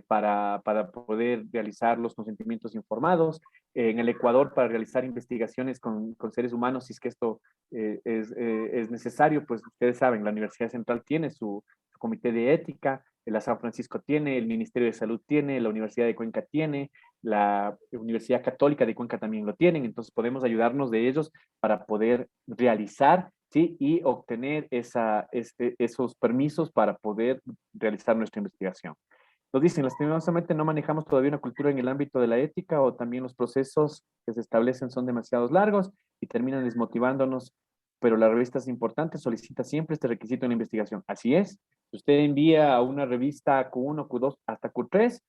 para poder realizar los consentimientos informados. En el Ecuador, para realizar investigaciones con seres humanos, si es que esto es necesario, pues ustedes saben, la Universidad Central tiene su comité de ética, la San Francisco tiene, el Ministerio de Salud tiene, la Universidad de Cuenca tiene, la Universidad Católica de Cuenca también lo tienen, entonces podemos ayudarnos de ellos para poder realizar, ¿sí? Y obtener esos permisos para poder realizar nuestra investigación. Nos dicen, lastimosamente no manejamos todavía una cultura en el ámbito de la ética o también los procesos que se establecen son demasiado largos y terminan desmotivándonos, pero la revista es importante, solicita siempre este requisito en la investigación. Así es, si usted envía a una revista Q1, Q2 hasta Q3,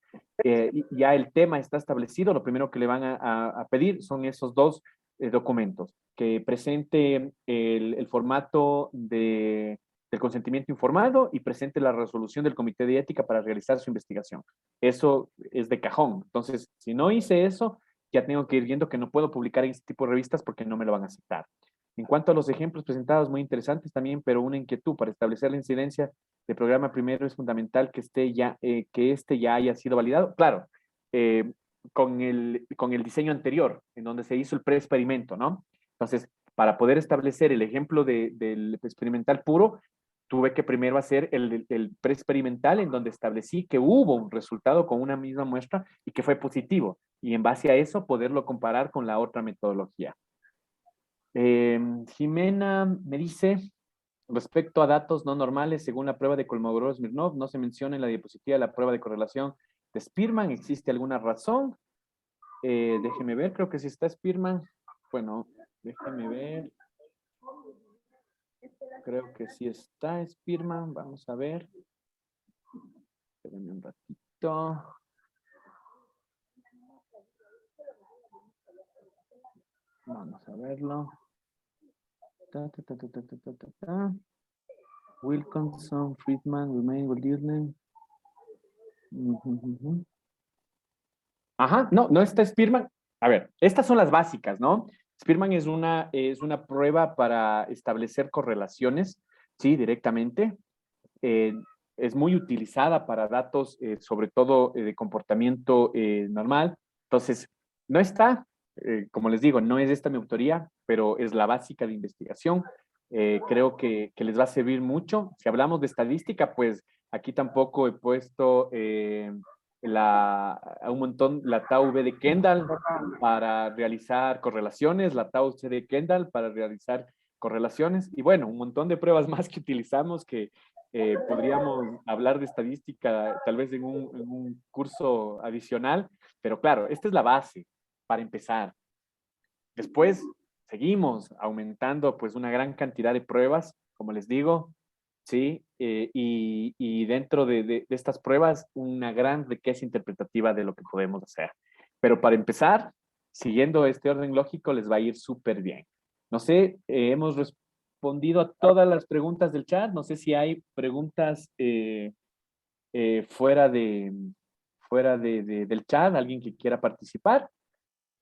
ya el tema está establecido, lo primero que le van a pedir son esos dos documentos, que presente el formato del consentimiento informado y presente la resolución del comité de ética para realizar su investigación. Eso es de cajón. Entonces, si no hice eso, ya tengo que ir viendo que no puedo publicar en este tipo de revistas porque no me lo van a aceptar. En cuanto a los ejemplos presentados, muy interesantes también, pero una inquietud para establecer la incidencia del programa primero es fundamental que este ya haya sido validado. Claro, con el diseño anterior, en donde se hizo el pre-experimento, ¿no? Entonces, para poder establecer el ejemplo del experimental puro, tuve que primero hacer el pre-experimental en donde establecí que hubo un resultado con una misma muestra y que fue positivo. Y en base a eso, poderlo comparar con la otra metodología. Jimena me dice, respecto a datos no normales, según la prueba de Kolmogorov-Smirnov, no se menciona en la diapositiva la prueba de correlación de Spearman. ¿Existe alguna razón? Déjeme ver, creo que sí está Spearman. Bueno, déjeme ver. Creo que sí está Spearman. Vamos a ver. Espérenme un ratito. Vamos a verlo. Wilkinson, Friedman, Remain, Goldirne. Ajá, no está Spearman. A ver, estas son las básicas, ¿no? Spearman es una prueba para establecer correlaciones, sí, directamente. Es muy utilizada para datos, sobre todo de comportamiento normal. Entonces, no está, como les digo, no es esta mi autoría, pero es la básica de investigación. Creo que les va a servir mucho. Si hablamos de estadística, pues aquí tampoco he puesto a un montón la tau V de Kendall para realizar correlaciones, la tau C de Kendall para realizar correlaciones y bueno, un montón de pruebas más que utilizamos que podríamos hablar de estadística tal vez en un curso adicional, pero claro, esta es la base para empezar. Después seguimos aumentando pues una gran cantidad de pruebas, como les digo, ¿sí? Y dentro de estas pruebas una gran riqueza interpretativa de lo que podemos hacer. Pero para empezar, siguiendo este orden lógico, les va a ir súper bien. No sé, hemos respondido a todas las preguntas del chat. No sé si hay preguntas fuera del chat, alguien que quiera participar.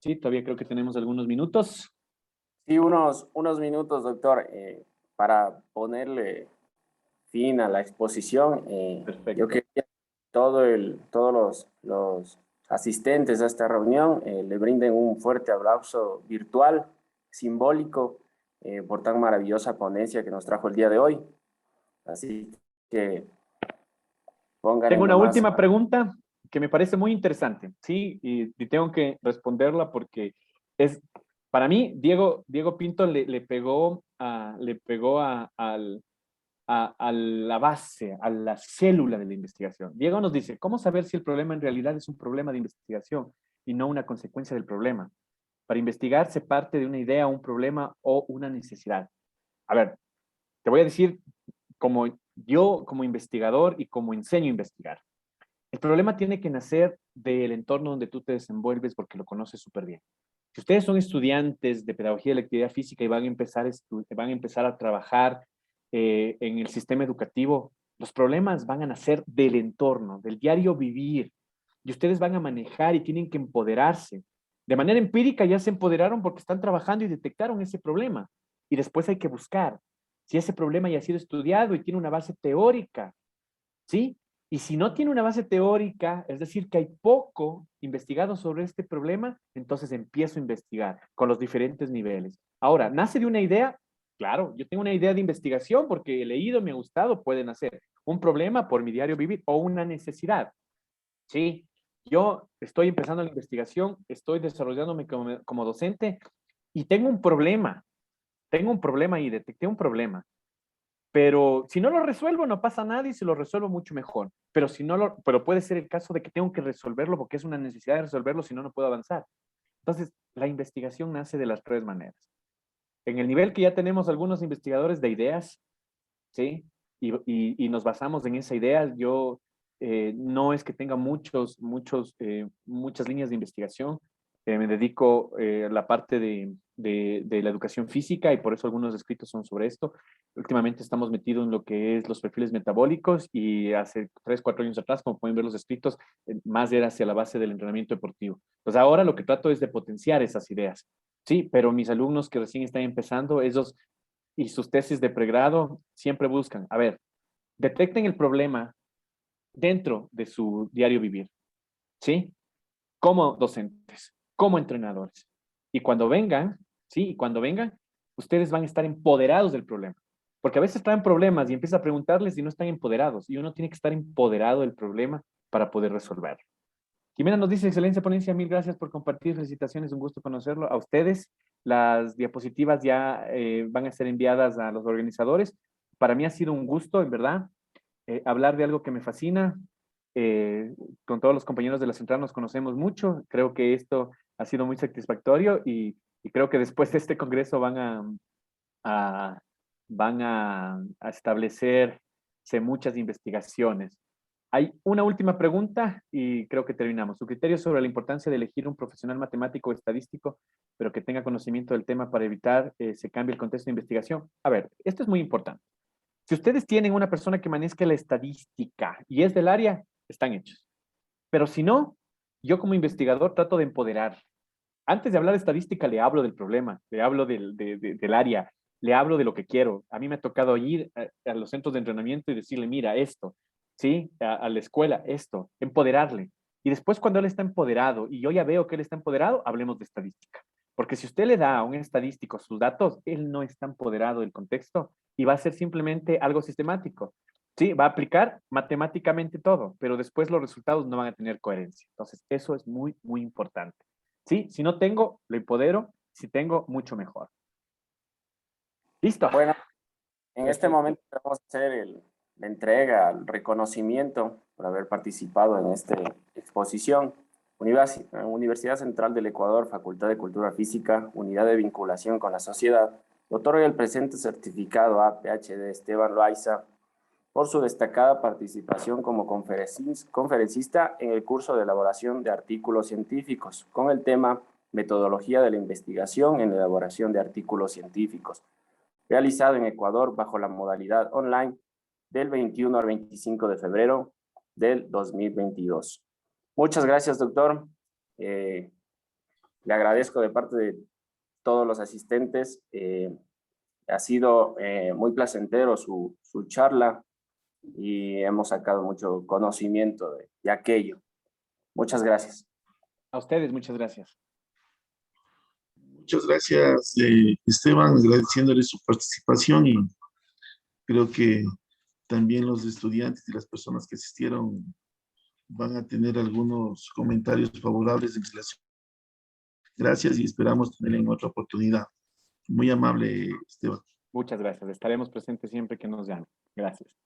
Sí, todavía creo que tenemos algunos minutos. Sí, unos minutos, doctor, para ponerle fin a la exposición. Perfecto. Yo quería que todos los asistentes a esta reunión le brinden un fuerte abrazo virtual, simbólico, por tan maravillosa ponencia que nos trajo el día de hoy. Así que pónganle Tengo una nomás. última pregunta que me parece muy interesante, ¿sí? Y tengo que responderla porque es, para mí, Diego Pinto le pegó a la base, a la célula de la investigación. Diego nos dice, ¿cómo saber si el problema en realidad es un problema de investigación y no una consecuencia del problema? Para investigar se parte de una idea, un problema o una necesidad. A ver, te voy a decir como yo, como investigador y como enseño a investigar. El problema tiene que nacer del entorno donde tú te desenvuelves porque lo conoces súper bien. Si ustedes son estudiantes de pedagogía de la actividad física y van a empezar a trabajar en el sistema educativo, los problemas van a nacer del entorno, del diario vivir, y ustedes van a manejar y tienen que empoderarse. De manera empírica ya se empoderaron porque están trabajando y detectaron ese problema. Y después hay que buscar si ese problema ya ha sido estudiado y tiene una base teórica, ¿sí? Y si no tiene una base teórica, es decir, que hay poco investigado sobre este problema, entonces empiezo a investigar con los diferentes niveles. Ahora, ¿nace de una idea? Claro, yo tengo una idea de investigación porque he leído, me ha gustado, puede nacer un problema por mi diario vivir o una necesidad, ¿sí? Yo estoy empezando la investigación, estoy desarrollándome como docente y tengo un problema y detecté un problema. Pero si no lo resuelvo, no pasa nada y si lo resuelvo, mucho mejor. Pero si no lo, pero puede ser el caso de que tengo que resolverlo porque es una necesidad de resolverlo, si no, no puedo avanzar. Entonces, la investigación nace de las tres maneras. En el nivel que ya tenemos algunos investigadores de ideas, ¿sí? Y nos basamos en esa idea. Yo no es que tenga muchas líneas de investigación. Me dedico a la parte de la educación física y por eso algunos escritos son sobre esto. Últimamente estamos metidos en lo que es los perfiles metabólicos y hace 3, 4 años atrás, como pueden ver los escritos, más era hacia la base del entrenamiento deportivo. Pues ahora lo que trato es de potenciar esas ideas. Sí, pero mis alumnos que recién están empezando, esos y sus tesis de pregrado siempre buscan, a ver, detecten el problema dentro de su diario vivir, ¿sí? Como docentes, como entrenadores. Y cuando vengan, ¿sí? Y cuando vengan, ustedes van a estar empoderados del problema. Porque a veces traen problemas y empieza a preguntarles y no están empoderados. Y uno tiene que estar empoderado del problema para poder resolverlo. Jimena nos dice, excelencia ponencia, mil gracias por compartir, felicitaciones, un gusto conocerlo. A ustedes, las diapositivas ya van a ser enviadas a los organizadores. Para mí ha sido un gusto, en verdad, hablar de algo que me fascina. Con todos los compañeros de la central nos conocemos mucho. Creo que esto ha sido muy satisfactorio y creo que después de este congreso a- van a establecerse muchas investigaciones. Hay una última pregunta y creo que terminamos. Su criterio sobre la importancia de elegir un profesional matemático o estadístico, pero que tenga conocimiento del tema para evitar se cambie el contexto de investigación. A ver, esto es muy importante. Si ustedes tienen una persona que maneja la estadística y es del área, están hechos. Pero si no, yo como investigador trato de empoderar. Antes de hablar de estadística, le hablo del problema, le hablo del área, le hablo de lo que quiero. A mí me ha tocado ir a los centros de entrenamiento y decirle, mira, esto, ¿sí? A la escuela, esto, empoderarle. Y después cuando él está empoderado y yo ya veo que él está empoderado, hablemos de estadística. Porque si usted le da a un estadístico sus datos, él no está empoderado del contexto y va a ser simplemente algo sistemático. Sí, va a aplicar matemáticamente todo, pero después los resultados no van a tener coherencia. Entonces, eso es muy, muy importante. Sí, si no tengo, lo empodero. Si tengo, mucho mejor. Listo. Bueno, en este momento vamos a hacer la entrega, el reconocimiento por haber participado en esta exposición. Universidad Central del Ecuador, Facultad de Cultura Física, Unidad de Vinculación con la Sociedad, otorga el presente certificado a PhD Esteban Loaiza por su destacada participación como conferencista en el curso de elaboración de artículos científicos con el tema Metodología de la investigación en la elaboración de artículos científicos, realizado en Ecuador bajo la modalidad online del 21 al 25 de febrero del 2022. Muchas gracias, doctor. Le agradezco de parte de todos los asistentes. Ha sido muy placentero su charla y hemos sacado mucho conocimiento de aquello. Muchas gracias. A ustedes, muchas gracias. Muchas gracias, Esteban, agradeciéndole su participación y creo que también los estudiantes y las personas que asistieron van a tener algunos comentarios favorables en relación. Gracias y esperamos tener en otra oportunidad. Muy amable, Esteban. Muchas gracias. Estaremos presentes siempre que nos llamen. Gracias.